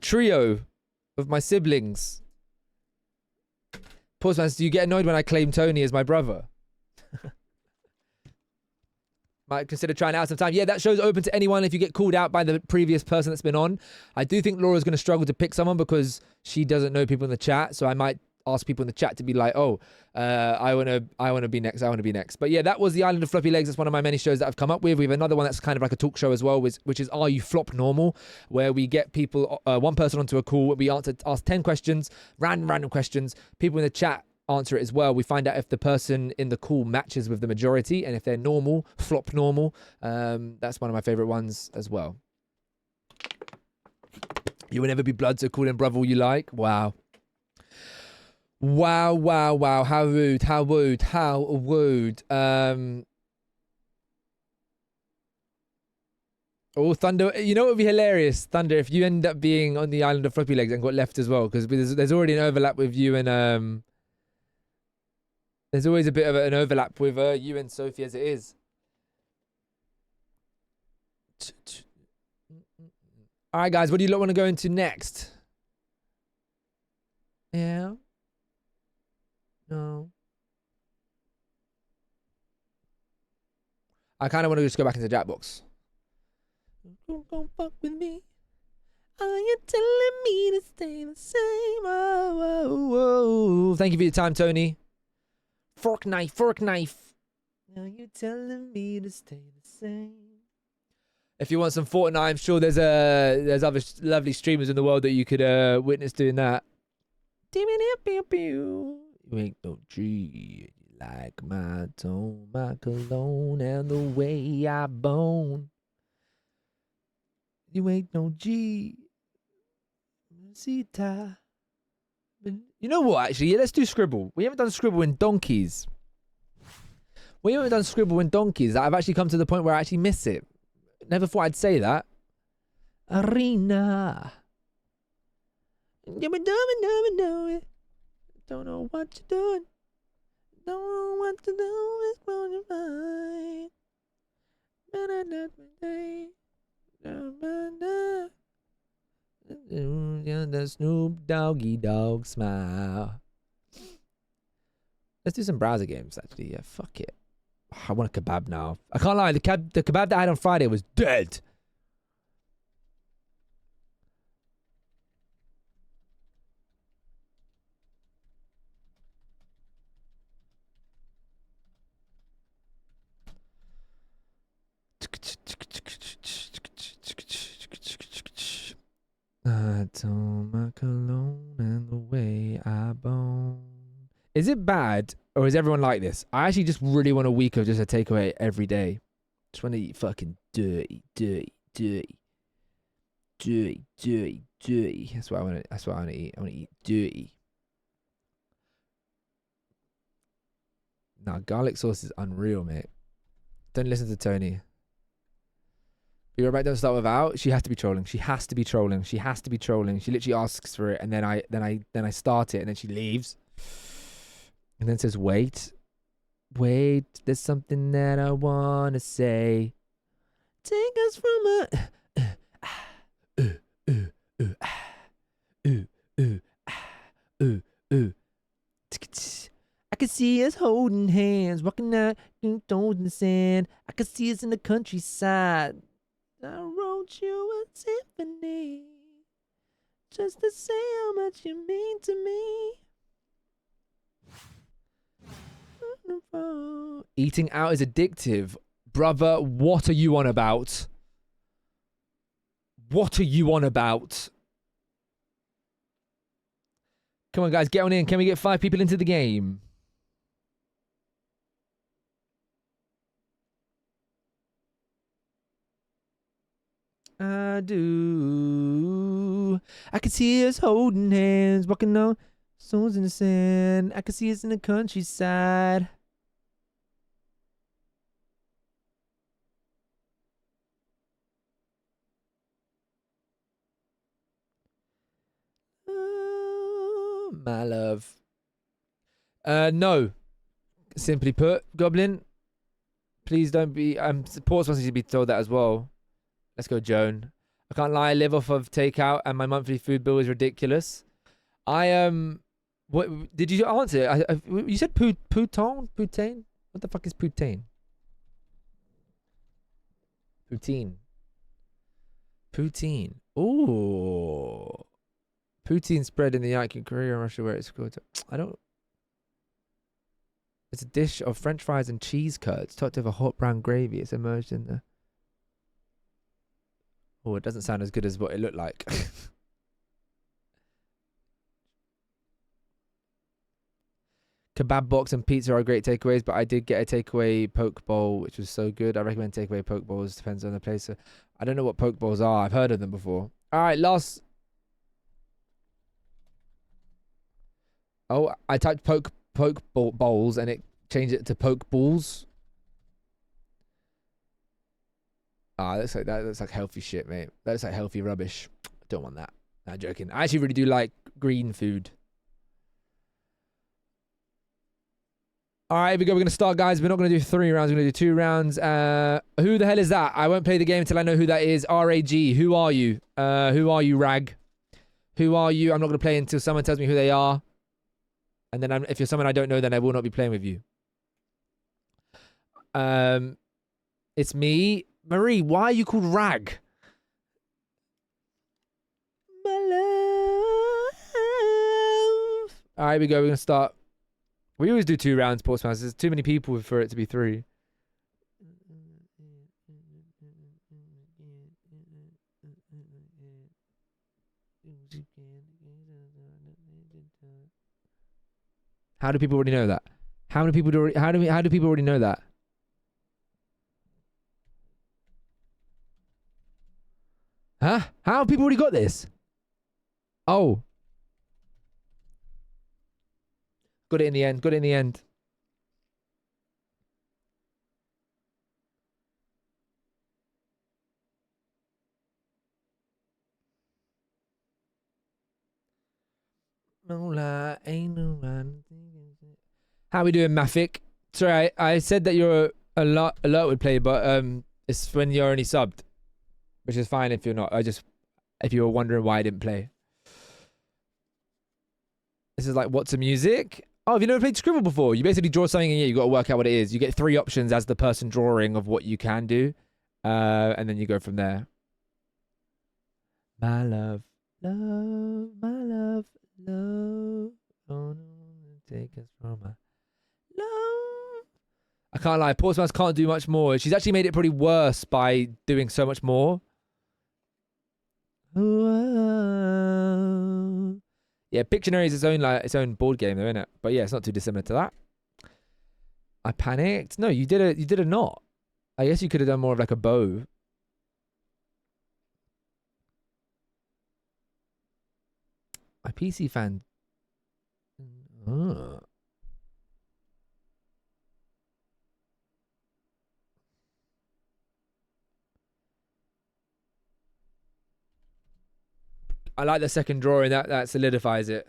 trio of my siblings. Pause, man. Do you get annoyed when I claim Tony as my brother? Might consider trying it out sometime. Yeah, that show's open to anyone if you get called out by the previous person that's been on. I do think Laura's going to struggle to pick someone because she doesn't know people in the chat. So I might ask people in the chat to be like, oh, I want to be next. I want to be next. But yeah, that was the Island of Floppylegss. That's one of my many shows that I've come up with. We have another one that's kind of like a talk show as well, which is Are You Flop Normal? Where we get people, one person onto a call. We ask 10 questions, random questions. People in the chat answer it as well. We find out if the person in the call matches with the majority and if they're normal, flop normal. That's one of my favorite ones as well. You will never be blood, so call him brother all you like. Wow. How rude. Oh, Thunder. You know what would be hilarious, Thunder, if you end up being on the island of Floppylegss and got left as well, because there's already an overlap with you and there's always a bit of an overlap with you and Sophie as it is. All right, guys, what do you lot want to go into next? Yeah? No? I kind of want to just go back into Jackbox. Don't fuck with me. Are you telling me to stay the same? Oh. Thank you for your time, Tony. Fork knife. Are you telling me to stay the same? If you want some Fortnite, I'm sure there's other lovely streamers in the world that you could witness doing that. You ain't no G. Like my tone, my cologne, and the way I bone. You ain't no G. Sita. You know what, actually? Yeah, let's do Scribble. We haven't done Scribble in donkeys. I've actually come to the point where I actually miss it. Never thought I'd say that. Arena. Don't know what you're doing. Don't know what to do. It's on your mind. The Snoop Doggy Dog smile. Let's do some browser games, actually. Yeah, fuck it. I want a kebab now. I can't lie, the kebab that I had on Friday was dead. I told my cologne and the way I bone. Is it bad or is everyone like this? I actually just really want a week of just a takeaway every day. Just want to eat fucking dirty. That's what I want to. That's what I want to eat. I want to eat dirty. Nah, garlic sauce is unreal, mate. Don't listen to Tony. You're right. Don't start without. She has to be trolling. She has to be trolling. She has to be trolling. She literally asks for it, and then I start it, and then she leaves, and then says, "Wait, there's something that I wanna say. Take us from I can see us holding hands, walking out in the sand. I can see us in the countryside. I wrote you a symphony just to say how much you mean to me. Eating out is addictive. Brother, what are you on about? What are you on about? Come on, guys, get on in. Can we get 5 people into the game? I do. I can see us holding hands, walking on stones in the sand. I can see us in the countryside. My love. No. Simply put, Goblin. Please don't be. Ports wants you to be told that as well. Let's go, Joan. I can't lie. I live off of takeout, and my monthly food bill is ridiculous. What did you answer? You said poutine. What the fuck is poutine? Poutine. Ooh. Poutine spread in the Ike in Korea and Russia, where it's called. It's a dish of French fries and cheese curds topped with a hot brown gravy. It's immersed in the. Oh, it doesn't sound as good as what it looked like. Kebab box and pizza are great takeaways, but I did get a takeaway poke bowl, which was so good. I recommend takeaway poke bowls. Depends on the place. So I don't know what poke bowls are. I've heard of them before. All right, last. Oh, I typed poke bowls and it changed it to poke balls. Ah, that looks like healthy shit, mate. That looks like healthy rubbish. Don't want that. Nah, joking. I actually really do like green food. All right, here we go. We're going to start, guys. We're not going to do 3 rounds. We're going to do 2 rounds. Who the hell is that? I won't play the game until I know who that is. RAG. Who are you? Who are you, Rag? Who are you? I'm not going to play until someone tells me who they are. And then if you're someone I don't know, then I will not be playing with you. It's me. Marie, why are you called Rag? My love. All right, here we go. We're going to start. We always do 2 rounds, Portsmouth. There's too many people for it to be 3. How do people already know that? How do people already know that? Huh? How have people already got this? Oh. Got it in the end. Got it in the end. How we doing, Mafik? Sorry, I said that you're alert would play, but it's when you're only subbed. which is fine if you're not. If you were wondering why I didn't play. This is like, what's a music? Oh, have you never played Scribble before? You basically draw something and you got to work out what it is. You get 3 options as the person drawing of what you can do. And then you go from there. My love, love, my love, love. Oh, no, take us from my love. I can't lie, Portsmouth can't do much more. She's actually made it pretty worse by doing so much more. Yeah, Pictionary is its own board game, though, isn't it? But yeah, it's not too dissimilar to that. I panicked. No, you did a knot. I guess you could have done more of like a bow. My PC fan. I like the second drawing. That solidifies it.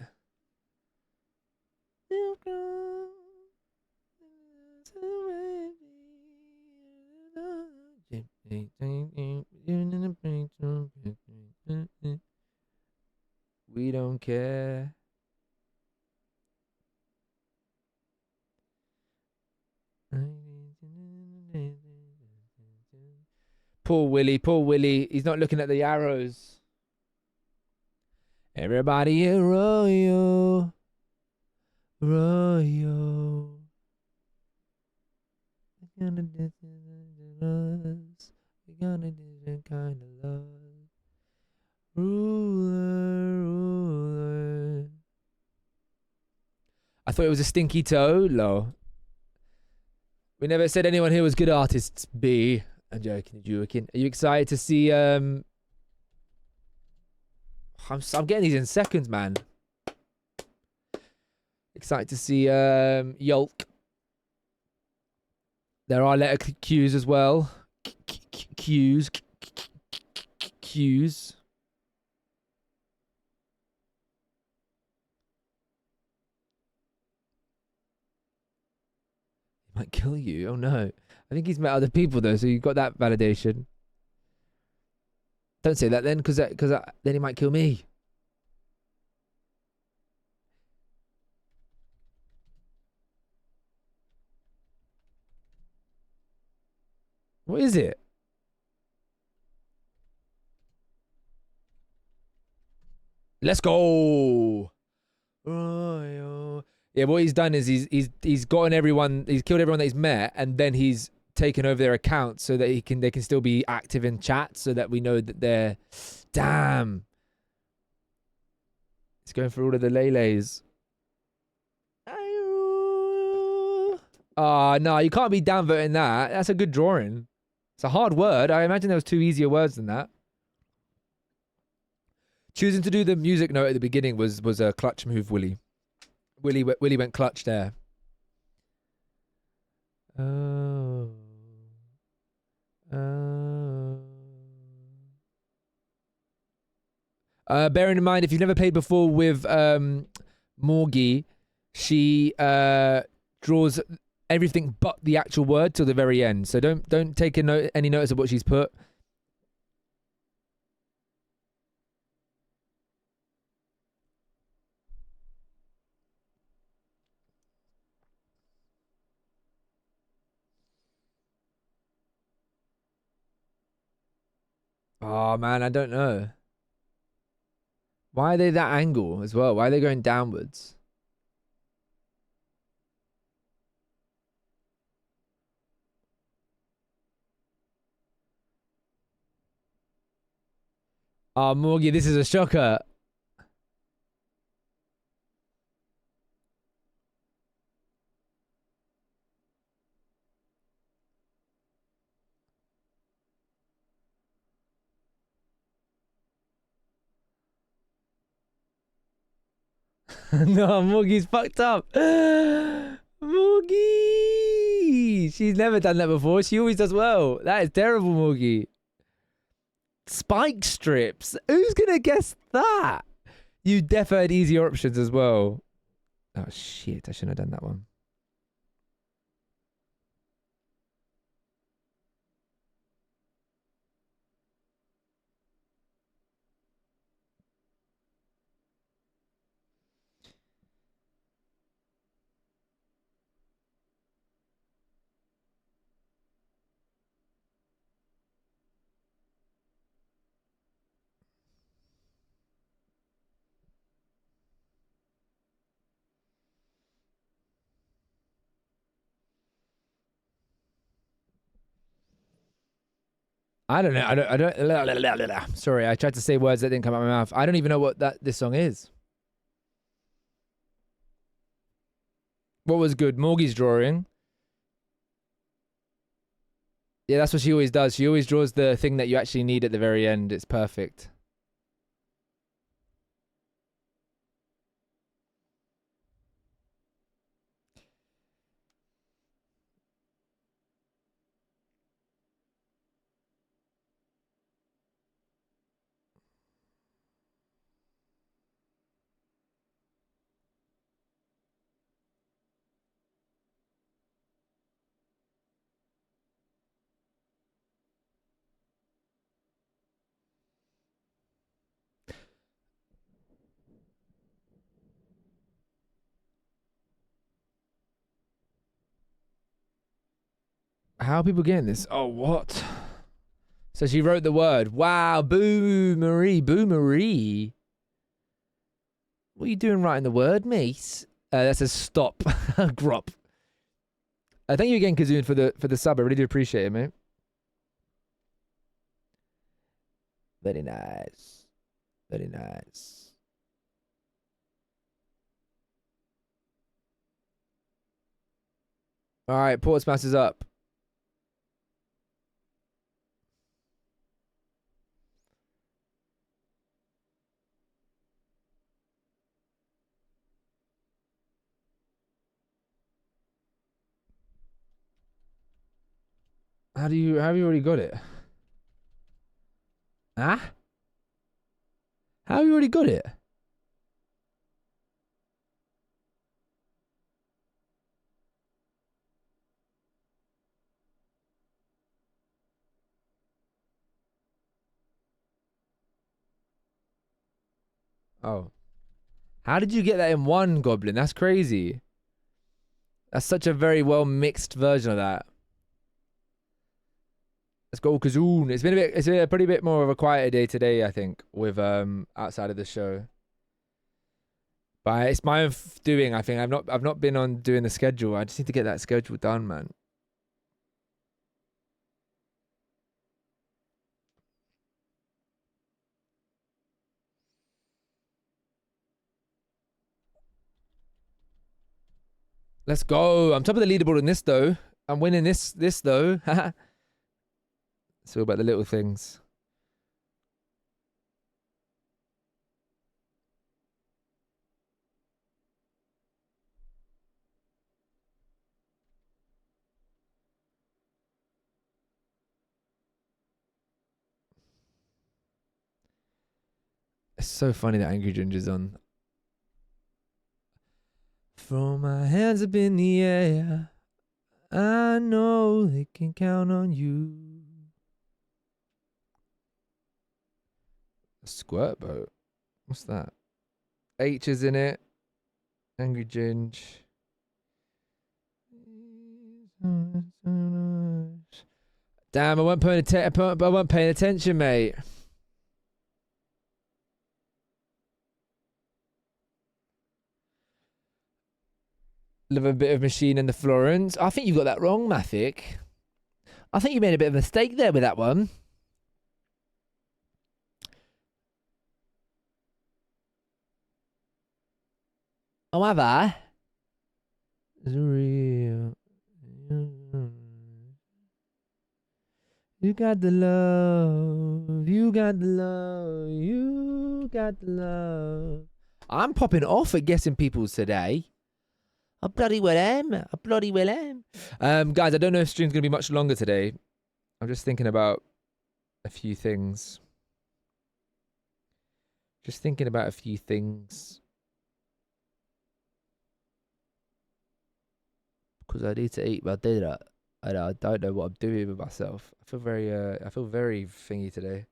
We don't care. Poor Willie. He's not looking at the arrows. Everybody royo. Royo. We're gonna do us. We're gonna do some kind of love. Ruler. I thought it was a stinky toe. Low. We never said anyone here was good artists. B. I'm joking. Are you excited to see? I'm getting these in seconds, man. Excited to see Yolk. There are letter Q's as well. Q's. Q's. He might kill you. Oh no. I think he's met other people though, so you got that validation. Don't say that then, because then he might kill me. What is it? Let's go. Yeah, what he's done is he's gotten everyone, he's killed everyone that he's met, and then he's taken over their accounts so that they can still be active in chat, so that we know that they're. Damn. He's going for all of the Lele's. Oh, no, you can't be downvoting that. That's a good drawing. It's a hard word. I imagine there was 2 easier words than that. Choosing to do the music note at the beginning was a clutch move, Willie. Willie went clutch there. Oh. Bearing in mind, if you've never played before with Morgie, she draws everything but the actual word till the very end. So don't take any notice of what she's put. Oh man, I don't know. Why are they that angle as well? Why are they going downwards? Oh, Morgie, this is a shocker. No, Morgie's fucked up. Morgie! She's never done that before. She always does well. That is terrible, Morgie. Spike strips. Who's gonna guess that? You defo had easier options as well. Oh shit, I shouldn't have done that one. I don't know. I don't. La, la, la, la, la. Sorry, I tried to say words that didn't come out of my mouth. I don't even know what this song is. What was good? Morgie's drawing. Yeah, that's what she always does. She always draws the thing that you actually need at the very end. It's perfect. How are people getting this? Oh, what? So she wrote the word. Wow, boo Marie, boo Marie. What are you doing writing the word, mate? That says stop. Grop. Thank you again, Kazoon, for the sub. I really do appreciate it, mate. Very nice. Very nice. All right, Portsmouth is up. How have you already got it? Huh? How have you already got it? Oh. How did you get that in one, Goblin? That's crazy. That's such a very well mixed version of that. Let's go, Kazoon. It's been a pretty bit more of a quieter day today, I think, with outside of the show. But it's my own doing, I think. I've not been on doing the schedule. I just need to get that schedule done, man. Let's go. I'm top of the leaderboard in this though. I'm winning this though. It's all about the little things. It's so funny that Angry Ginger's on. Throw my hands up in the air. I know they can count on you. A squirt boat? What's that? H is in it. Angry Ginge. Damn, I wasn't paying attention, mate. Love a bit of Machine and the Florence. I think you got that wrong, Mathic. I think you made a bit of a mistake there with that one. Oh, have I? It's real. You got the love. You got the love. You got the love. I'm popping off at guessing people's today. I bloody well am. I bloody well am. Guys, I don't know if stream's going to be much longer today. I'm just thinking about a few things. Just thinking about a few things. Because I need to eat my dinner. And I don't know what I'm doing with myself. I feel very thingy today.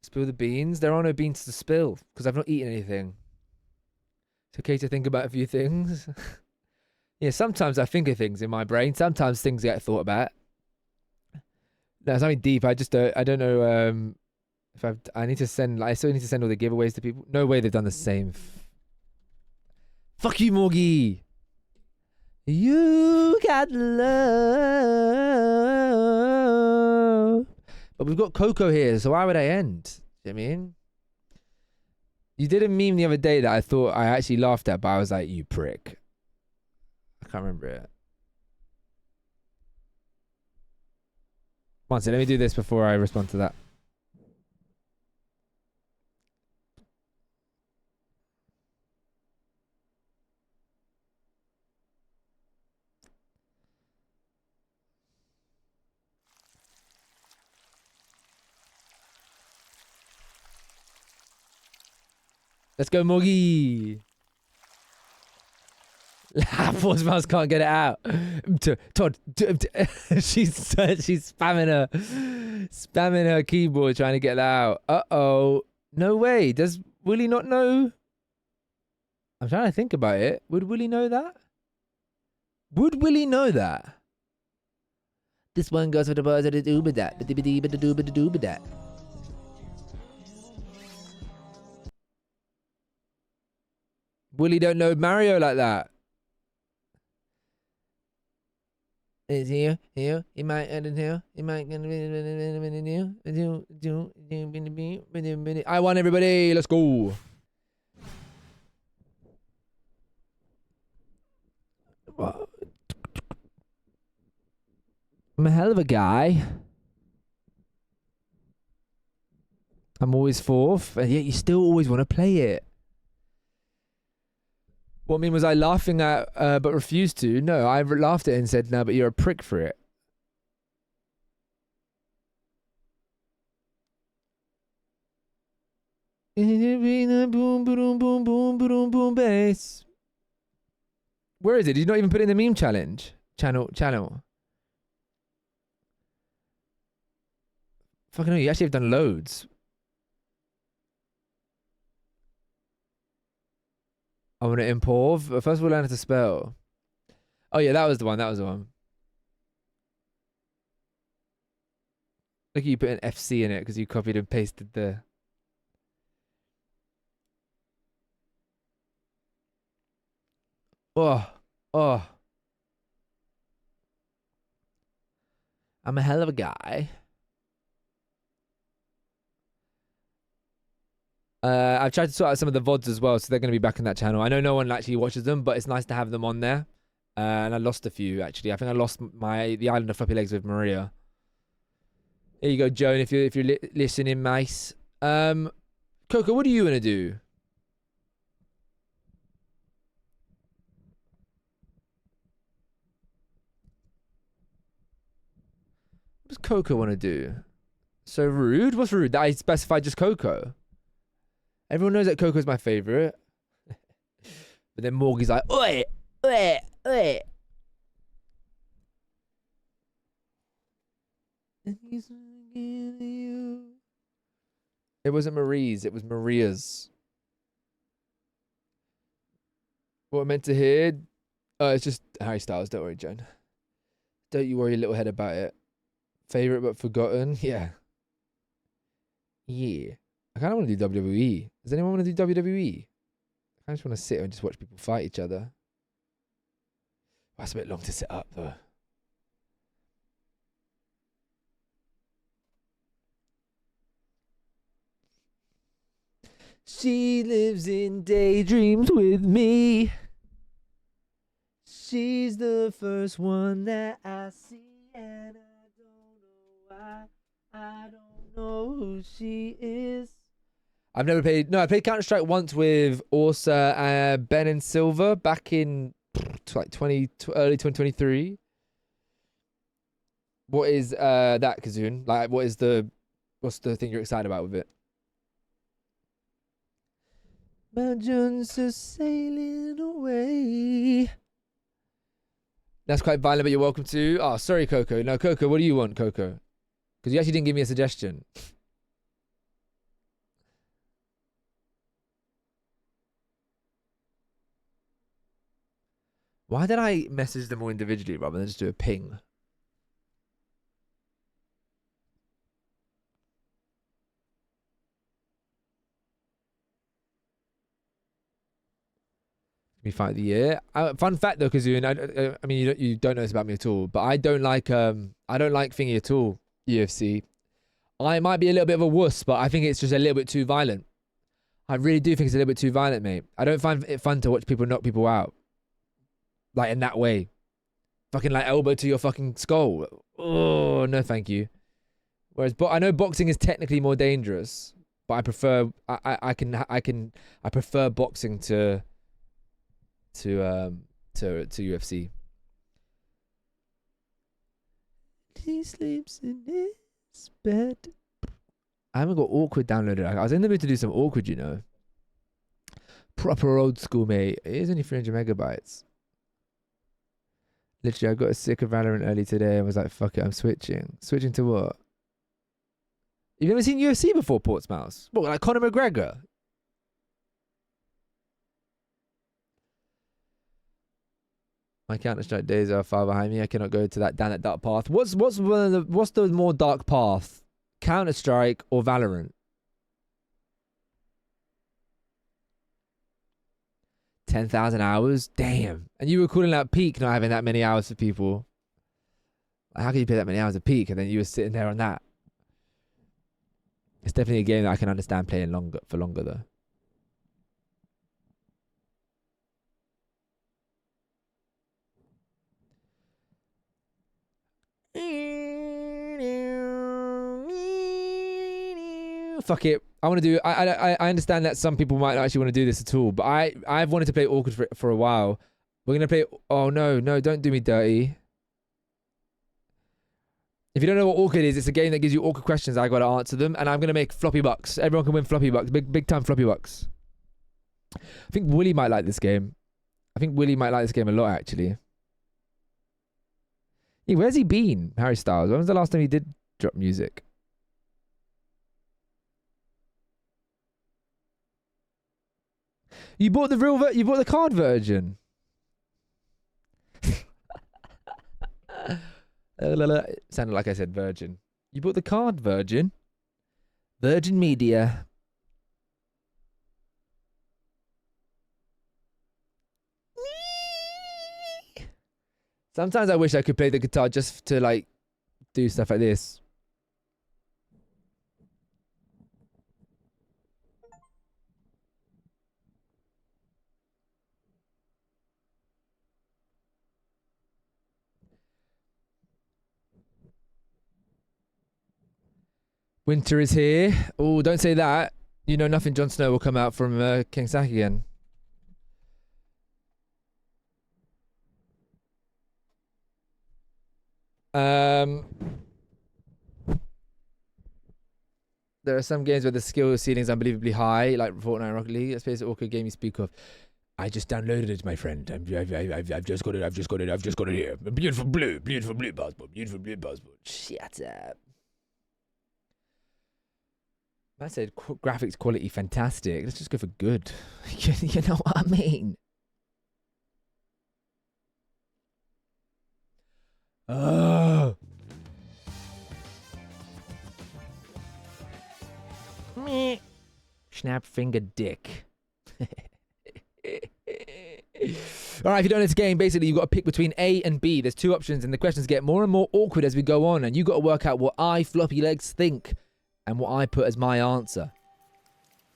Spill the beans? There are no beans to spill. Because I've not eaten anything. It's okay to think about a few things. Yeah, sometimes I think of things in my brain. Sometimes things get thought about. No, something deep. I don't know if I need to send, I still need to send all the giveaways to people. No way they've done the same. Fuck you, Morgie. You got love. But we've got Coco here, so why would I end? You know what I mean? You did a meme the other day that I thought I actually laughed at, but I was like, you prick. I can't remember it. One second, let me do this before I respond to that. Let's go, Moggy. Pause mouse can't get it out. Todd, she's spamming her keyboard trying to get that out. Uh-oh. No way. Does Willie not know? I'm trying to think about it. Would Willie know that? Would Willie know that? This one goes for the buzz of the doobadat. Doobadat. Willie don't know Mario like that. Is here, he might end in here, he might I want everybody, let's go. I'm a hell of a guy. I'm always fourth, and yet you still always want to play it. What meme was I laughing at but refused to? No, I laughed at it and said, no, but you're a prick for it. Boom, boom, boom, boom, boom, boom, bass. Where is it? Did you not even put it in the meme challenge? Channel. Fucking hell, you actually have done loads. I want to improve. First of all, learn how to spell. Oh yeah, that was the one. Look at you put an FC in it because you copied and pasted the... Oh. I'm a hell of a guy. I've tried to sort out some of the VODs as well, so they're going to be back in that channel. I know no one actually watches them, but it's nice to have them on there. And I lost a few, actually. I think I lost the Island of Floppylegss with Maria. Here you go, Joan, if you're listening, mice. Coco, what are you going to do? What does Coco want to do? So rude? What's rude? That I specified just Coco. Everyone knows that Coco's my favorite. But then Morgie's like, oi, oi, oi. It wasn't Marie's, it was Maria's. What I meant to hear? It's just Harry Styles, don't worry, Joan. Don't you worry your little head about it. Favorite but forgotten? Yeah. Yeah. I kind of want to do WWE. Does anyone want to do WWE? I just want to sit and just watch people fight each other. That's a bit long to sit up, though. She lives in daydreams with me. She's the first one that I see, and I don't know why. I don't know who she is. I've never played... No, I played Counter-Strike once with Orsa, Ben and Silver back in like early 2023. What is that, Kazoon? Like, what's the thing you're excited about with it? My Jones are sailing away. That's quite violent, but you're welcome to. Oh, sorry, Coco. No, Coco, what do you want, Coco? Because you actually didn't give me a suggestion. Why did I message them all individually rather than just do a ping? Me fight of the year. Fun fact though, Kazoon. I mean, you don't know this about me at all, but I don't like thingy at all. UFC. I might be a little bit of a wuss, but I think it's just a little bit too violent. I really do think it's a little bit too violent, mate. I don't find it fun to watch people knock people out. Like, in that way. Fucking, like, elbow to your fucking skull. Oh, no thank you. Whereas, I know boxing is technically more dangerous, but I prefer, I prefer boxing to UFC. He sleeps in his bed. I haven't got Awkward downloaded. I was in the mood to do some Awkward, you know. Proper old school, mate. It is only 300 megabytes. Literally, I got sick of Valorant early today and was like, fuck it, I'm switching. Switching to what? You've never seen UFC before, Portsmouth? What, like Conor McGregor? My Counter-Strike days are far behind me. I cannot go to down that dark path. What's the more dark path? Counter-Strike or Valorant? 10,000 hours? Damn. And you were calling out Peak not having that many hours for people. Like, how can you play that many hours of Peak and then you were sitting there on that? It's definitely a game that I can understand playing for longer though. Fuck it. I want to do. I understand that some people might not actually want to do this at all, but I've wanted to play Awkward for a while. We're gonna play. Oh no, don't do me dirty. If you don't know what Awkward is, it's a game that gives you awkward questions. I gotta answer them, and I'm gonna make floppy bucks. Everyone can win floppy bucks, big time floppy bucks. I think Willie might like this game. I think Willie might like this game a lot actually. Yeah, where's he been, Harry Styles? When was the last time he did drop music? You bought the you bought the card version. Sounded like I said virgin. You bought the card version. Virgin Media. Sometimes I wish I could play the guitar just to like do stuff like this. Winter is here. Oh, don't say that. You know nothing Jon Snow will come out from King Sack again. There are some games where the skill ceiling is unbelievably high, like Fortnite and Rocket League. Let's play this awkward game you speak of. I just downloaded it, my friend. I've just got it. I've just got it here. Beautiful blue passport. Beautiful blue passport. Shut up. I said graphics quality fantastic. Let's just go for good. You know what I mean? Oh. Snap finger dick. Alright, if you don't know this game, basically you've got to pick between A and B. There's two options and the questions get more and more awkward as we go on, and you got to work out what I, Floppylegss, think and what I put as my answer.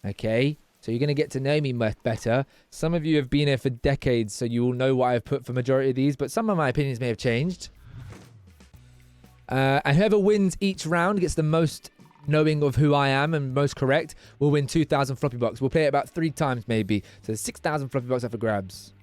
Okay? So you're going to get to know me much better. Some of you have been here for decades, so you will know what I've put for majority of these, but some of my opinions may have changed. And whoever wins each round gets the most knowing of who I am and most correct will win 2,000 floppy bucks. We'll play it about 3 times maybe. So 6,000 floppy bucks up for grabs.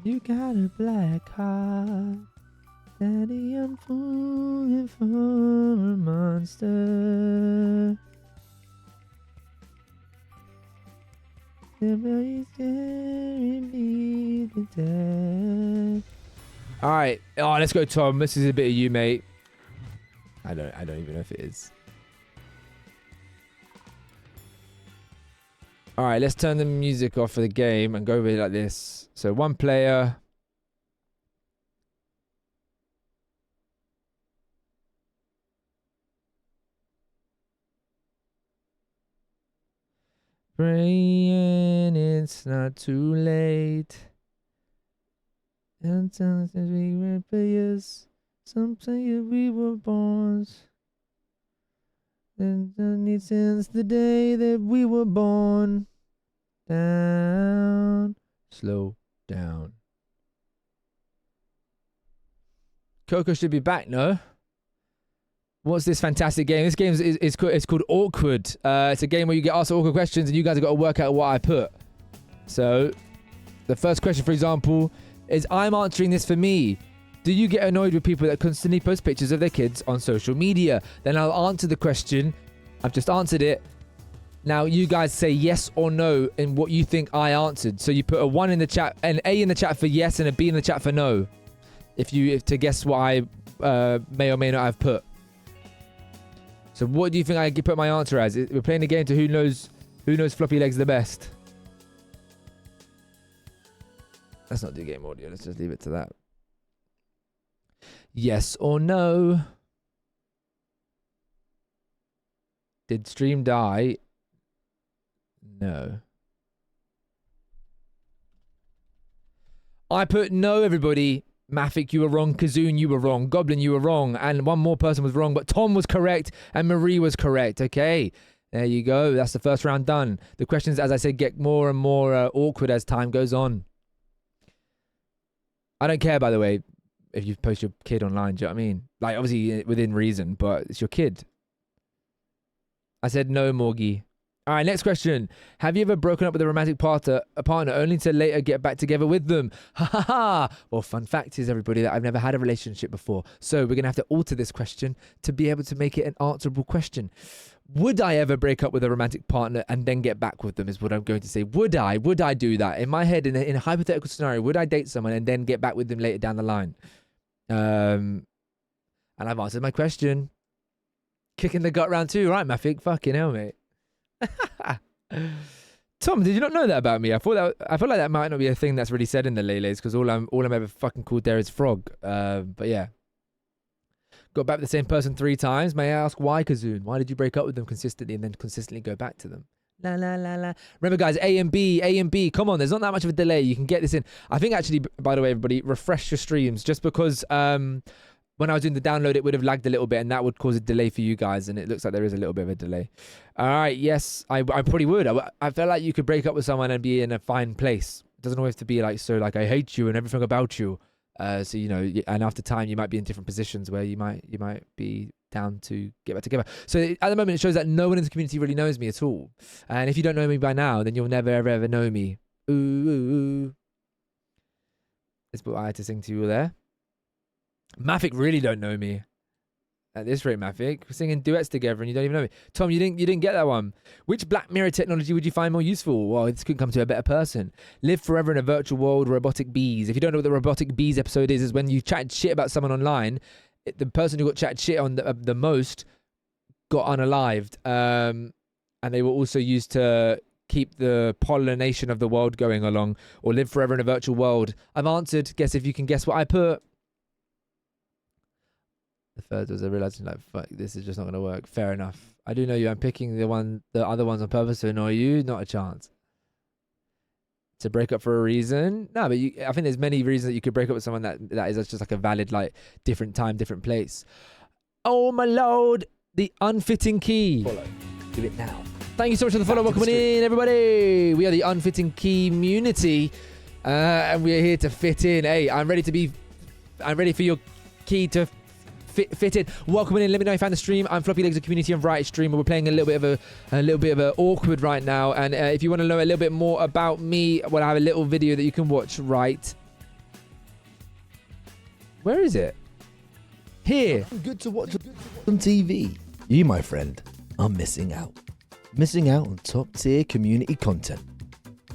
You got a black heart, Daddy, I'm falling for a monster. Somebody's carrying me to death. All right, let's go, Tom. This is a bit of you, mate. I don't even know if it is. All right, let's turn the music off for the game and go with it like this. So 1 player, Praying it's not too late. And sometimes we were players. Sometimes we were born. And since the day that we were born. Down. Slow down. Coco should be back, no? What's this fantastic game? This game is called Awkward. It's a game where you get asked awkward questions and you guys have got to work out what I put. So, the first question, for example, is I'm answering this for me. Do you get annoyed with people that constantly post pictures of their kids on social media? Then I'll answer the question. I've just answered it. Now, you guys say yes or no in what you think I answered. So, you put a 1 in the chat, an A in the chat for yes, and a B in the chat for no. If to guess what I may or may not have put. So what do you think I could put my answer as? We're playing a game to who knows Floppylegss the best. Let's not do game audio. Let's just leave it to that. Yes or no? Did stream die? No. I put no, everybody. Mafik, you were wrong. Kazoon, you were wrong. Goblin, you were wrong. And one more person was wrong, but Tom was correct and Marie was correct. Okay, there you go. That's the first round done. The questions, as I said, get more and more awkward as time goes on. I don't care, by the way, if you post your kid online. Do you know what I mean? Like, obviously, within reason, but it's your kid. I said no, Morgie. All right, next question. Have you ever broken up with a romantic partner only to later get back together with them? Ha ha ha. Well, fun fact is, everybody, that I've never had a relationship before. So we're going to have to alter this question to be able to make it an answerable question. Would I ever break up with a romantic partner and then get back with them is what I'm going to say. Would I do that? In my head, in a hypothetical scenario, would I date someone and then get back with them later down the line? And I've answered my question. Kicking the gut round 2. Right, Mafik. Fucking hell, mate. Tom, did you not know that about me? I feel like that might not be a thing that's really said in the Leylays because all I'm ever fucking called there is Frog. But yeah, got back with the same person 3 times. May I ask why, Kazoon? Why did you break up with them consistently and then consistently go back to them? La la la la. Remember, guys, A and B. Come on, there's not that much of a delay. You can get this in. I think actually, by the way, everybody, refresh your streams just because when I was doing the download, it would have lagged a little bit, and that would cause a delay for you guys, and it looks like there is a little bit of a delay. All right, yes, I probably would. I felt like you could break up with someone and be in a fine place. It doesn't always have to be like, so like, I hate you and everything about you. So, you know, and after time, you might be in different positions where you might be down to get back together. So at the moment, it shows that no one in the community really knows me at all. And if you don't know me by now, then you'll never, ever, ever know me. Ooh, ooh, ooh. That's what I had to sing to you there. Mafik really don't know me. At this rate, Mafik, we're singing duets together and you don't even know me. Tom, you didn't get that one. Which Black Mirror technology would you find more useful? Well, this couldn't come to a better person. Live forever in a virtual world, robotic bees. If you don't know what the robotic bees episode is when you chat shit about someone online, the person who got chatted shit on the most got unalived. And they were also used to keep the pollination of the world going along, or live forever in a virtual world. I've answered. Guess if you can guess what I put. The third was I realized, like, fuck, this is just not going to work. Fair enough. I do know you. I'm picking the other ones on purpose to annoy you. Not a chance. To break up for a reason? No, but I think there's many reasons that you could break up with someone that is just like a valid, like, different time, different place. Oh my lord, the unfitting key. Follow. Do it now. Thank you so much for the follow. Welcome in, everybody. We are the unfitting key community, and we are here to fit in. Hey, I'm ready for your key to fit in. Welcome in. Let me know if you found the stream. I'm Floppylegss, a community and variety streamer. We're playing a little bit of a awkward right now. And if you want to know a little bit more about me, well, I have a little video that you can watch right. Where is it? Here. Good to watch on TV. You, my friend, are missing out. Missing out on top tier community content.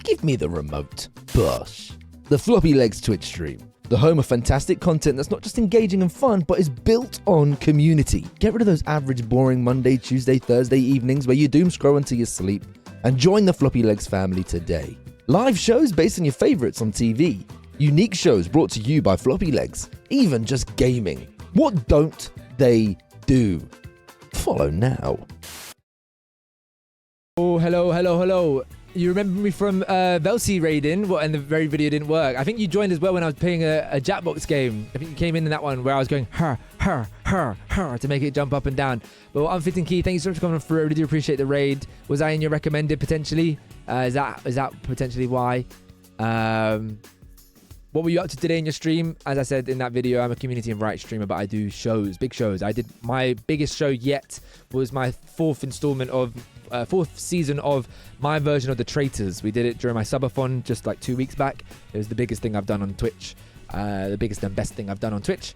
Give me the remote. Bosh. The Floppylegss Twitch stream. The home of fantastic content that's not just engaging and fun, but is built on community. Get rid of those average, boring Monday, Tuesday, Thursday evenings where you doom scroll until you sleep, and join the Floppylegss family today. Live shows based on your favorites on TV. Unique shows brought to you by Floppylegss. Even just gaming. What don't they do? Follow now. Oh, hello. You remember me from Velsi raiding, and the very video didn't work. I think you joined as well when I was playing a Jackbox game. I think you came in that one where I was going her to make it jump up and down. But Unfitting Key, thank you so much for coming through. I really do appreciate the raid. Was I in your recommended potentially? Is that potentially why? What were you up to today in your stream? As I said in that video, I'm a community and variety streamer, but I do shows, big shows. I did my biggest show yet was my fourth season of my version of The Traitors. We did it during my subathon just like 2 weeks back. It was the biggest thing I've done on Twitch. The biggest and best thing I've done on Twitch.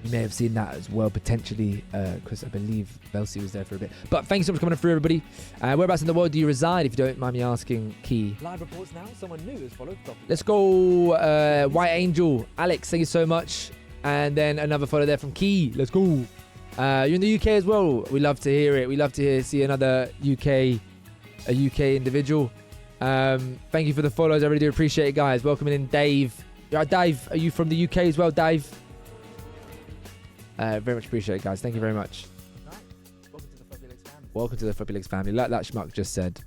You may have seen that as well, potentially, because I believe Velsi was there for a bit. But thank you so much for coming through, everybody. Whereabouts in the world do you reside, if you don't mind me asking, Key? Live reports now. Someone new has followed. Let's go, White Angel. Alex, thank you so much. And then another follow there from Key. Let's go. You're in the UK as well. We love to hear it. We love to see another UK individual. Thank you for the follows. I really do appreciate it, guys. Welcoming in Dave. Dave, are you from the UK as well, Dave? Very much appreciate it, guys. Thank you very much. Welcome to the Floppylegss family. Like that schmuck just said.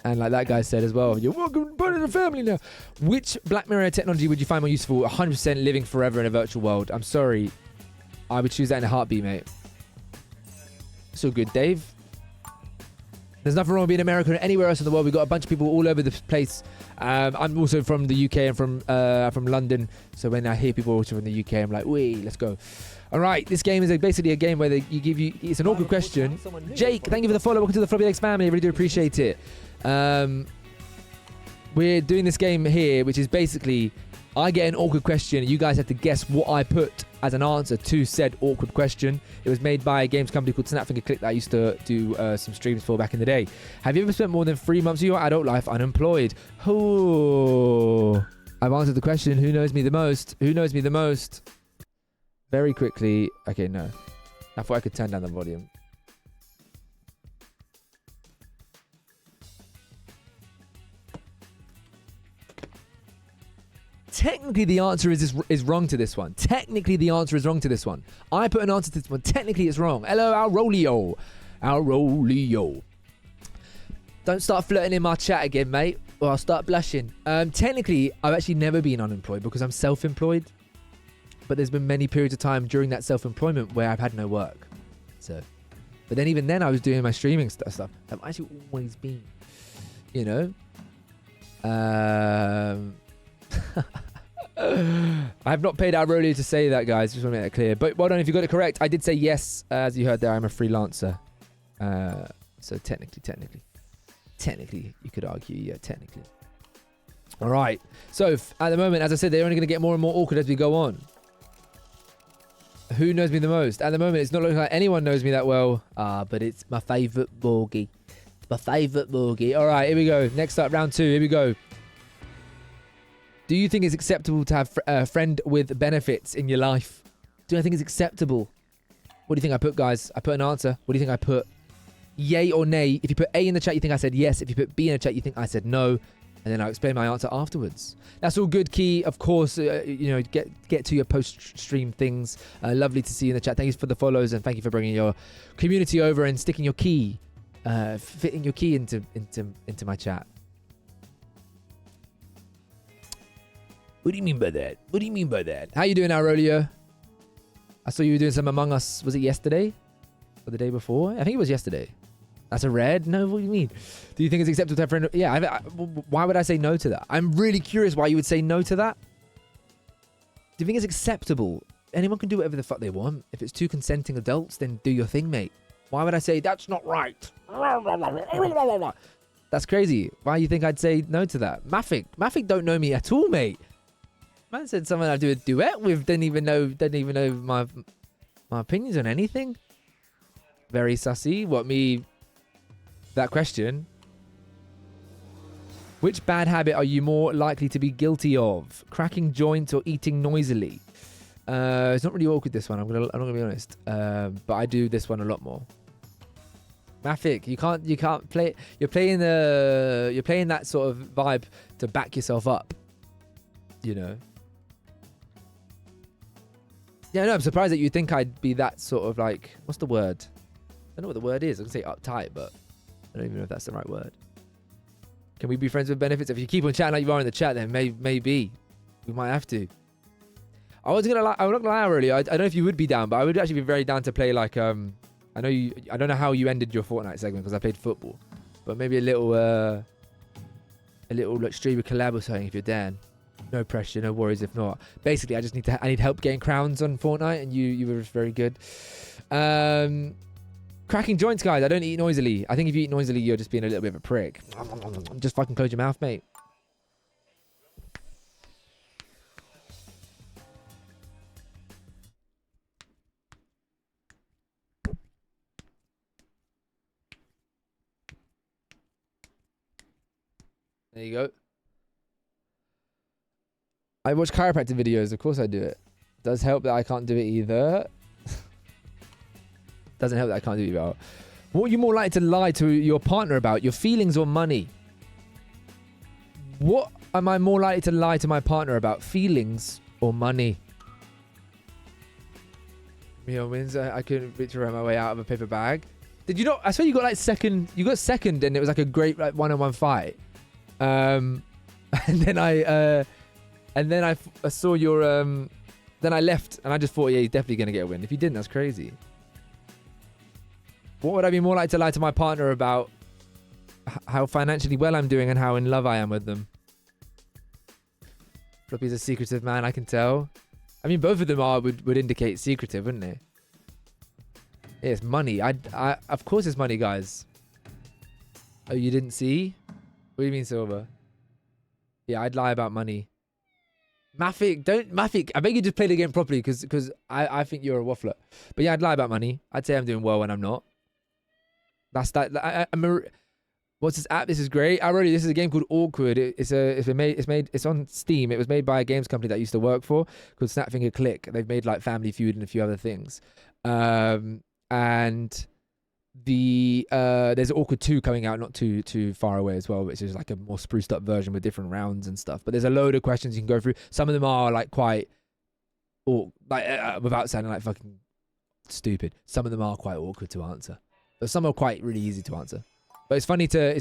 And like that guy said as well, you're welcome to the family now. Which Black Mirror technology would you find more useful? 100% living forever in a virtual world. I'm sorry. I would choose that in a heartbeat, mate. So good, Dave. There's nothing wrong with being American or anywhere else in the world. We've got a bunch of people all over the place. I'm also from the UK and from London. So when I hear people also from the UK, I'm like, wee, let's go. All right, this game is basically a game where it's an awkward question. Jake, thank you for the follow. Welcome to the Floppylegss family. I really do appreciate it. We're doing this game here, which is basically I get an awkward question and you guys have to guess what I put as an answer to said awkward question. It was made by a games company called Snapfinger that I used to do some streams for back in the day. Have you ever spent more than 3 months of your adult life unemployed? Oh, I've answered the question. Who knows me the most? Who knows me the most? Very quickly. Okay, no. I thought I could turn down the volume. Technically, the answer is wrong to this one. Technically, the answer is wrong to this one. I put an answer to this one. Technically, it's wrong. Hello, Aurolio. Aurolio. Don't start flirting in my chat again, mate, or I'll start blushing. Technically, I've actually never been unemployed because I'm self-employed. But there's been many periods of time during that self-employment where I've had no work. So, but then even then, I was doing my streaming stuff. I've actually always been, you know. I have not paid Aurelio to say that, guys. Just want to make that clear. But well done if you got it correct. I did say yes, as you heard there. I'm a freelancer. So technically, you could argue, yeah, technically. All right. So at the moment, as I said, they're only going to get more and more awkward as we go on. Who knows me the most? At the moment, it's not looking like anyone knows me that well. But it's my favourite Borgie. My favourite Borgie. All right, here we go. Next up, round 2. Here we go. Do you think it's acceptable to have a friend with benefits in your life? Do I think it's acceptable? What do you think I put, guys? I put an answer. What do you think I put? Yay or nay? If you put A in the chat, you think I said yes. If you put B in the chat, you think I said no. And then I'll explain my answer afterwards. That's all good, Key. Of course, you know, get to your post-stream things. Lovely to see you in the chat. Thank you for the follows and thank you for bringing your community over and sticking your key, fitting your key into my chat. What do you mean by that? What do you mean by that? How you doing, Aurelio? I saw you were doing some Among Us. Was it yesterday? Or the day before? I think it was yesterday. That's a red? No, what do you mean? Do you think it's acceptable to have a friend? Yeah, why would I say no to that? I'm really curious why you would say no to that. Do you think it's acceptable? Anyone can do whatever the fuck they want. If it's two consenting adults, then do your thing, mate. Why would I say, that's not right? That's crazy. Why do you think I'd say no to that? Mafik don't know me at all, mate. Man said someone I'd do a duet with didn't even know my opinions on anything. Very sussy. What, me? That question. Which bad habit are you more likely to be guilty of? Cracking joints or eating noisily? It's not really awkward, this one. I'm not gonna be honest. But I do this one a lot more. Mafik, you can't play. You're playing that sort of vibe to back yourself up. You know. Yeah, no, I'm surprised that you think I'd be that sort of like, what's the word? don't know what the word is. I can say uptight, but I don't even know if that's the right word. Can we be friends with benefits? If you keep on chatting like you are in the chat, then maybe we might have to. I'm not gonna lie earlier. I don't know if you would be down, but I would actually be very down to play like I don't know how you ended your Fortnite segment because I played football, but maybe a little like streamer collab or something if you're down. No pressure, no worries if not. Basically, I need help getting crowns on Fortnite, and you were very good. Cracking joints, guys. I don't eat noisily. I think if you eat noisily, you're just being a little bit of a prick. Just fucking close your mouth, mate. There you go. I watch chiropractic videos. Of course I do it. Does help that I can't do it either. Doesn't help that I can't do it either. What are you more likely to lie to your partner about? Your feelings or money? What am I more likely to lie to my partner about? Feelings or money? Mio wins. I couldn't picture my way out of a paper bag. Did you not? I swear you got like second. You got second, and it was like a great like one-on-one fight. And then I saw your then I left and I just thought, yeah, he's definitely gonna get a win. If he didn't, that's crazy. What would I be more likely to lie to my partner about? How financially well I'm doing and how in love I am with them. Floppy's a secretive man, I can tell. I mean, both of them would indicate secretive, wouldn't they? Yeah, it's money. Of course it's money, guys. Oh, you didn't see? What do you mean, Silver? Yeah, I'd lie about money. Mafik, I beg you just play the game properly because I think you're a waffler. But yeah, I'd lie about money. I'd say I'm doing well when I'm not. That's that. What's this app? This is great. This is a game called Awkward. It's on Steam. It was made by a games company that I used to work for called Snapfinger Click. They've made like Family Feud and a few other things. And there's Awkward 2 coming out not too far away as well, which is like a more spruced up version with different rounds and stuff. But there's a load of questions you can go through. Some of them are like quite, or like without sounding like fucking stupid, some of them are quite awkward to answer. But some are quite really easy to answer. But it's funny to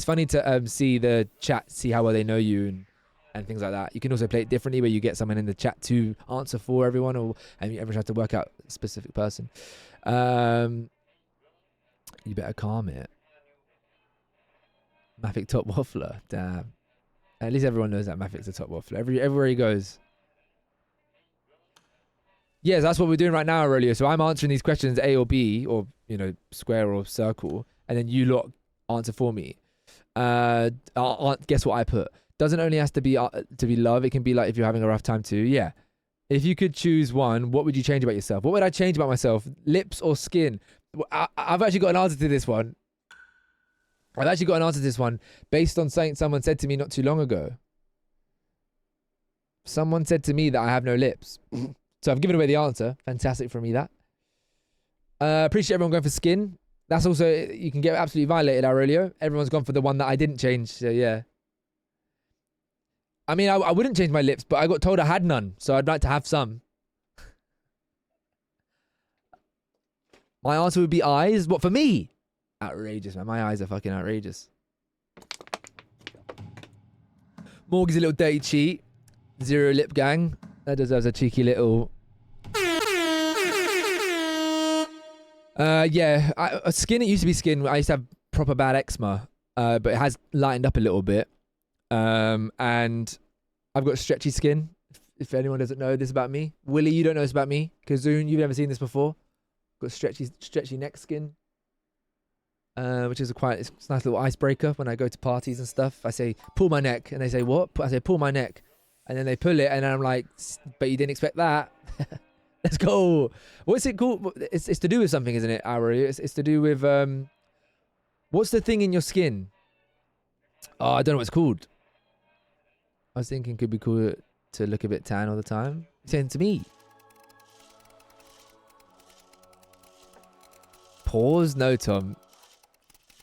see the chat, see how well they know you and things like that. You can also play it differently where you get someone in the chat to answer for everyone, and everyone has to work out a specific person. You better calm it. Mafik top waffler. Damn. At least everyone knows that Mafik's a top waffler. Everywhere he goes. Yes, that's what we're doing right now, Aurelio. So I'm answering these questions A or B, or square or circle, and then you lot answer for me. Guess what I put? Doesn't only have to be love. It can be like if you're having a rough time too. Yeah. If you could choose one, what would you change about yourself? What would I change about myself? Lips or skin? I've actually got an answer to this one. Based on something someone said to me not too long ago. Someone said to me that I have no lips. So I've given away the answer. Fantastic for me, that. Appreciate everyone going for skin. That's also, you can get absolutely violated, Aurelio. Everyone's gone for the one that I didn't change, so yeah. I mean, I wouldn't change my lips, but I got told I had none, so I'd like to have some. My answer would be eyes. What, for me? Outrageous, man. My eyes are fucking outrageous. Morgie's a little dirty cheat. Zero lip gang. That deserves a cheeky little... skin, it used to be skin. I used to have proper bad eczema, but it has lightened up a little bit. And I've got stretchy skin. If anyone doesn't know this about me. Willie, you don't know this about me. Kazoon, you've never seen this before. Got stretchy neck skin. Which is it's a nice little icebreaker when I go to parties and stuff. I say, pull my neck. And they say, what? I say, pull my neck. And then they pull it. And then I'm like, but you didn't expect that. Let's go. What's it called? It's to do with something, isn't it, Ari? It's to do with... what's the thing in your skin? Oh, I don't know what it's called. I was thinking it could be cool to look a bit tan all the time. You're saying to me. Pause? No, Tom.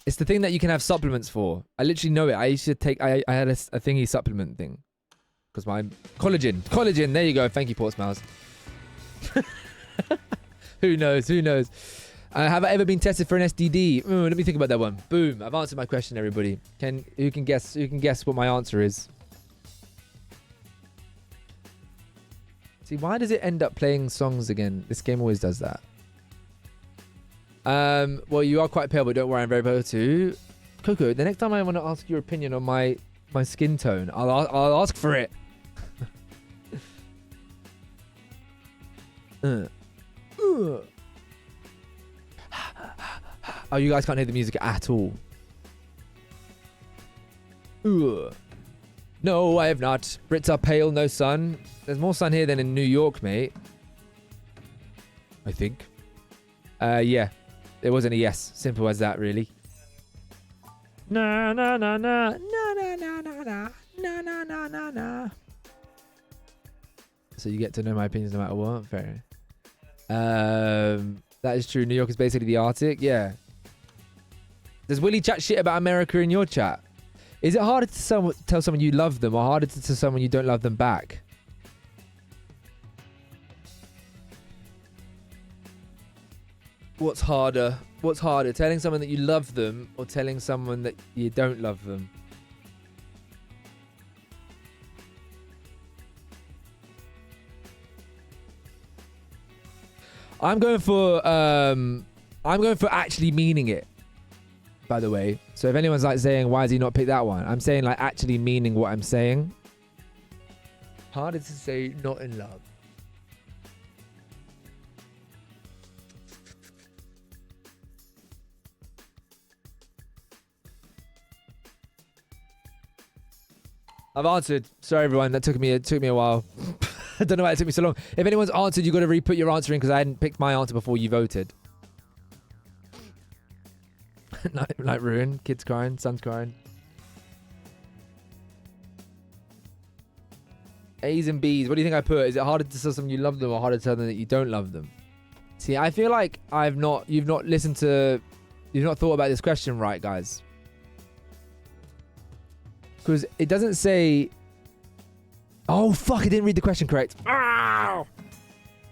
It's the thing that you can have supplements for. I literally know it. I used to take... I had a thingy supplement thing. Because my... Collagen. There you go. Thank you, Portsmouth. Who knows? Have I ever been tested for an STD? Let me think about that one. Boom. I've answered my question, everybody. Who can guess what my answer is? See, why does it end up playing songs again? This game always does that. Well, you are quite pale, but don't worry, I'm very pale too. Coco, the next time I want to ask your opinion on my skin tone, I'll ask for it. Oh, you guys can't hear the music at all. No, I have not. Brits are pale, no sun. There's more sun here than in New York, mate. I think. Yeah. It wasn't a yes. Simple as that, really. Na na na na na na na na na na na na na. So you get to know my opinions no matter what. Fair. That is true. New York is basically the Arctic. Yeah. Does Willie chat shit about America in your chat? Is it harder to tell someone you love them or harder to tell someone you don't love them back? What's harder? What's harder? Telling someone that you love them or telling someone that you don't love them? I'm going for actually meaning it. By the way, so if anyone's like saying, why has he not picked that one? I'm saying like actually meaning what I'm saying. Harder to say not in love. I've answered. Sorry everyone, that took me a while. I don't know why it took me so long. If anyone's answered, you got to re-put your answer in because I hadn't picked my answer before you voted. Night ruin, kids crying, son's crying. A's and B's. What do you think I put? Is it harder to tell someone you love them or harder to tell them that you don't love them? See, I feel like you've not thought about this question right, guys. Because it doesn't say. Oh fuck! I didn't read the question correct. Ow!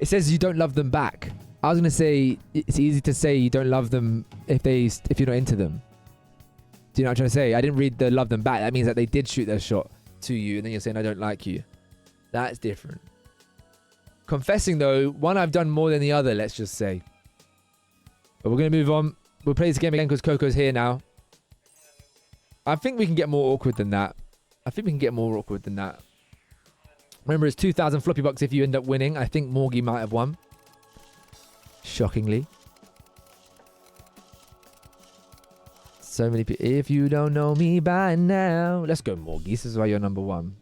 It says you don't love them back. I was gonna say it's easy to say you don't love them if you're not into them. Do you know what I'm trying to say? I didn't read the love them back. That means that they did shoot their shot to you, and then you're saying I don't like you. That's different. Confessing though, one I've done more than the other. Let's just say. But we're gonna move on. We'll play this game again because Coco's here now. I think we can get more awkward than that. Remember, it's 2,000 floppy bucks if you end up winning. I think Morgie might have won. Shockingly. So many people. If you don't know me by now. Let's go, Morgie. This is why you're number one.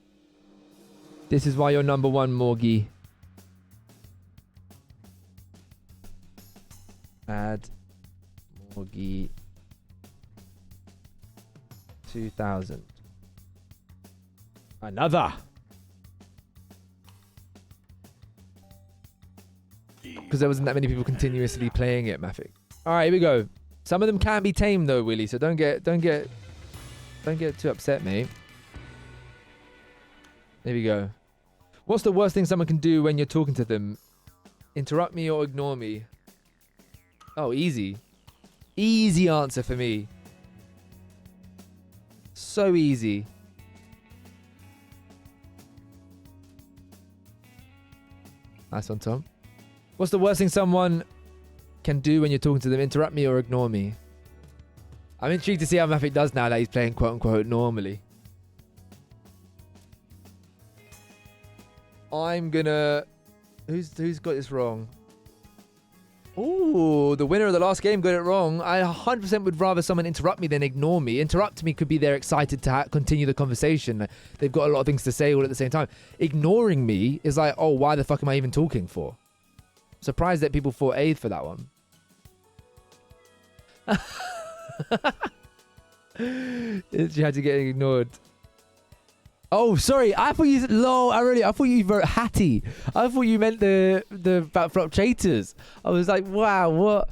Morgie. Add Morgie 2,000. Another. Because there wasn't that many people continuously playing it, Mafik. All right, here we go. Some of them can be tamed though, Willie. So don't get too upset, mate. Here we go. What's the worst thing someone can do when you're talking to them? Interrupt me or ignore me? Oh, easy. Easy answer for me. So easy. Nice one, Tom. What's the worst thing someone can do when you're talking to them? Interrupt me or ignore me? I'm intrigued to see how Mafik does now that he's playing quote-unquote normally. I'm gonna... Who's got this wrong? Ooh, the winner of the last game got it wrong. I 100% would rather someone interrupt me than ignore me. Interrupt me could be they're excited to continue the conversation. They've got a lot of things to say all at the same time. Ignoring me is like, oh, why the fuck am I even talking for? Surprised that people fought A for that one. She had to get ignored. Oh, sorry. I thought you said low. I thought you wrote Hattie. I thought you meant the flop traitors. I was like, wow, what?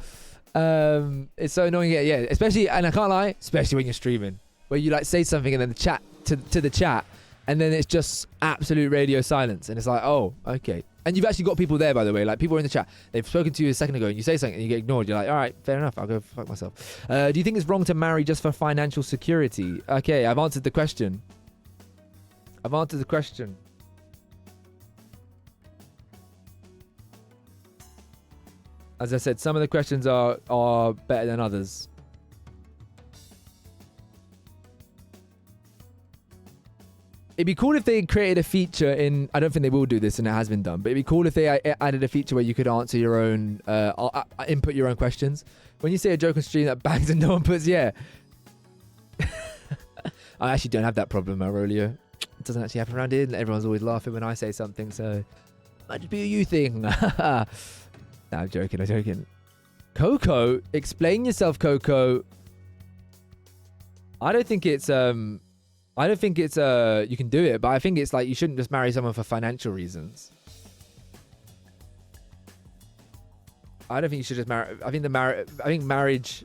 It's so annoying. Yeah. Especially, and I can't lie, especially when you're streaming, where you like say something and then the chat to the chat, and then it's just absolute radio silence, and it's like, oh, okay. And you've actually got people there, by the way. Like, people are in the chat. They've spoken to you a second ago, and you say something, and you get ignored. You're like, all right, fair enough. I'll go fuck myself. Do you think it's wrong to marry just for financial security? Okay, I've answered the question. As I said, some of the questions are better than others. It'd be cool if they created a feature in... I don't think they will do this, and it has been done. But it'd be cool if they added a feature where you could answer your own... input your own questions. When you say a joke on stream that bangs and no one puts... Yeah. I actually don't have that problem, Aurelio. It doesn't actually happen around here. Everyone's always laughing when I say something, so... It might just be a you thing. No, I'm joking. Coco, explain yourself, Coco. I don't think it's you can do it, but I think it's like you shouldn't just marry someone for financial reasons. I don't think you should just marry. I think marriage.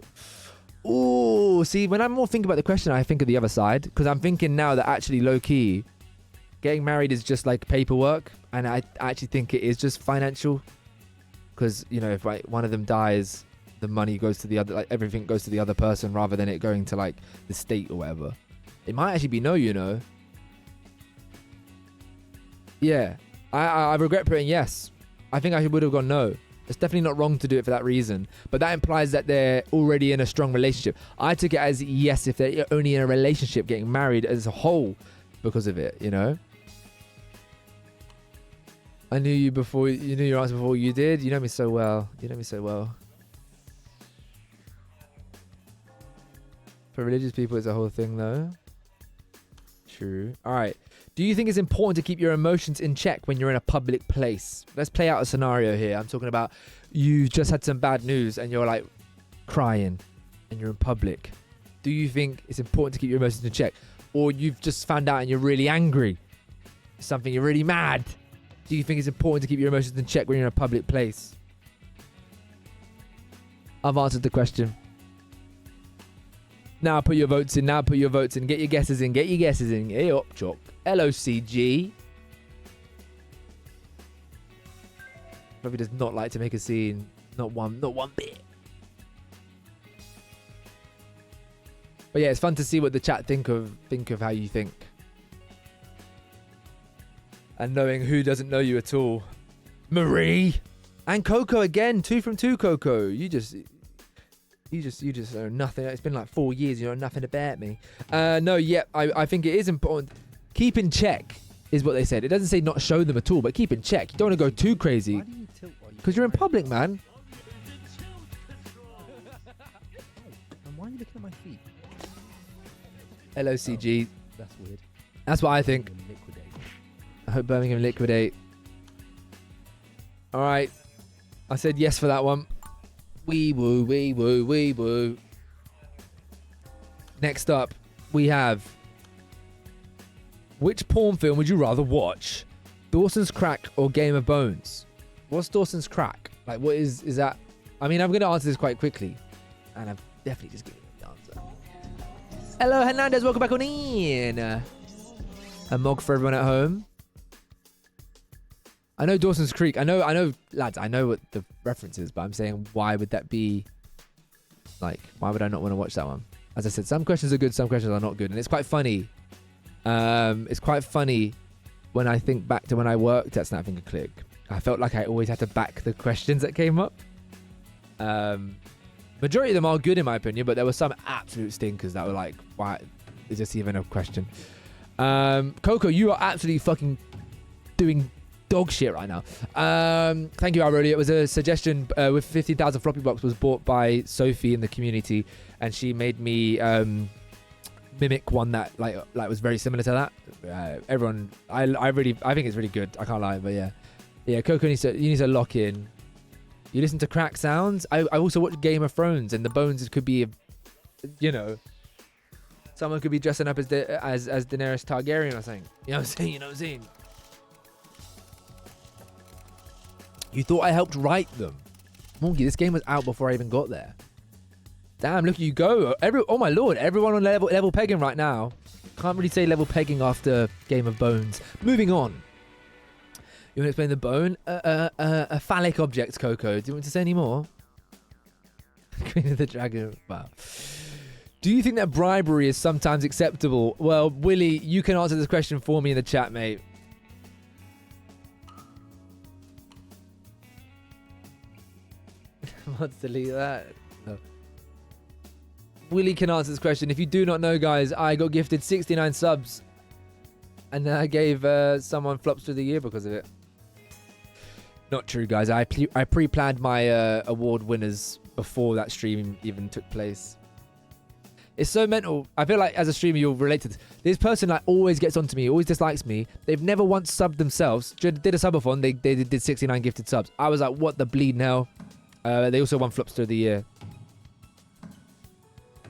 Ooh, see, when I'm more thinking about the question, I think of the other side, because I'm thinking now that actually low key, getting married is just like paperwork, and I actually think it is just financial. Because, you know, if one of them dies, the money goes to the other, like everything goes to the other person rather than it going to like the state or whatever. It might actually be no, you know. Yeah, I regret putting yes. I think I would have gone no. It's definitely not wrong to do it for that reason. But that implies that they're already in a strong relationship. I took it as yes if they're only in a relationship, getting married as a whole because of it, you know. I knew you before. You knew your answer before you did. You know me so well. For religious people, it's a whole thing, though. True. All right. Do you think it's important to keep your emotions in check when you're in a public place? Let's play out a scenario here. I'm talking about you just had some bad news and you're like crying and you're in public. Do you think it's important to keep your emotions in check? Or you've just found out and you're really angry? Something, you're really mad? Do you think it's important to keep your emotions in check when you're in a public place? I've answered the question. Now put your votes in. Get your guesses in. Hey up, chop. LOCG. Probably does not like to make a scene. Not one bit. But yeah, it's fun to see what the chat think of how you think. And knowing who doesn't know you at all. Marie! And Coco again. 2 from 2, Coco. You just know nothing. It's been like 4 years. You know nothing about me. I think it is important. Keep in check is what they said. It doesn't say not show them at all, but keep in check. You don't want to go too crazy. Because you're in public, man. And why are you looking at my feet? LOCG. Oh, that's weird. That's what I think. I hope Birmingham liquidate. All right. I said yes for that one. Wee woo, wee woo, wee woo. Next up, we have... Which porn film would you rather watch? Dawson's Crack or Game of Bones? What's Dawson's Crack? Like, what is that? I mean, I'm going to answer this quite quickly. And I've definitely just given you the answer. Hello, Hernandez. Welcome back on in. A mog for everyone at home. I know Dawson's Creek. I know, lads, I know what the reference is, but I'm saying, why would that be, like, why would I not want to watch that one? As I said, some questions are good, some questions are not good. And it's quite funny. It's quite funny when I think back to when I worked at Snapfinger Click. I felt like I always had to back the questions that came up. Majority of them are good in my opinion, but there were some absolute stinkers that were like, why is this even a question? Coco, you are absolutely fucking doing dog shit right now. Thank you, Aurelio. It was a suggestion with 15,000 floppy blocks was bought by Sophie in the community, and she made me mimic one that like was very similar to that. Everyone, I think it's really good. I can't lie, but yeah. Coco you need to lock in. You listen to Crack Sounds. I also watch Game of Thrones, and the Bones could be, someone could be dressing up as Daenerys Targaryen or something. You know what I'm saying? You thought I helped write them. Monkey, this game was out before I even got there. Damn, look at you go. Oh my lord, everyone on level pegging right now. Can't really say level pegging after Game of Bones. Moving on. You want to explain the bone? A phallic object, Coco. Do you want to say any more? Queen of the Dragon. Wow. Do you think that bribery is sometimes acceptable? Well, Willie, you can answer this question for me in the chat, mate. Let's delete that. No. Willie can answer this question. If you do not know, guys, I got gifted 69 subs. And then I gave someone flops through the year because of it. Not true, guys. I pre-planned my award winners before that stream even took place. It's so mental. I feel like as a streamer, you'll relate to this. This person like always gets onto me, always dislikes me. They've never once subbed themselves. Did a subathon. They did 69 gifted subs. I was like, what the bleed now? They also won flops through the year.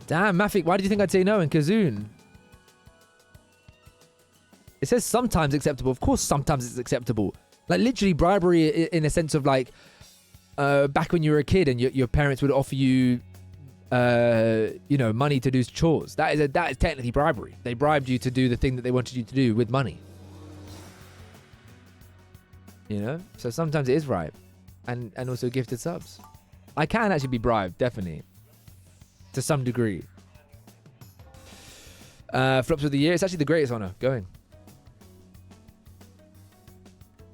Damn, Mafik, why did you think I'd say no in Kazoon? It says sometimes acceptable. Of course, sometimes it's acceptable. Like literally bribery in a sense of like back when you were a kid and your parents would offer you money to do chores. That is technically bribery. They bribed you to do the thing that they wanted you to do with money. You know? So sometimes it is right. And also gifted subs. I can actually be bribed, definitely. To some degree. Flops of the year. It's actually the greatest honor going.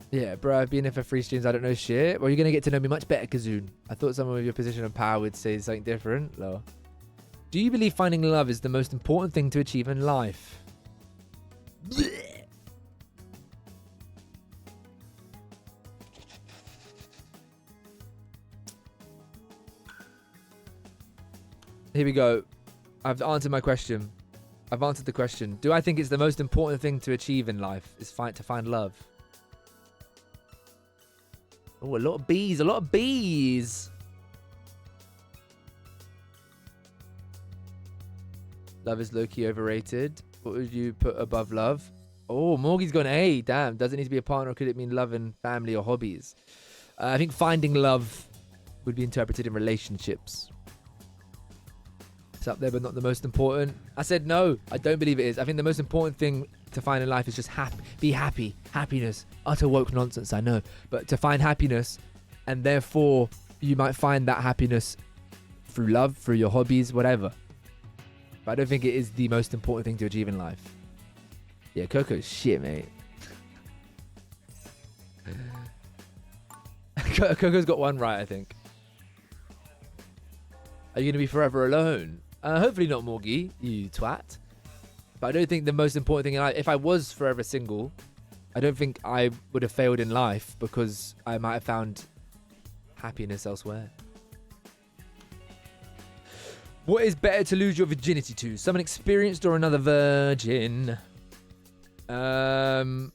Yeah, bro, I've been here for 3 streams. I don't know shit. Well, you're going to get to know me much better, Kazoon. I thought someone with your position of power would say something different. No. Do you believe finding love is the most important thing to achieve in life? Here we go. I've answered my question. I've answered the question. Do I think it's the most important thing to achieve in life is to find love? Oh, a lot of bees. A lot of bees. Love is low-key overrated. What would you put above love? Oh, Morgie's gone A. Damn. Does it need to be a partner or could it mean love and family or hobbies? I think finding love would be interpreted in relationships. It's up there, but not the most important. I said no. I don't believe it is. I think the most important thing to find in life is just be happy. Happiness. Utter woke nonsense, I know. But to find happiness, and therefore you might find that happiness through love, through your hobbies, whatever. But I don't think it is the most important thing to achieve in life. Yeah, Coco's shit, mate. Coco's got one right, I think. Are you going to be forever alone? Hopefully not, Morgie, you twat. But I don't think the most important thing in life, if I was forever single, I don't think I would have failed in life because I might have found happiness elsewhere. What is better to lose your virginity to? Someone experienced or another virgin? I've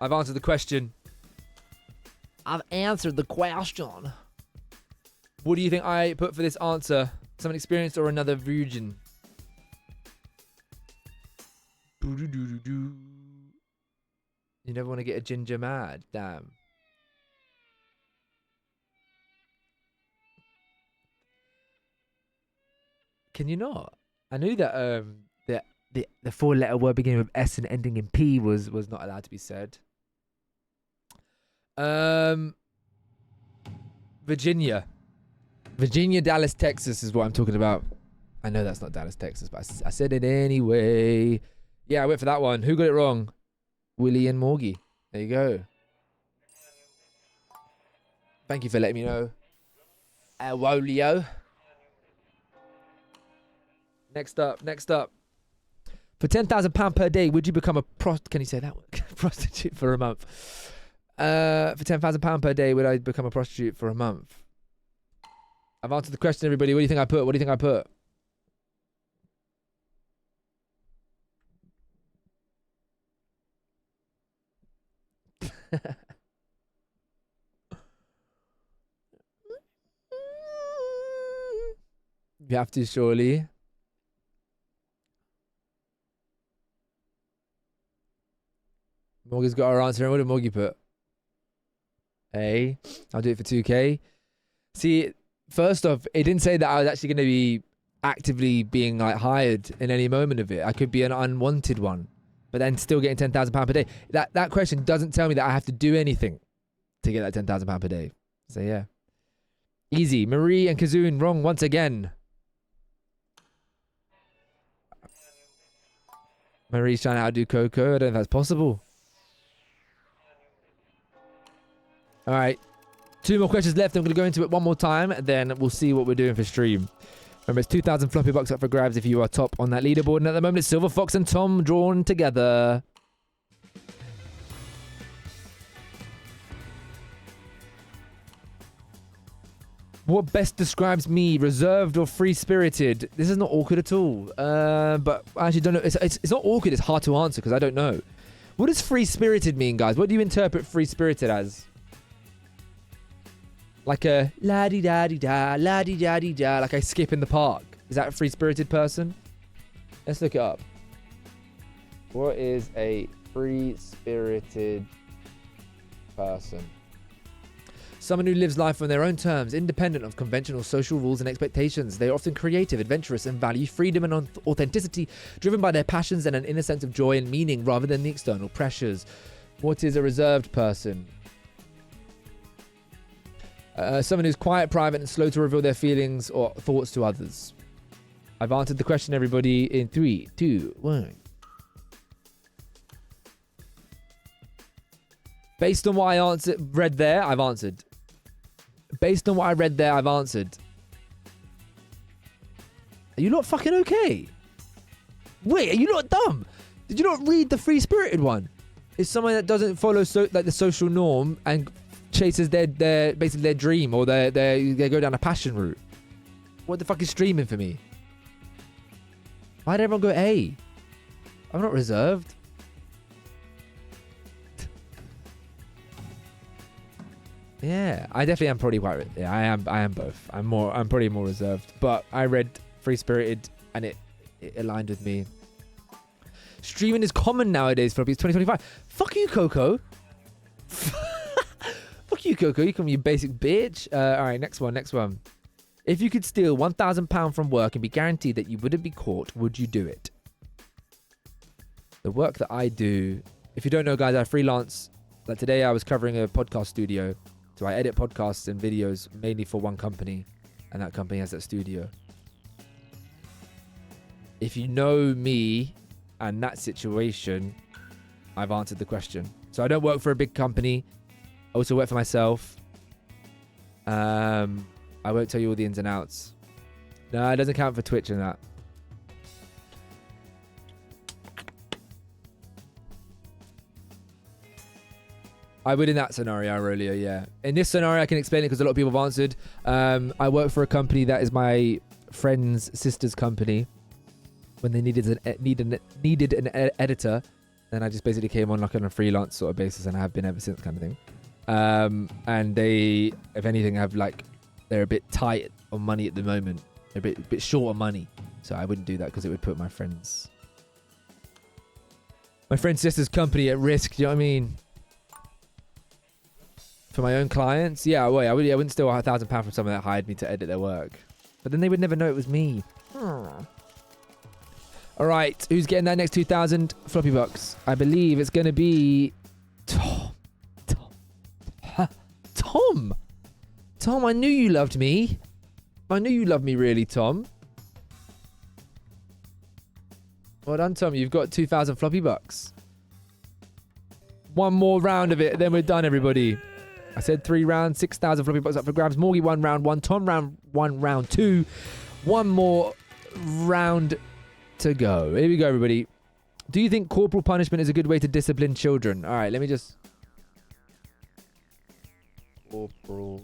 answered the question. I've answered the question. What do you think I put for this answer? Someone experienced or another virgin? You never want to get a ginger mad. Damn. Can you not? I knew that the 4-letter word beginning with S and ending in P was not allowed to be said. Virginia, Dallas, Texas is what I'm talking about. I know that's not Dallas, Texas, but I said it anyway. Yeah, I went for that one. Who got it wrong? Willie and Morgie. There you go. Thank you for letting me know. Wolio. Next up. For £10,000 per day, would you become a can you say that word? Prostitute for a month? For £10,000 per day, would I become a prostitute for a month? I've answered the question, everybody. What do you think I put? You have to, surely. Morgie's got our answer. What did Morgie put? Hey, I'll do it for 2K. See, first off, it didn't say that I was actually going to be actively being like hired in any moment of it. I could be an unwanted one, but then still getting £10,000 per day. That question doesn't tell me that I have to do anything to get that £10,000 per day. So yeah. Easy. Marie and Kazoon wrong once again. Marie's trying to outdo Coco. I don't know if that's possible. All right. 2 more questions left. I'm going to go into it one more time. Then we'll see what we're doing for stream. Remember, it's 2,000 floppy bucks up for grabs if you are top on that leaderboard. And at the moment, it's Silver Fox and Tom drawn together. What best describes me, reserved or free-spirited? This is not awkward at all. But I actually don't know. It's not awkward. It's hard to answer because I don't know. What does free-spirited mean, guys? What do you interpret free-spirited as? Like a la-di-da-di-da, la-di-da-di-da, like I skip in the park. Is that a free-spirited person? Let's look it up. What is a free-spirited person? Someone who lives life on their own terms, independent of conventional social rules and expectations. They are often creative, adventurous, and value freedom and authenticity, driven by their passions and an inner sense of joy and meaning rather than the external pressures. What is a reserved person? Someone who's quiet, private, and slow to reveal their feelings or thoughts to others. I've answered the question, everybody, in 3, 2, 1. Based on what I read there, I've answered. Based on what I read there, I've answered. Are you not fucking okay? Wait, are you not dumb? Did you not read the free-spirited one? It's someone that doesn't follow the social norm and chases their basically their dream, or they go down a passion route. What the fuck is streaming for me? Why did everyone go A? I'm not reserved. Yeah, I definitely am probably quite. Yeah, I am both. I'm probably more reserved. But I read Free Spirited and it aligned with me. Streaming is common nowadays, Floppy. It's 2025. Fuck you, Coco. Fuck you, Coco. You come, you basic bitch. All right, next one. If you could steal £1,000 from work and be guaranteed that you wouldn't be caught, would you do it? The work that I do, if you don't know, guys, I freelance. Like today, I was covering a podcast studio. So I edit podcasts and videos mainly for one company, and that company has that studio. If you know me and that situation, I've answered the question. So I don't work for a big company. I also work for myself. I won't tell you all the ins and outs. No, it doesn't count for Twitch and that. I would in that scenario, Aurelio, yeah. In this scenario, I can explain it because a lot of people have answered. I work for a company that is my friend's sister's company. When they needed an editor, then I just basically came on like on a freelance sort of basis, and I have been ever since, kind of thing. And they, if anything, they're a bit tight on money at the moment. They're a bit short on money, so I wouldn't do that because it would put my friend's sister's company at risk. Do you know what I mean? For my own clients, yeah, well, I wouldn't steal £1,000 from someone that hired me to edit their work. But then they would never know it was me. All right, who's getting that next 2,000 floppy bucks? I believe it's going to be Tom. Tom, I knew you loved me. I knew you loved me, really, Tom. Well done, Tom. You've got 2,000 floppy bucks. One more round of it, then we're done, everybody. I said 3 rounds, 6,000 floppy bucks up for grabs. Morgie 1 round 1, Tom round 1 round 2. One more round to go. Here we go, everybody. Do you think corporal punishment is a good way to discipline children? All right, let me just... Corporal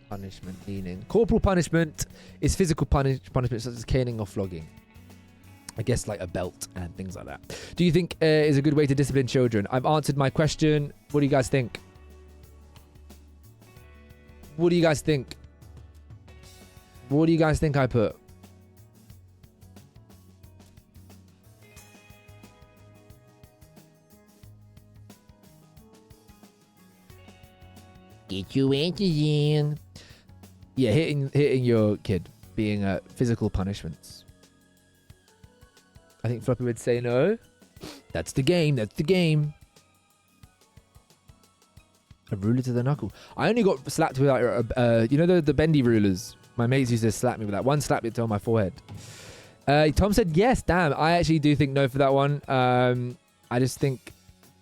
punishment meaning. Corporal punishment is physical punishment such as caning or flogging. I guess like a belt and things like that. Do you think is a good way to discipline children? I've answered my question. What do you guys think? What do you guys think? What do you guys think I put? Get your answers in. Yeah, hitting your kid. being physical punishments. I think Floppy would say no. That's the game. That's the game. A ruler to the knuckle. I only got slapped with like, you know the bendy rulers. My mates used to slap me with that. One slapped it on my forehead. Tom said yes. Damn, I actually do think no for that one. I just think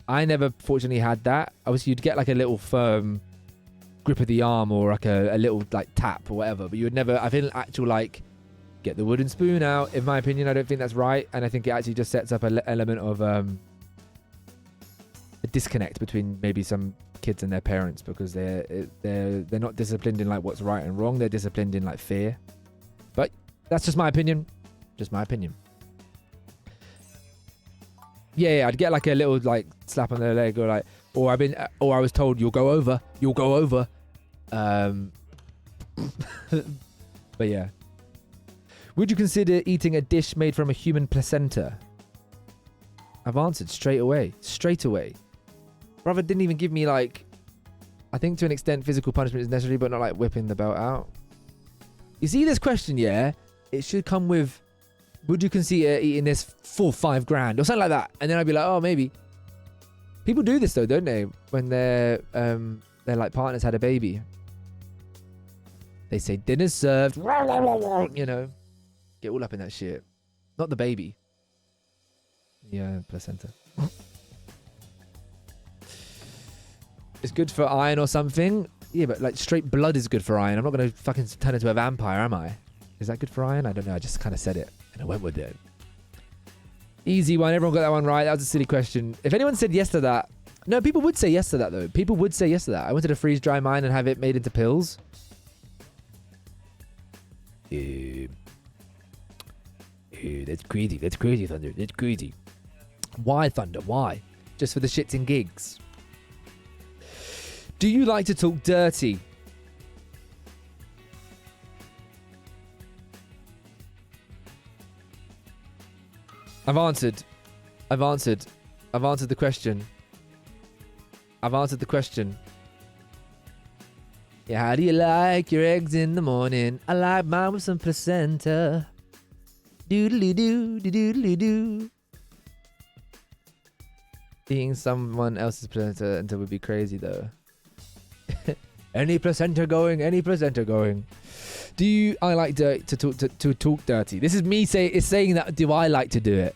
I never fortunately had that. Obviously, you'd get like a little firm grip of the arm or like a little like tap or whatever, but you would never. I think actual like get the wooden spoon out. In my opinion, I don't think that's right, and I think it actually just sets up an element of a disconnect between maybe some kids and their parents because they're not disciplined in like what's right and wrong. They're disciplined in like fear. But that's just my opinion. Just my opinion. Yeah, I'd get like a little like slap on the leg or like, or I was told you'll go over. But yeah. Would you consider eating a dish made from a human placenta? I've answered straight away. Brother didn't even give me like, I think to an extent physical punishment is necessary, but not like whipping the belt out. You see this question, yeah? It should come with, would you consider eating this for $5 grand or something like that? And then I'd be like, oh, maybe. People do this though, don't they? When their like partners had a baby. They say dinner's served, you know. Get all up in that shit. Not the baby. Yeah, placenta. It's good for iron or something. Yeah, but like straight blood is good for iron. I'm not going to fucking turn into a vampire, am I? Is that good for iron? I don't know. I just kind of said it and I went with it. Easy one. Everyone got that one right. That was a silly question. If anyone said yes to that. No, people would say yes to that though. People would say yes to that. I wanted to freeze dry mine and have it made into pills. That's crazy. That's crazy, Thunder. That's crazy. Why, Thunder? Why? Just for the shits and gigs. Do you like to talk dirty? I've answered the question. Yeah, how do you like your eggs in the morning? I like mine with some placenta. Doodly-doo, doodly-doo. Eating someone else's placenta would be crazy though. Any placenta going. Do you? I like to talk dirty. This is me saying that. Do I like to do it?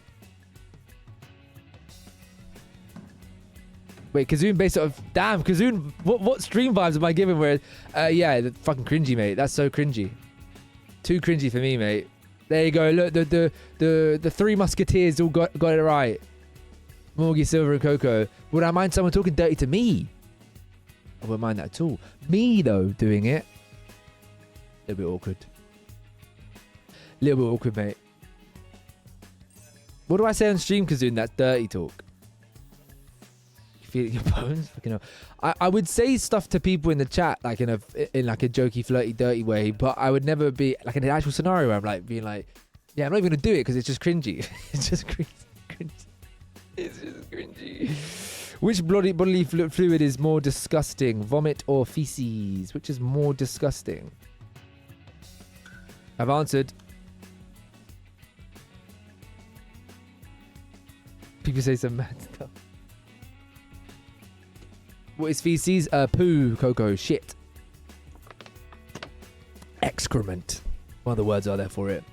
Wait, Kazoon based off. Damn, Kazoon. What stream vibes am I giving? Where? Yeah, fucking cringy, mate. That's so cringy. Too cringy for me, mate. There you go. Look, the three musketeers all got it right. Morgie, Silver, and Coco. Would I mind someone talking dirty to me? I wouldn't mind that at all. Me, though, doing it. A little bit awkward. Mate. What do I say on stream, Kazoon? That's dirty talk. You feel it in your bones? Fucking hell. I would say stuff to people in the chat, like in like a jokey, flirty, dirty way, but I would never be like in an actual scenario where I'm like being like, yeah, I'm not even gonna do it because it's just cringy. It's just cringy. It's just cringy. Which bodily fluid is more disgusting, vomit or feces? Which is more disgusting? I've answered. People say some mad stuff. What is feces? Poo, Coco, shit. Excrement. One of the words are there for it.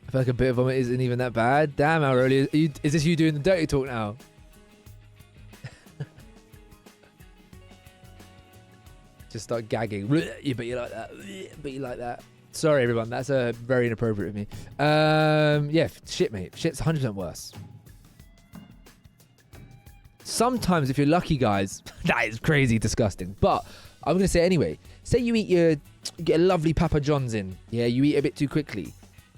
I feel like a bit of vomit isn't even that bad. Damn, Aureli, is this you doing the dirty talk now? Just start gagging. You bet you like that. Bet you like that. Sorry, everyone. That's very inappropriate of me. Yeah, shit, mate. Shit's 100% worse. Sometimes, if you're lucky, guys, that is crazy disgusting. But I'm going to say anyway. Say you get a lovely Papa John's in. Yeah, you eat a bit too quickly.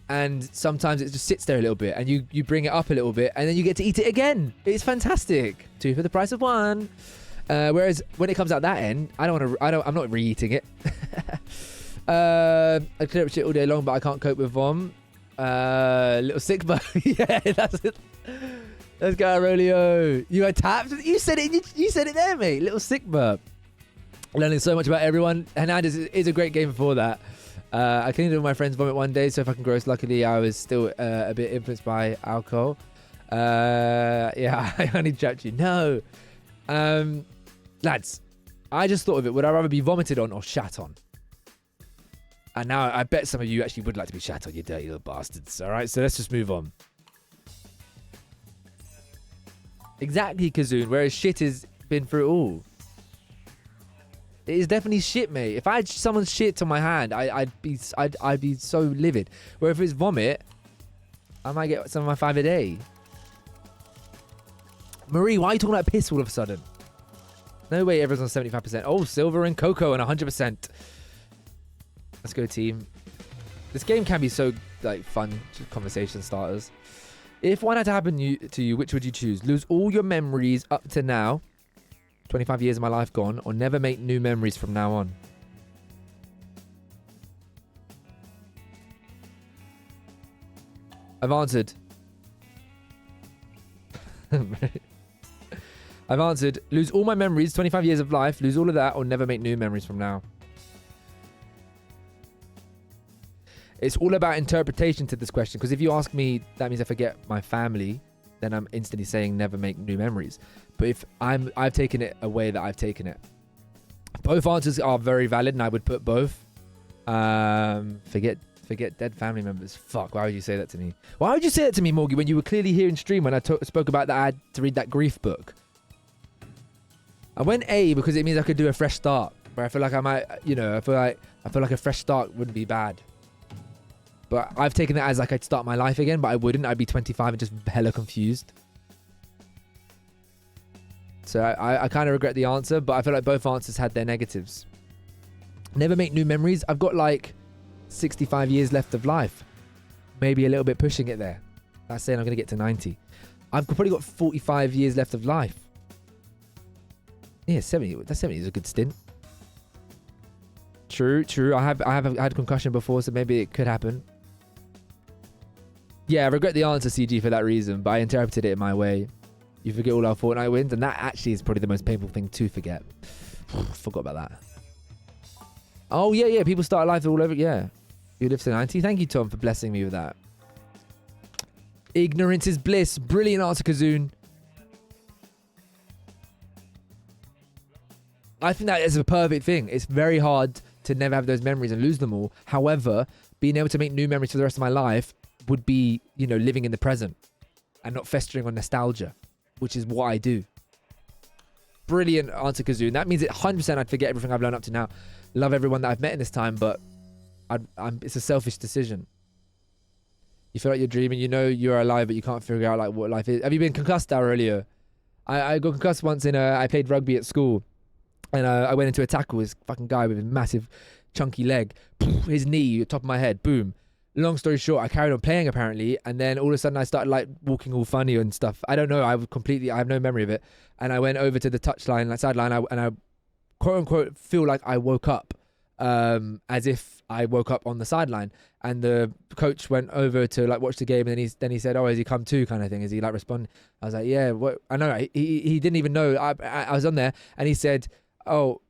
And sometimes it just sits there a little bit and you bring it up a little bit and then you get to eat it again. It's fantastic. 2 for the price of 1. Whereas when it comes out that end, I'm not re-eating it. I clear up shit all day long, but I can't cope with vom. Little sick burp. Yeah, that's it. Let's go, Aurelio. You got tapped. You said it. You said it there, mate. Little sick burp. Learning so much about everyone. Hernandez is a great game for that. I cleaned all my friends' vomit one day, so if I can gross. Luckily, I was still a bit influenced by alcohol. Yeah, I only trapped you. No. Lads, I just thought of it. Would I rather be vomited on or shat on? And now I bet some of you actually would like to be shat on, you dirty little bastards. All right, so let's just move on. Exactly, Kazoon, whereas shit has been through it all. It is definitely shit, mate. If I had someone's shit on my hand, I'd be so livid. Where if it's vomit, I might get some of my 5 a day. Marie, why are you talking about piss all of a sudden? No way, everyone's on 75%. Oh, Silver and Coco and 100%. Let's go, team. This game can be so like fun, just conversation starters. If one had to happen to you, which would you choose? Lose all your memories up to now, 25 years of my life gone, or never make new memories from now on? I've answered. I've answered. Lose all my memories, 25 years of life, lose all of that, or never make new memories from now. It's all about interpretation to this question, because if you ask me, that means I forget my family, then I'm instantly saying never make new memories. But if I've taken it away that I've taken it. Both answers are very valid, and I would put both. Forget dead family members. Fuck, why would you say that to me? Why would you say that to me, Morgie, when you were clearly here in stream when I spoke about that I had to read that grief book? I went A because it means I could do a fresh start. But I feel like I might, I feel like a fresh start wouldn't be bad. But I've taken that as like I'd start my life again, but I wouldn't. I'd be 25 and just hella confused. So I kind of regret the answer, but I feel like both answers had their negatives. Never make new memories. I've got like 65 years left of life. Maybe a little bit pushing it there. That's saying I'm going to get to 90. I've probably got 45 years left of life. Yeah, 70. That 70 is a good stint. True. I have had concussion before, so maybe it could happen. Yeah, I regret the answer, CG, for that reason, but I interpreted it in my way. You forget all our Fortnite wins, and that actually is probably the most painful thing to forget. Forgot about that. Oh, yeah, people start life all over. Yeah. You live to 90. Thank you, Tom, for blessing me with that. Ignorance is bliss. Brilliant answer, Kazoon. I think that is a perfect thing. It's very hard to never have those memories and lose them all. However, being able to make new memories for the rest of my life would be, living in the present and not festering on nostalgia, which is what I do. Brilliant answer, Kazoon. That means 100% I'd forget everything I've learned up to now. Love everyone that I've met in this time, but it's a selfish decision. You feel like you're dreaming, you're alive, but you can't figure out like what life is. Have you been concussed, earlier? I got concussed once I played rugby at school. And I went into a tackle, this fucking guy with his massive chunky leg, his knee, top of my head, boom. Long story short, I carried on playing apparently, and then all of a sudden I started like walking all funny and stuff. I don't know, I have no memory of it. And I went over to the touchline, like sideline, and I quote unquote feel like I woke up, as if I woke up on the sideline. And the coach went over to like watch the game, and then he said, "Oh, has he come to?" kind of thing. Is he like responding? I was like, "Yeah." What? I know. He didn't even know. I was on there, and he said, "Oh,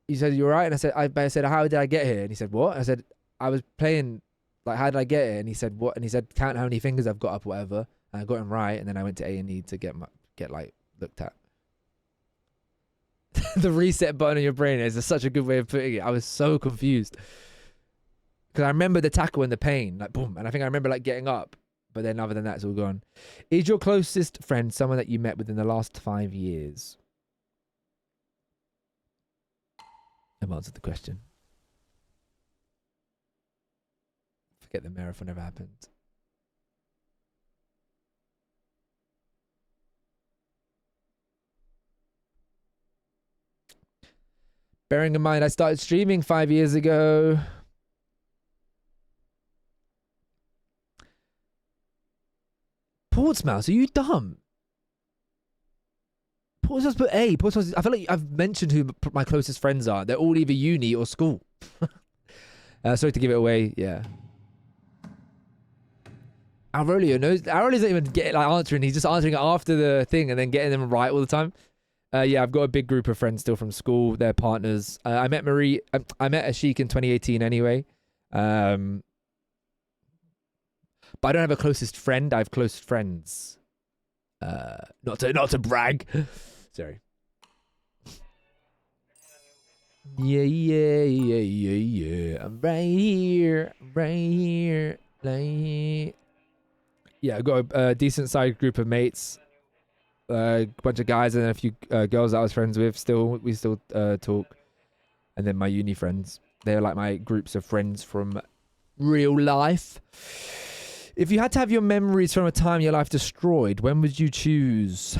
you said you're right." And I said, "How did I get here?" And he said, "What?" I said, "I was playing. Like, how did I get here?" And he said, "What?" And he said, "Count how many fingers I've got up, whatever." And I got him right, and then I went to A&E to get like looked at. The reset button on your brain is such a good way of putting it. I was so confused because I remember the tackle and the pain, like boom, and I think I remember like getting up, but then other than that, it's all gone. Is your closest friend someone that you met within the last 5 years? I've answered the question. Forget the marathon never happened. Bearing in mind, I started streaming 5 years ago. Portsmouth, are you dumb? Portsmouth put A. Portsmouth, I feel like I've mentioned who my closest friends are. They're all either uni or school. Sorry to give it away. Yeah. Aurelio knows. Aurelio doesn't even answering. He's just answering it after the thing and then getting them right all the time. Yeah, I've got a big group of friends still from school. They're partners. I met Marie. I met Ashik in 2018 anyway. But I don't have a closest friend. I have close friends. Not to brag. Sorry. Yeah. I'm right here. Like, yeah, I got a decent sized group of mates. A bunch of guys and a few girls that I was friends with. We still talk. And then my uni friends. They're like my groups of friends from real life. If you had to have your memories from a time in your life destroyed, when would you choose?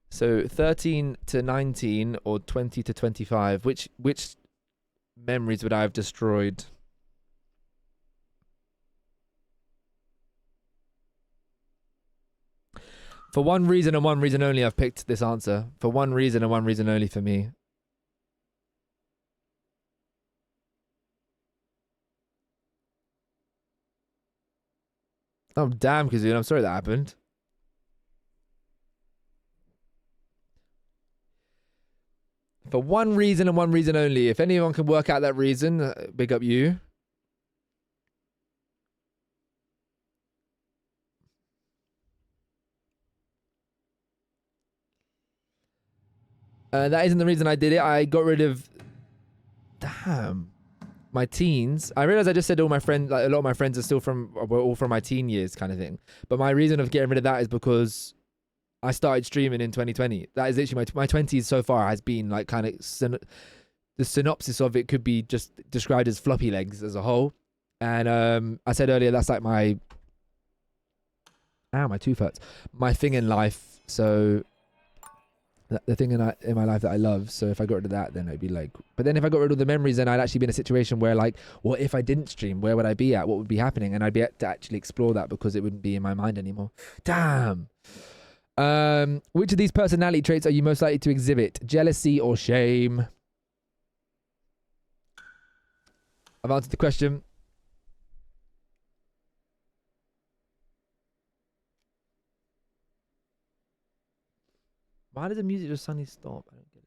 So 13 to 19 or 20 to 25, which memories would I have destroyed? For one reason and one reason only, I've picked this answer. For one reason and one reason only for me. Oh, damn, Kazoon. I'm sorry that happened. For one reason and one reason only. If anyone can work out that reason, big up you. That isn't the reason I did it. I got rid of... Damn. My teens. I realized I just said all my friends, like a lot of my friends are still were all from my teen years kind of thing. But my reason of getting rid of that is because I started streaming in 2020. That is literally my 20s so far has been like kind of... the synopsis of it could be just described as Floppylegss as a whole. And I said earlier, that's like my... Ow, my tooth hurts. My thing in life. So... the thing in my life that I love. So if I got rid of that, then it'd be like... But then if I got rid of the memories, then I'd actually be in a situation where like, what if I didn't stream? Where would I be at? What would be happening? And I'd be able to actually explore that because it wouldn't be in my mind anymore. Damn. Which of these personality traits are you most likely to exhibit? Jealousy or shame? I've answered the question. Why does the music just suddenly stop? I don't get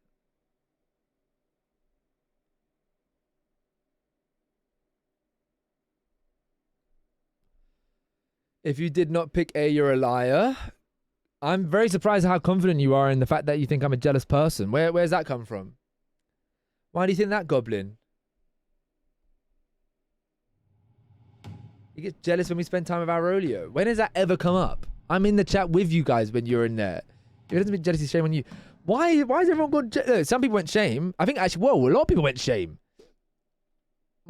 it. If you did not pick A, you're a liar. I'm very surprised how confident you are in the fact that you think I'm a jealous person. Where's that come from? Why do you think that, Goblin? You get jealous when we spend time with Aurelio. When has that ever come up? I'm in the chat with you guys when you're in there. It doesn't mean jealousy, shame on you. Why is everyone going? Some people went shame. I think actually, whoa, a lot of people went shame.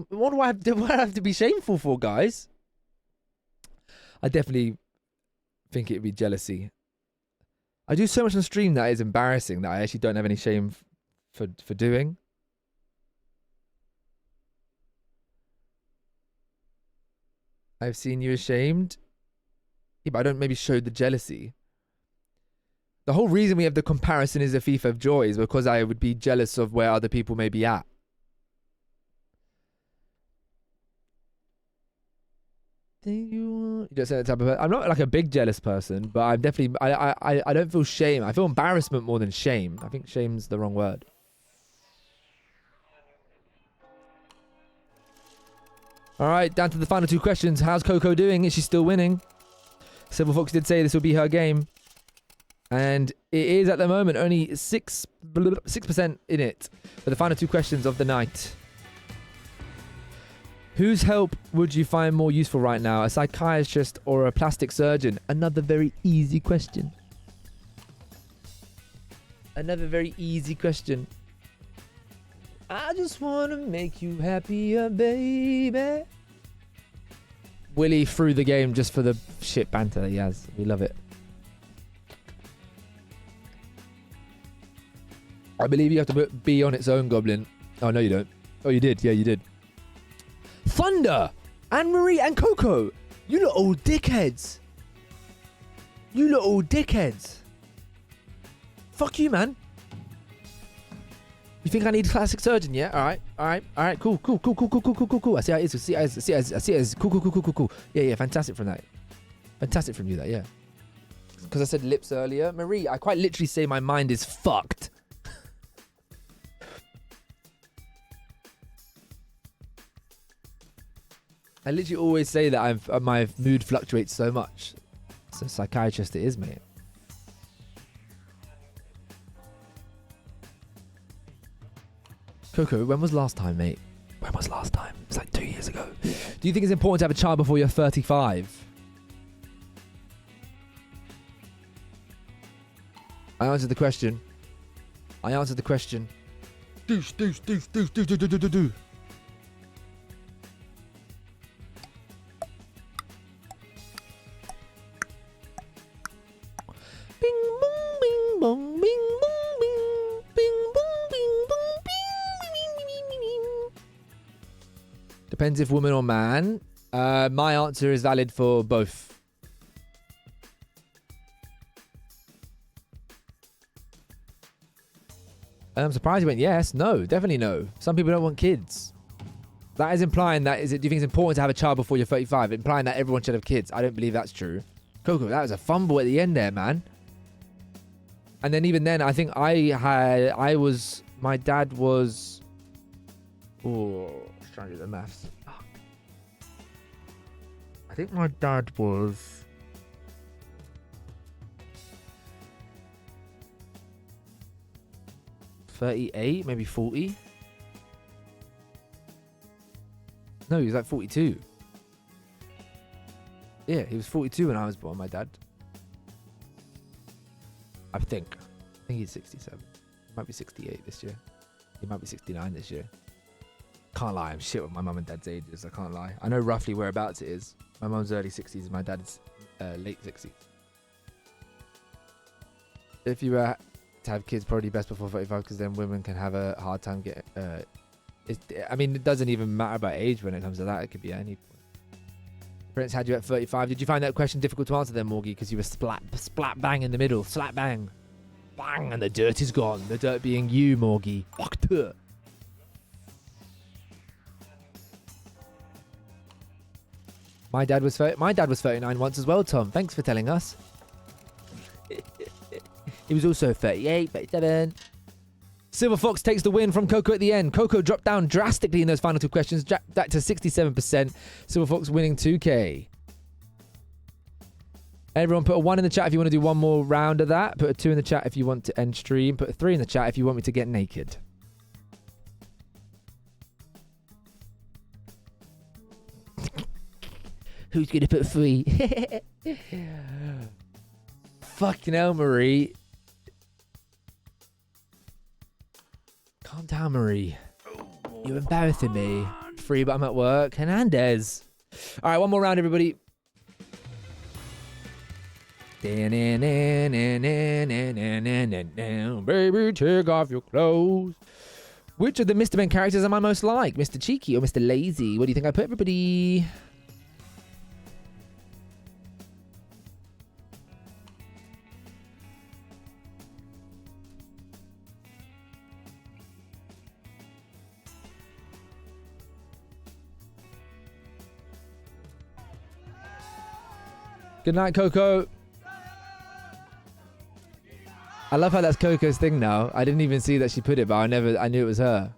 What do I have to be shameful for, guys? I definitely think it'd be jealousy. I do so much on stream that is embarrassing that I actually don't have any shame for doing. I've seen you ashamed. Yeah, but I don't maybe show the jealousy. The whole reason we have the comparison is a thief of joy is because I would be jealous of where other people may be at. You don't say that type of person. I'm not like a big jealous person, but I'm definitely... I don't feel shame. I feel embarrassment more than shame. I think shame's the wrong word. All right, down to the final two questions. How's Coco doing? Is she still winning? Civil Fox did say this will be her game. And it is at the moment only 6% in it for the final two questions of the night. Whose help would you find more useful right now? A psychiatrist or a plastic surgeon? Another very easy question. Another very easy question. I just want to make you happier, baby. Willie threw the game just for the shit banter that he has. We love it. I believe you have to put B on its own, Goblin. Oh, no, you don't. Oh, you did. Yeah, you did. Thunder! Anne-Marie and Coco! You little dickheads! You little dickheads! Fuck you, man. You think I need a plastic surgeon? Yeah? Alright, cool. I see how it is. I see it as cool. Yeah, fantastic from that. Fantastic from you, that, yeah. because I said lips earlier. Marie, I quite literally say my mind is fucked. I literally always say that my mood fluctuates so much. So psychiatrist it is, mate. Coco, when was last time, mate? When was last time? It's like 2 years ago. Do you think it's important to have a child before you're 35? I answered the question. Deuce. Bing bong bing bong bing bong bing bing bong bing bong bing. Depends if woman or man. My answer is valid for both. I'm surprised you went yes. No, definitely no. Some people don't want kids. That is implying that, do you think it's important to have a child before you're 35? Implying that everyone should have kids. I don't believe that's true. Coco, that was a fumble at the end there, man. And then even then, I think my dad was... Oh, I was trying to do the maths. I think my dad was... 38, maybe 40. No, he was like 42. Yeah, he was 42 when I was born, my dad. I think he's 67. He might be 68 this year. He might be 69 this year. Can't lie, I'm shit with my mum and dad's ages. I can't lie. I know roughly whereabouts it is. My mum's early 60s, my dad's late 60s. If you were to have kids, probably best before 35, because then women can have a hard time getting... I mean, it doesn't even matter about age when it comes to that. It could be at any point. Prince had you at 35. Did you find that question difficult to answer then, Morgie? Because you were splat bang in the middle. Slap bang. Bang, and the dirt is gone. The dirt being you, Morgie. Fucked her. My dad was 39 once as well, Tom. Thanks for telling us. He was also 38, 37. Silver Fox takes the win from Coco at the end. Coco dropped down drastically in those final two questions, back to 67%. Silver Fox winning 2K. Everyone put a 1 in the chat if you want to do one more round of that. Put a 2 in the chat if you want to end stream. Put a 3 in the chat if you want me to get naked. Who's going to put 3? Fucking hell, Marie. Calm down, Marie. You're embarrassing me. 3, but I'm at work. Hernandez. All right, one more round, everybody. Baby, take off your clothes. Which of the Mr. Ben characters am I most like? Mr. Cheeky or Mr. Lazy? What do you think I put, everybody? Good night, Coco. I love how that's Coco's thing now. I didn't even see that she put it, but I knew it was her.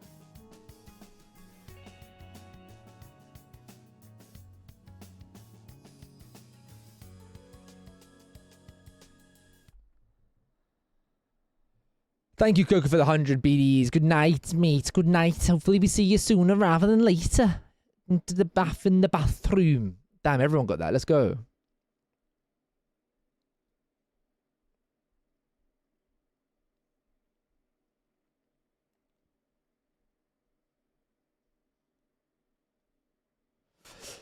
Thank you, Coco, for the 100 BDs. Good night, mate. Good night. Hopefully we see you sooner rather than later. Into the bathroom. Damn, everyone got that. Let's go.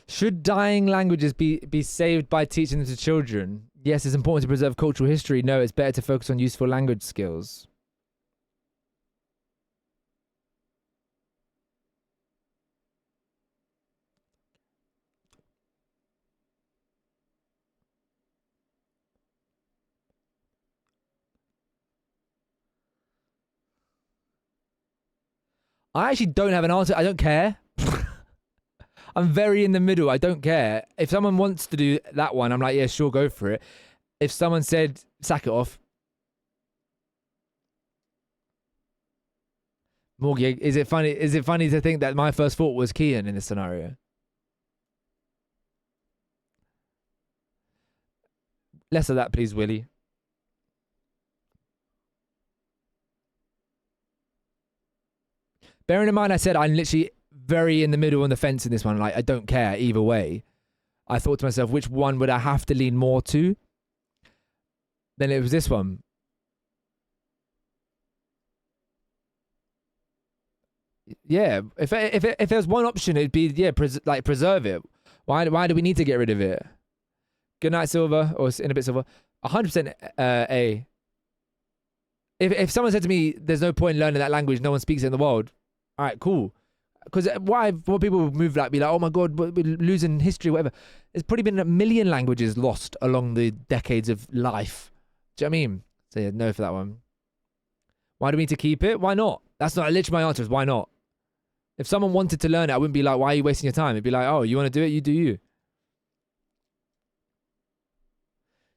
Should dying languages be saved by teaching them to children? Yes, it's important to preserve cultural history. No, it's better to focus on useful language skills. I actually don't have an answer. I don't care. I'm very in the middle. I don't care. If someone wants to do that one, I'm like, yeah, sure, go for it. if someone said, sack it off. Morgie, is it funny to think that my first thought was Kian in this scenario? Less of that, please, Willie. Bearing in mind, I said I'm literally very in the middle on the fence in this one. Like, I don't care either way. I thought to myself, which one would I have to lean more to? Then it was this one. Yeah, if there's one option, it'd be preserve it. Why do we need to get rid of it? Good night, Silver, or in a bit Silver. 100% A. If someone said to me, "There's no point in learning that language, no one speaks it in the world," all right, cool. Because why people move like be like, "Oh my god, we're losing history, whatever." There's probably been 1 million languages lost along the decades of life. Do you know what I mean? So yeah, no for that one. Why do we need to keep it? Why not? That's not literally my answer. Is why not? If someone wanted to learn it, I wouldn't be like, "Why are you wasting your time?" It'd be like, "Oh, you want to do it? You do you."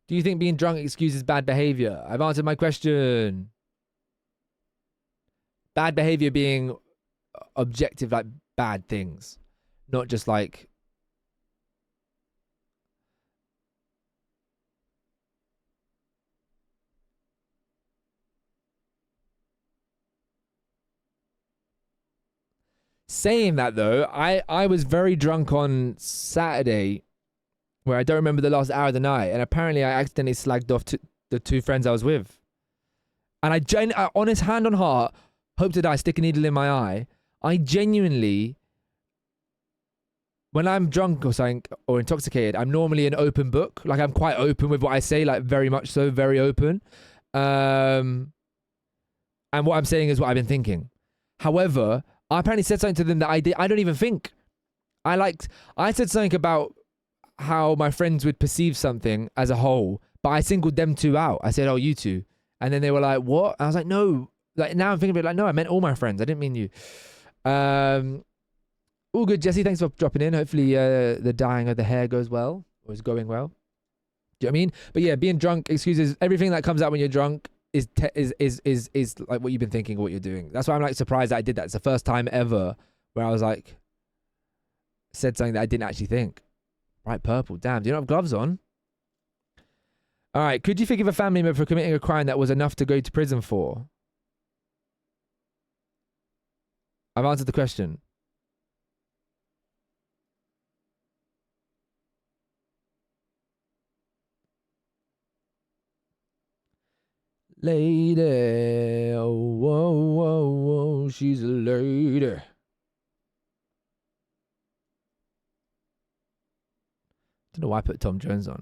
Do you think being drunk excuses bad behavior? I've answered my question. Bad behavior being objective, like bad things, not just like saying that though. I was very drunk on Saturday, where I don't remember the last hour of the night, and apparently I accidentally slagged off the 2 friends I was with, and I honest hand on heart, hope to die, stick a needle in my eye. I genuinely, when I'm drunk or something, or intoxicated, I'm normally an open book. Like, I'm quite open with what I say, like very much so, very open. And what I'm saying is what I've been thinking. However, I apparently said something to them that I don't even think. I said something about how my friends would perceive something as a whole, but I singled them 2 out. I said, "Oh, you 2." And then they were like, "What?" I was like, "No." Like, now I'm thinking of it, like, no, I meant all my friends. I didn't mean you. All good, Jesse. Thanks for dropping in. Hopefully the dyeing of the hair goes well, or is going well. Do you know what I mean? But yeah, being drunk excuses everything that comes out when you're drunk is like what you've been thinking, what you're doing. That's why I'm like surprised that I did that. It's the first time ever where I was like, said something that I didn't actually think. Right, purple. Damn, do you not have gloves on? All right, could you forgive a family member for committing a crime that was enough to go to prison for? I've answered the question. Lady, oh, whoa, whoa, whoa, she's a lady. Don't know why I put Tom Jones on.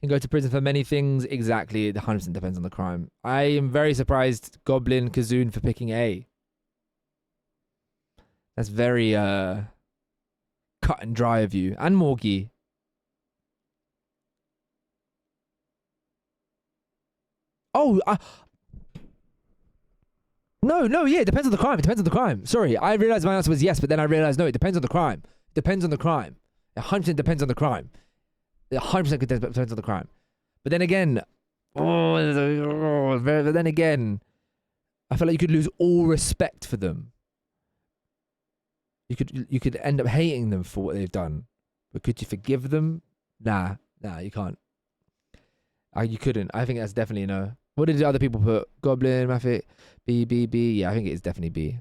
Can go to prison for many things. Exactly, it 100% depends on the crime. I am very surprised, Goblin Kazoon, for picking A. That's very cut and dry of you. And Morgie. Oh, no, yeah, it depends on the crime. It depends on the crime. Sorry, I realized my answer was yes, but then I realized no, it depends on the crime. Depends on the crime. 100% depends on the crime. 100% depends on the crime. But then again, but then again, I feel like you could lose all respect for them. You could end up hating them for what they've done. But could you forgive them? Nah, you can't. You couldn't. I think that's definitely a no. What did the other people put? Goblin, Maffitt, B. Yeah, I think it's definitely B.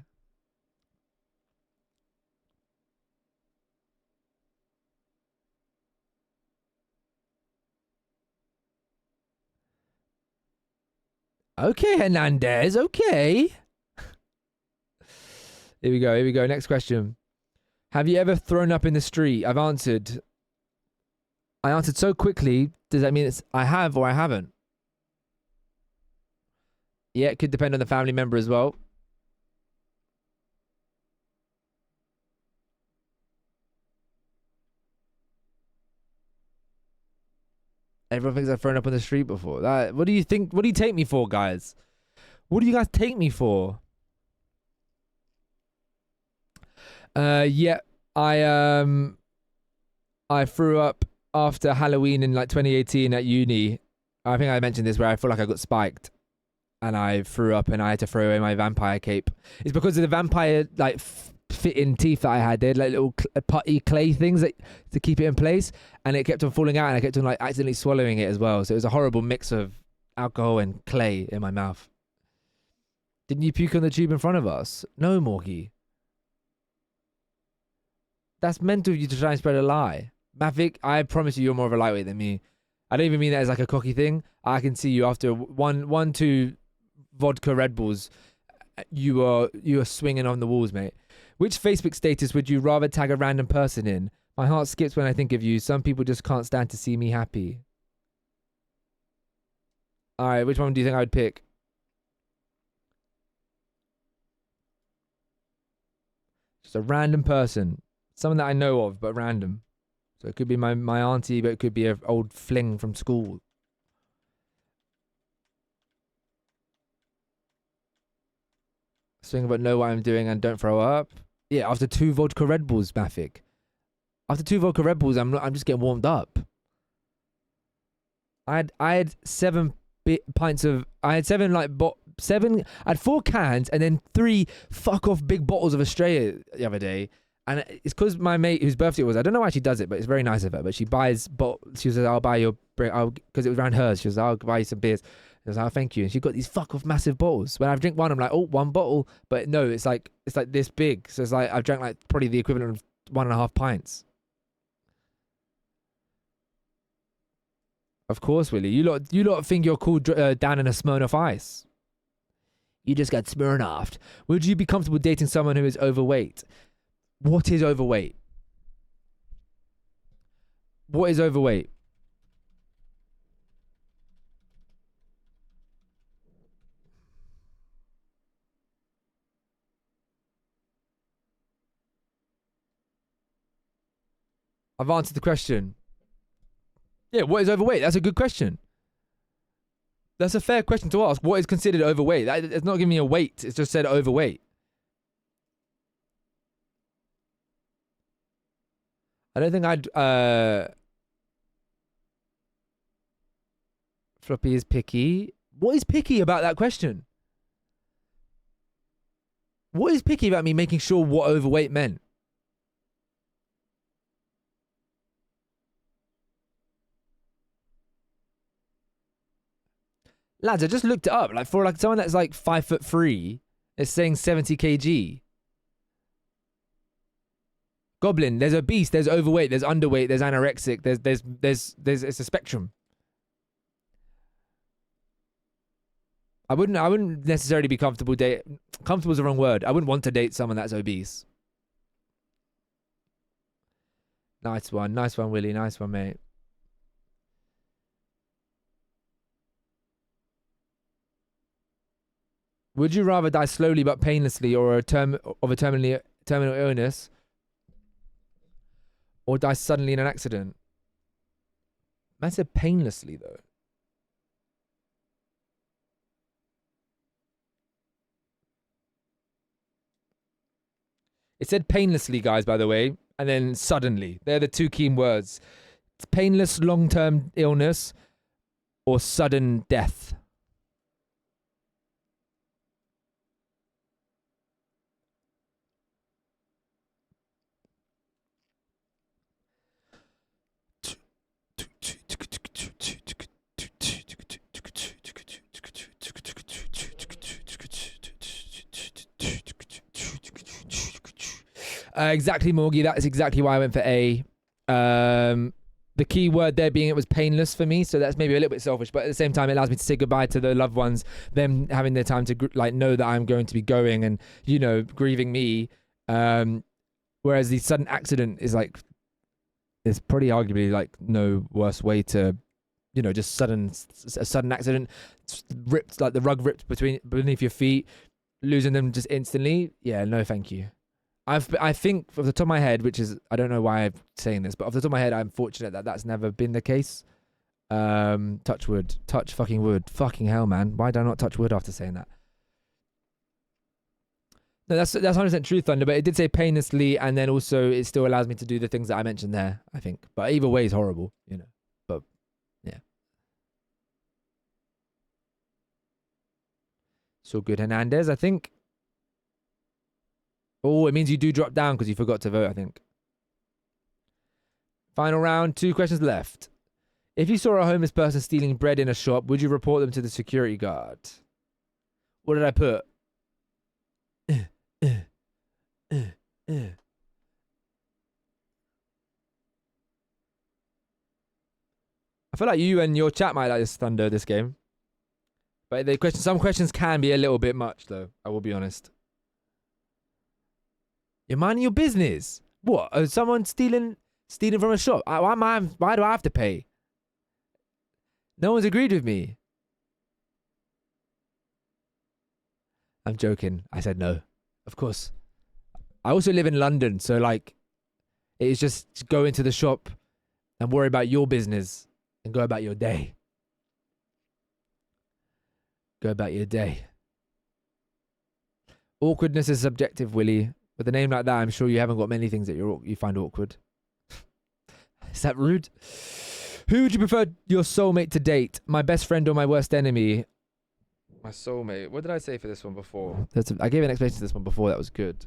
Okay, Hernandez. Okay. Here we go. Next question. Have you ever thrown up in the street? I answered so quickly. Does that mean it's I have or I haven't? Yeah, it could depend on the family member as well. Everyone thinks I've thrown up on the street before. What do you think? What do you take me for, guys? What do you guys take me for? Yeah, I threw up after Halloween in like 2018 at uni. I think I mentioned this where I feel like I got spiked and I threw up and I had to throw away my vampire cape. It's because of the vampire like fitting teeth that I had. They had like little putty clay things to keep it in place, and it kept on falling out and I kept on like accidentally swallowing it as well. So it was a horrible mix of alcohol and clay in my mouth. Didn't you puke on the tube in front of us? No, Morgie. That's meant of you to try and spread a lie. Mavic, I promise you, you're more of a lightweight than me. I don't even mean that as like a cocky thing. I can see you after two vodka Red Bulls. You are swinging on the walls, mate. Which Facebook status would you rather tag a random person in? My heart skips when I think of you. Some people just can't stand to see me happy. All right, which one do you think I would pick? Just a random person. Someone that I know of, but random. So it could be my auntie, but it could be an old fling from school. Swing but know what I'm doing and don't throw up. Yeah, after 2 vodka Red Bulls, Mafik. After 2 vodka Red Bulls, I'm just getting warmed up. I had 7 pints of. I had 7 like I had 4 cans and then 3 fuck off big bottles of Australia the other day. And it's because my mate, whose birthday it was, I don't know why she does it, but it's very nice of her. But she buys, she says, I'll buy your, because it was around hers. She says, I'll buy you some beers. I was like, oh, thank you. And she got these fuck off massive bottles. When I drink one, I'm like, oh, 1 bottle. But no, it's like this big. So it's like, I've drank like probably the equivalent of 1.5 pints. Of course, Willie. You lot think you're cool down in a Smirnoff Ice. You just got Smirnoffed. Would you be comfortable dating someone who is overweight? What is overweight? What is overweight? I've answered the question. Yeah, what is overweight? That's a good question. That's a fair question to ask. What is considered overweight? It's not giving me a weight. It's just said overweight. I don't think I'd... Floppy is picky. What is picky about that question? What is picky about me making sure what overweight meant? Lads, I just looked it up. Like for like someone that's like 5'3", it's saying 70 kg. Goblin, there's obese, there's overweight, there's underweight, there's anorexic, there's it's a spectrum. I wouldn't necessarily be comfortable comfortable is the wrong word. I wouldn't want to date someone that's obese. Nice one, Willie, nice one, mate. Would you rather die slowly but painlessly or a terminal illness, or die suddenly in an accident? Man said painlessly though. It said painlessly, guys, by the way, and then suddenly. They're the 2 key words. It's painless long-term illness or sudden death. Exactly, Morgie. That is exactly why I went for A. The key word there being it was painless for me, so that's maybe a little bit selfish, but at the same time, it allows me to say goodbye to the loved ones, them having their time to like know that I'm going to be going and, you know, grieving me. Whereas the sudden accident is like, it's pretty arguably like no worse way to, you know, just a sudden accident, ripped, like the rug ripped beneath your feet, losing them just instantly. Yeah, no, thank you. I think off the top of my head, which is, I don't know why I'm saying this, but off the top of my head, I'm fortunate that that's never been the case. Touch wood. Touch fucking wood. Fucking hell, man. Why did I not touch wood after saying that? No, that's 100% true, Thunder. But it did say painlessly, and then also it still allows me to do the things that I mentioned there. I think, but either way is horrible, you know. But yeah, so good, Hernandez. I think. Oh, it means you do drop down because you forgot to vote. I think. Final round. 2 questions left. If you saw a homeless person stealing bread in a shop, would you report them to the security guard? What did I put? I feel like you and your chat might like this, Thunder, this game. But some questions can be a little bit much, though. I will be honest. You're minding your business. What? Someone stealing from a shop? Why do I have to pay? No one's agreed with me. I'm joking. I said no. Of course. I also live in London, so like, it's just go into the shop and worry about your business and go about your day. Go about your day. Awkwardness is subjective, Willie. With a name like that, I'm sure you haven't got many things that you find awkward. Is that rude? Who would you prefer your soulmate to date? My best friend or my worst enemy? My soulmate. What did I say for this one before? I gave an explanation to this one before. That was good.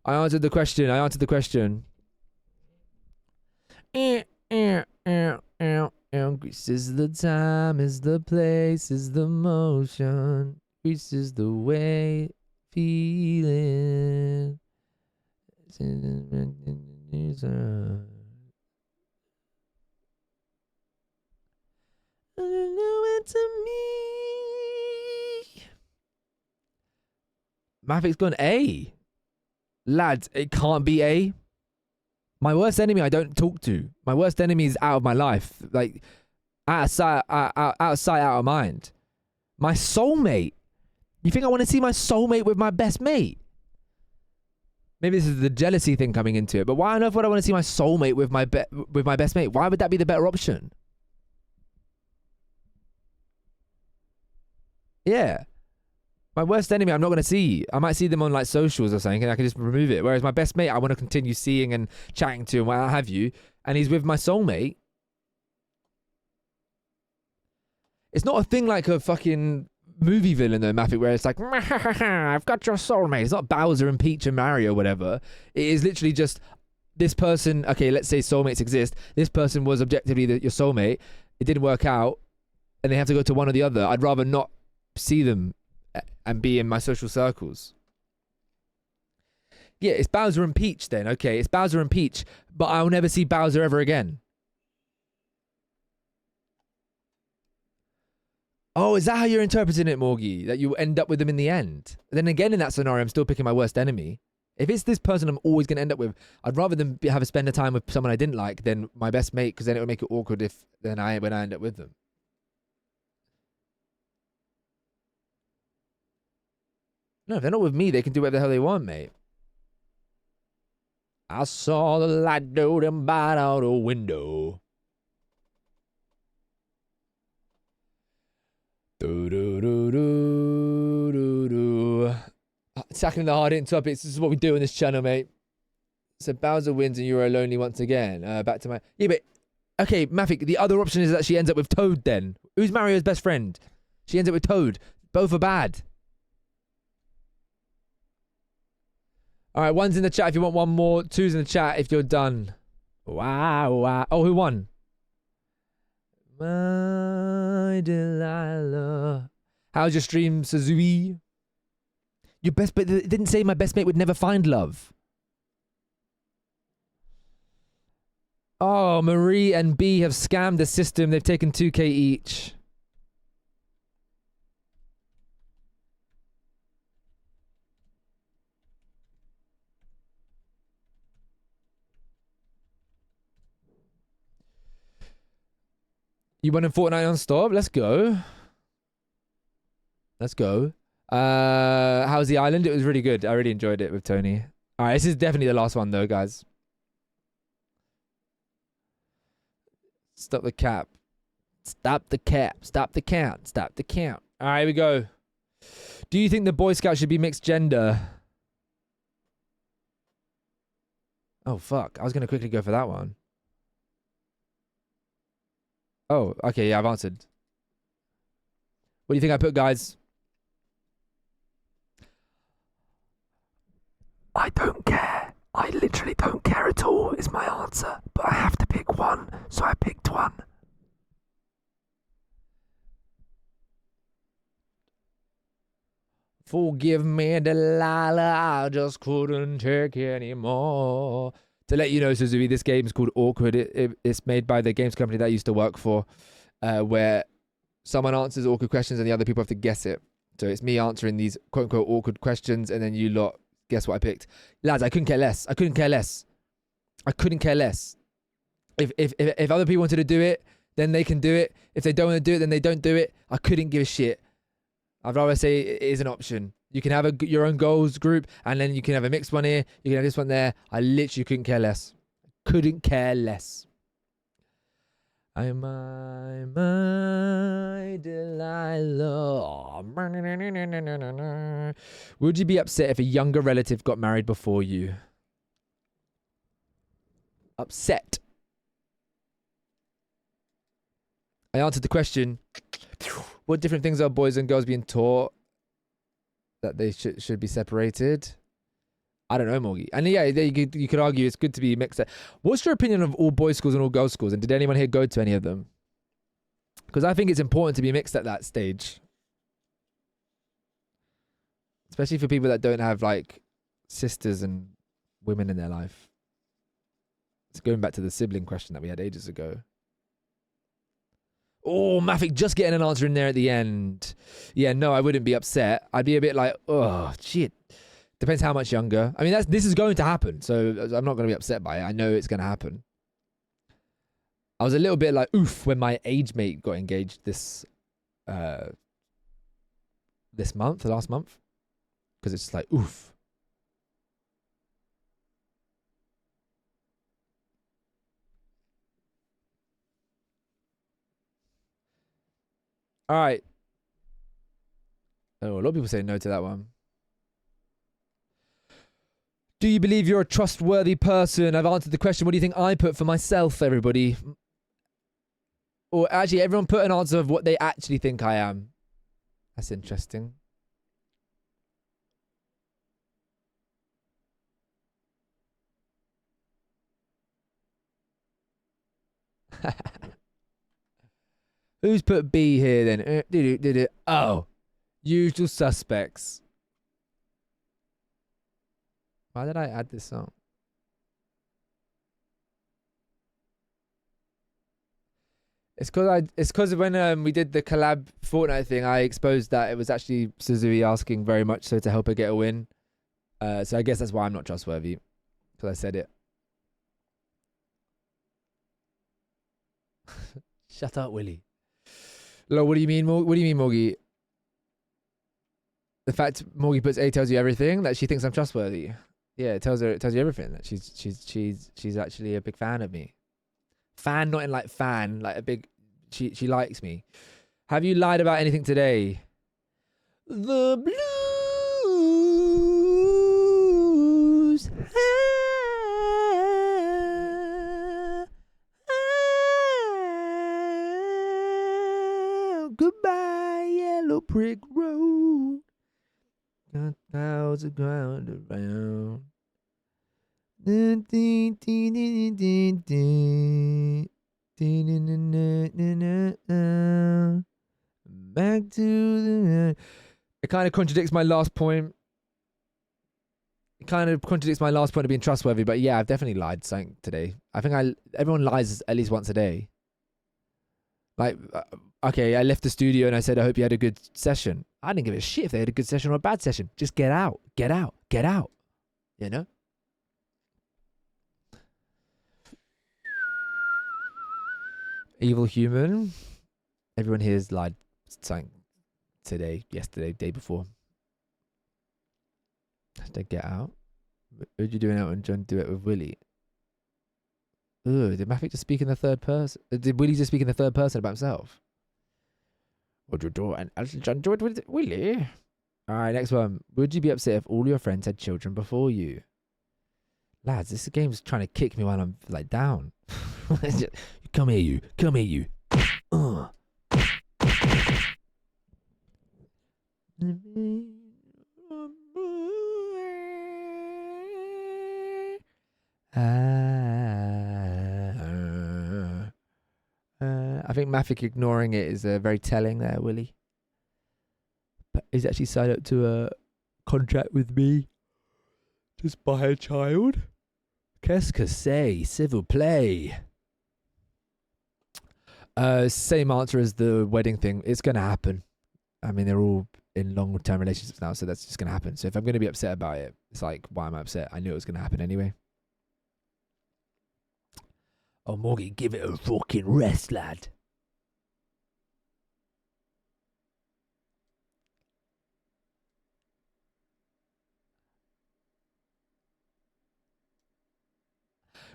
I answered the question. Grease is the time, is the place, is the motion. Grease is the way, feeling. Mafic's gone A. Lads, it can't be A. My worst enemy I don't talk to. My worst enemy is out of my life. Like, out of sight, out of mind. My soulmate. You think I want to see my soulmate with my best mate? Maybe this is the jealousy thing coming into it. But why on earth would I want to see my soulmate with my best mate? Why would that be the better option? Yeah. My worst enemy, I'm not going to see. I might see them on like socials or something and I can just remove it. Whereas my best mate, I want to continue seeing and chatting to and what have you. And he's with my soulmate. It's not a thing like a fucking movie villain though, Mafic, where it's like, I've got your soulmate. It's not Bowser and Peach and Mario or whatever. It is literally just this person. Okay, let's say soulmates exist. This person was objectively your soulmate. It didn't work out and they have to go to one or the other. I'd rather not see them and be in my social circles. Yeah, it's Bowser and Peach then. Okay, it's Bowser and Peach, but I'll never see Bowser ever again. Oh, is that how you're interpreting it, Morgie? That you end up with them in the end? Then again, in that scenario, I'm still picking my worst enemy. If it's this person I'm always going to end up with, I'd rather than spend a time with someone I didn't like than my best mate, because then it would make it awkward when I end up with them. No, if they're not with me, they can do whatever the hell they want, mate. I saw the light go them bite out a window. Tackling the hard-hitting topics. This is what we do on this channel, mate. So Bowser wins and you're lonely once again. Back to my... Yeah, but... Okay, Mafic, the other option is that she ends up with Toad then. Who's Mario's best friend? She ends up with Toad. Both are bad. All right, 1's in the chat if you want one more. 2's in the chat if you're done. Wow. Oh, who won? My Delilah. How's your stream, Suzui? Your best mate. It didn't say my best mate would never find love. Oh, Marie and B have scammed the system. They've taken 2K each. You won in Fortnite non-stop? Let's go. Let's go. How's the island? It was really good. I really enjoyed it with Tony. All right, this is definitely the last one though, guys. Stop the cap. Stop the cap. Stop the count. Stop the count. All right, here we go. Do you think the Boy Scouts should be mixed gender? Oh, fuck. I was going to quickly go for that one. Oh, okay. Yeah, I've answered. What do you think I put, guys? I don't care. I literally don't care at all is my answer. But I have to pick one, so I picked one. Forgive me, Delilah, I just couldn't take anymore. To let you know, Suzuki, this game's called Awkward. It's made by the games company that I used to work for, where someone answers awkward questions and the other people have to guess it. So it's me answering these quote-unquote awkward questions, and then you lot guess what I picked. Lads, I couldn't care less. I couldn't care less. I couldn't care less. If other people wanted to do it, then they can do it. If they don't want to do it, then they don't do it. I couldn't give a shit. I'd rather say it is an option. You can have your own goals group, and then you can have a mixed one here. You can have this one there. I literally couldn't care less. Couldn't care less. I'm my Delilah. Would you be upset if a younger relative got married before you? Upset. I answered the question. What different things are boys and girls being taught that they should be separated? I don't know, Morgie. And yeah, you could argue it's good to be mixed. What's your opinion of all boys' schools and all girls' schools? And did anyone here go to any of them? Because I think it's important to be mixed at that stage. Especially for people that don't have, like, sisters and women in their life. It's going back to the sibling question that we had ages ago. Oh, Mafik just getting an answer in there at the end. Yeah, no, I wouldn't be upset. I'd be a bit like, oh, shit. Depends how much younger. I mean, this is going to happen, so I'm not going to be upset by it. I know it's going to happen. I was a little bit like, oof, when my age mate got engaged this month, the last month. Because it's just like, oof. All right. Oh, a lot of people say no to that one. Do you believe you're a trustworthy person? I've answered the question. What do you think I put for myself, everybody? Or actually, everyone put an answer of what they actually think I am. That's interesting. Who's put B here then? Oh, usual suspects. Why did I add this song? It's because when we did the collab Fortnite thing, I exposed that it was actually Suzuki asking very much so to help her get a win. So I guess that's why I'm not trustworthy, because I said it. Shut up, Willie. Lo, what do you mean? What do you mean, Morgie? The fact Morgie puts A tells you everything, that she thinks I'm trustworthy. Yeah, it tells you everything, that she's actually a big fan of me. Fan, not in like fan, like a big. She likes me. Have you lied about anything today? The blues. Goodbye, yellow brick road. Got clouds of ground around. Back to the. It kind of contradicts my last point. It kind of contradicts my last point of being trustworthy, but yeah, I've definitely lied something today. I think everyone lies at least once a day. Like, okay, I left the studio and I said, I hope you had a good session. I didn't give a shit if they had a good session or a bad session. Just get out, get out, get out. You know? Evil human. Everyone here has lied something today, yesterday, day before. To get out. Would you do Elton John do it with Willie? Ooh, did Mafik just speak in the third person? Did Willie just speak in the third person about himself? Would you do an Elton John do it with Willie? Alright, next one. Would you be upset if all your friends had children before you? Lads, this game's trying to kick me while I'm like down. Come here, you. Come here, you. I think Mafik ignoring it is very telling there, Willie. But he's actually signed up to a contract with me. Just buy a child. Qu'est-ce que c'est, s'il vous plaît? Same answer as the wedding thing. It's going to happen. I mean, they're all in long-term relationships now, so that's just going to happen. So if I'm going to be upset about it, it's like, why am I upset? I knew it was going to happen anyway. Oh, Morgan, give it a fucking rest, lad.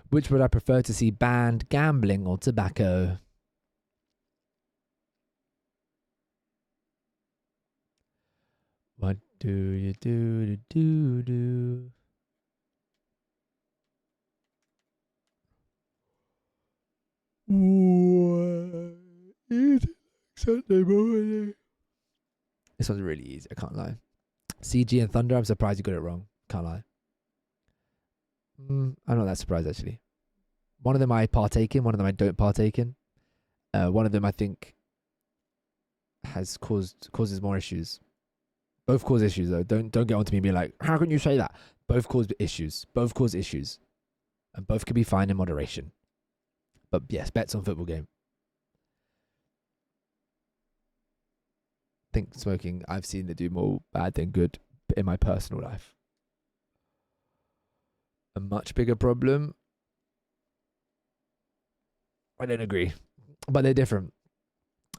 Which would I prefer to see banned, gambling or tobacco? What do you do to do? What is it Sunday morning? This one's really easy, I can't lie. CG and Thunder, I'm surprised you got it wrong. Can't lie. I'm not that surprised, actually. One of them I partake in, one of them I don't partake in. One of them I think has causes more issues. Both cause issues, though. Don't get onto me and be like, how can you say that? Both cause issues. Both cause issues. And both can be fine in moderation. But yes, bets on football game. I think smoking, I've seen it do more bad than good in my personal life. A much bigger problem? I don't agree. But they're different.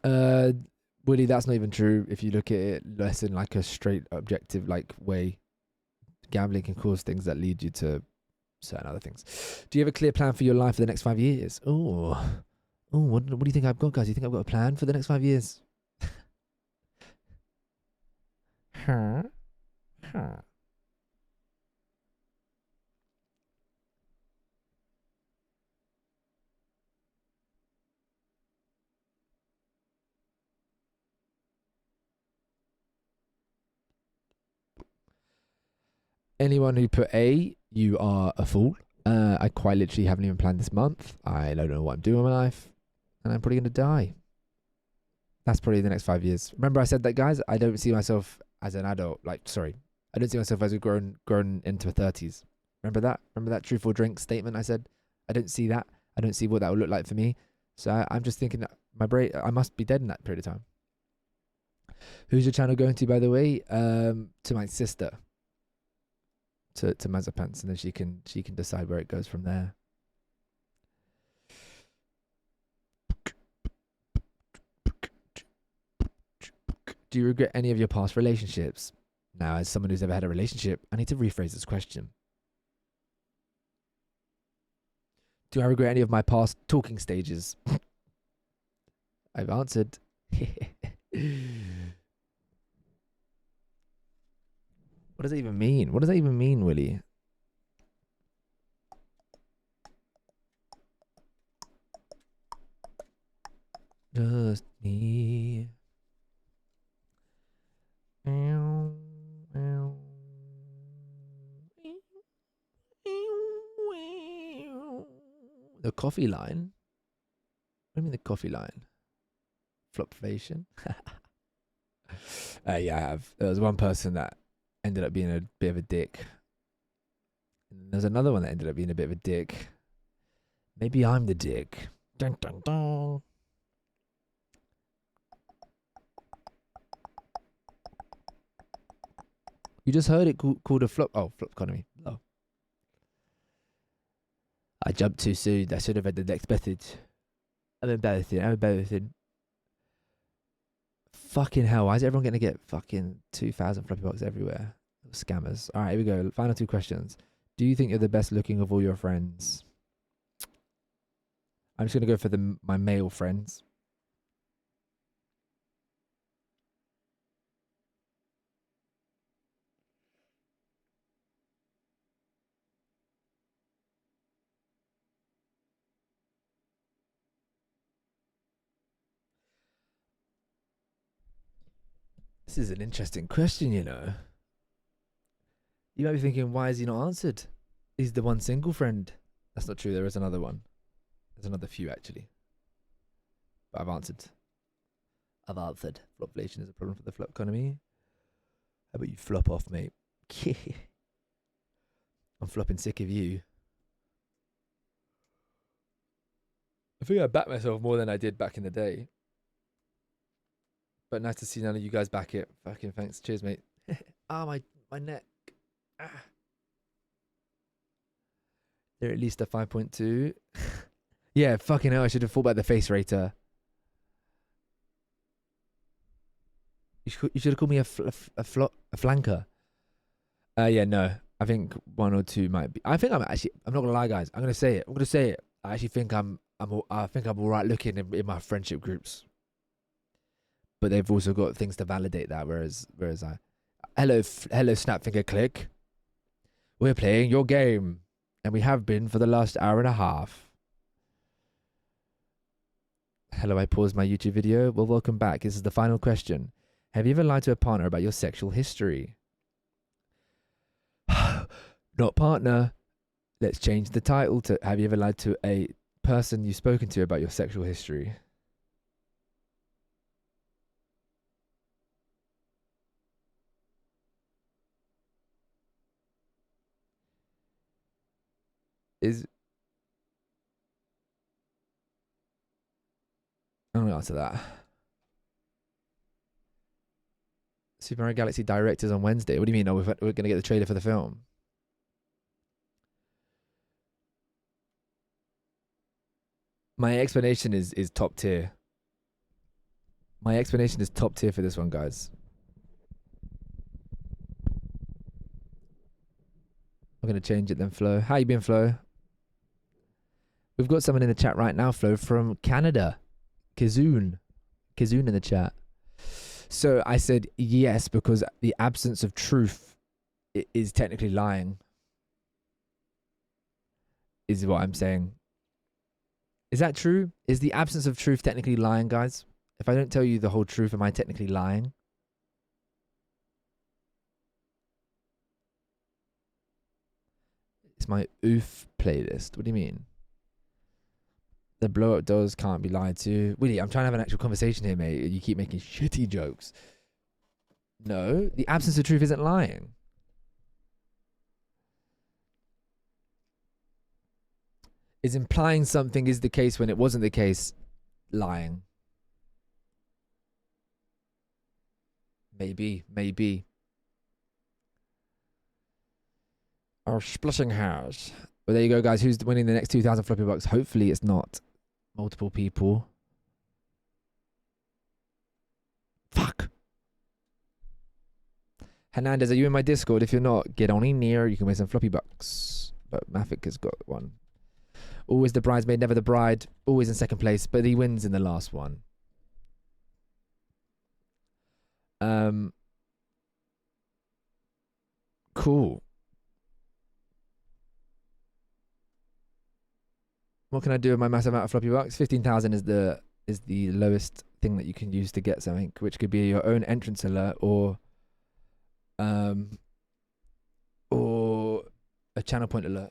Willie, that's not even true. If you look at it less in like a straight objective like way, gambling can cause things that lead you to certain other things. Do you have a clear plan for your life for the next 5 years? Oh, what do you think I've got, guys? Do you think I've got a plan for the next 5 years? Huh? Anyone who put A, you are a fool. I quite literally haven't even planned this month. I don't know what I'm doing with my life. And I'm probably going to die. That's probably the next 5 years. Remember I said that, guys? I don't see myself as an adult. I don't see myself as a grown into my 30s. Remember that? Remember that truth or drink statement I said? I don't see that. I don't see what that would look like for me. So I'm just thinking that my brain, I must be dead in that period of time. Who's your channel going to, by the way? To my sister. To Mazepants, and then she can decide where it goes from there. Do you regret any of your past relationships? Now, as someone who's ever had a relationship, I need to rephrase this question. Do I regret any of my past talking stages? I've answered. What does that even mean? What does that even mean, Willie? Just me. The coffee line? What do you mean the coffee line? Flopflation? Yeah, I have. There was one person that ended up being a bit of a dick. And there's another one that ended up being a bit of a dick. Maybe I'm the dick. Dun, dun, dun. You just heard it called a flop. Oh, flop economy. Oh. I jumped too soon. I should have had the next message. I'm embarrassing. Fucking hell, why is everyone going to get fucking 2,000 floppy bucks everywhere? Scammers. All right, here we go. Final 2 questions. Do you think you're the best looking of all your friends? I'm just going to go for my male friends. This is an interesting question, you know. You might be thinking, why is he not answered? He's the one single friend. That's not true. There is another one. There's another few, actually. But I've answered. Flopflation is a problem for the flop economy. How about you flop off, mate? I'm flopping sick of you. I think I backed myself more than I did back in the day. But nice to see none of you guys back it. Fucking thanks. Cheers, mate. My neck. They're at least a 5.2. Yeah, fucking hell. I should have thought about the face rater. You should have called me a flanker. Yeah, no. I think 1 or 2 might be. I'm not gonna lie, guys. I'm gonna say it. I actually think I'm alright looking in my friendship groups. But they've also got things to validate that. Whereas I, hello, Snapfinger Click. We're playing your game, and we have been for the last hour and a half. Hello, I paused my YouTube video. Well, welcome back. This is the final question. Have you ever lied to a partner about your sexual history? Not partner. Let's change the title to have you ever lied to a person you've spoken to about your sexual history? I'm going to answer that. Super Mario Galaxy Direct is on Wednesday. What do you mean? Oh, we're going to get the trailer for the film. My explanation is top tier. My explanation is top tier for this one, guys. I'm going to change it then, Flo. How you been, Flo? We've got someone in the chat right now, Flo, from Canada. Kazoon in the chat. So I said yes because the absence of truth is technically lying. Is what I'm saying. Is that true? Is the absence of truth technically lying, guys? If I don't tell you the whole truth, am I technically lying? It's my oof playlist. What do you mean? The blow-up dolls can't be lied to. Willie, I'm trying to have an actual conversation here, mate. You keep making shitty jokes. No, the absence of truth isn't lying. Is implying something is the case when it wasn't the case lying? Maybe. Our splitting hairs. Well, there you go, guys. Who's winning the next 2,000 floppy bucks? Hopefully it's not multiple people. Fuck. Hernandez, are you in my Discord? If you're not, get on in here. You can win some floppy bucks. But Mafik has got one. Always the bridesmaid, never the bride. Always in second place, but he wins in the last one. Cool. What can I do with my massive amount of floppy bucks? 15,000 is the lowest thing that you can use to get something, which could be your own entrance alert or a channel point alert.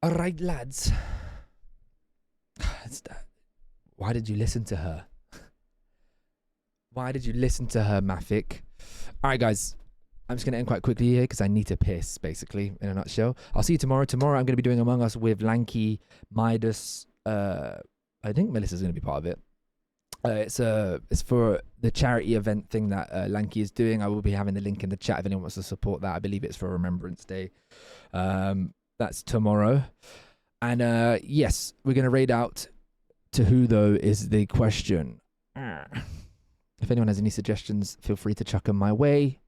All right, lads. Why did you listen to her? Why did you listen to her, Mafik? All right, guys. I'm just going to end quite quickly here because I need to piss, basically, in a nutshell. I'll see you tomorrow. Tomorrow I'm going to be doing Among Us with Lanky, Midas. I think Melissa's going to be part of it. It's for the charity event thing that Lanky is doing. I will be having the link in the chat if anyone wants to support that. I believe it's for Remembrance Day. That's tomorrow. And yes, we're going to raid out to who, though, is the question. If anyone has any suggestions, feel free to chuck them my way.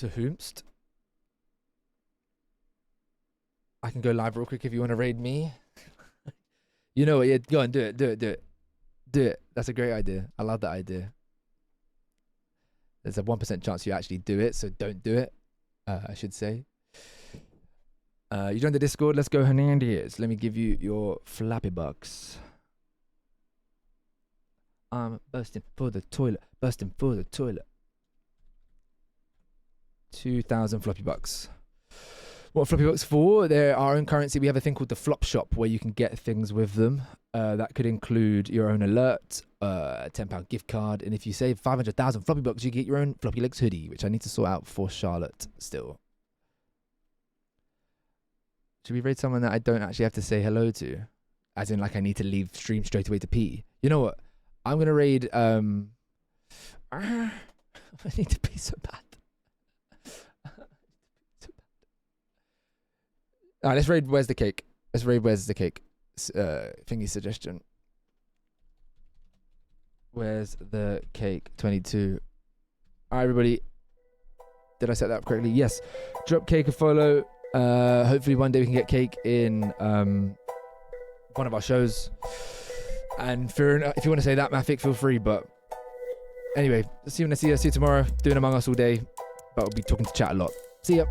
To whomst? I can go live real quick if you want to raid me. You know what? Yeah, go on, do it. Do it. That's a great idea. I love that idea. There's a 1% chance you actually do it, so don't do it. I should say. You joined the Discord. Let's go, Hernandez. Let me give you your Flappy bucks. I'm bursting for the toilet. 2,000 floppy bucks. What floppy bucks for? They're our own currency. We have a thing called the Flop Shop where you can get things with them. That could include your own alert, a £10 gift card, and if you save 500,000 floppy bucks, you get your own Floppyleggs hoodie, which I need to sort out for Charlotte still. Should we raid someone that I don't actually have to say hello to? As in, like, I need to leave stream straight away to pee. You know what? I'm gonna raid. I need to pee so bad. Alright, let's raid Where's the Cake. Where's the Cake. Thingy suggestion. Where's the Cake 22. Alright, everybody. Did I set that up correctly? Yes. Drop Cake a follow. Hopefully one day we can get Cake in one of our shows. And if you want to say that, Mafik, feel free. But anyway, see you tomorrow. Doing Among Us all day. But we'll be talking to chat a lot. See ya.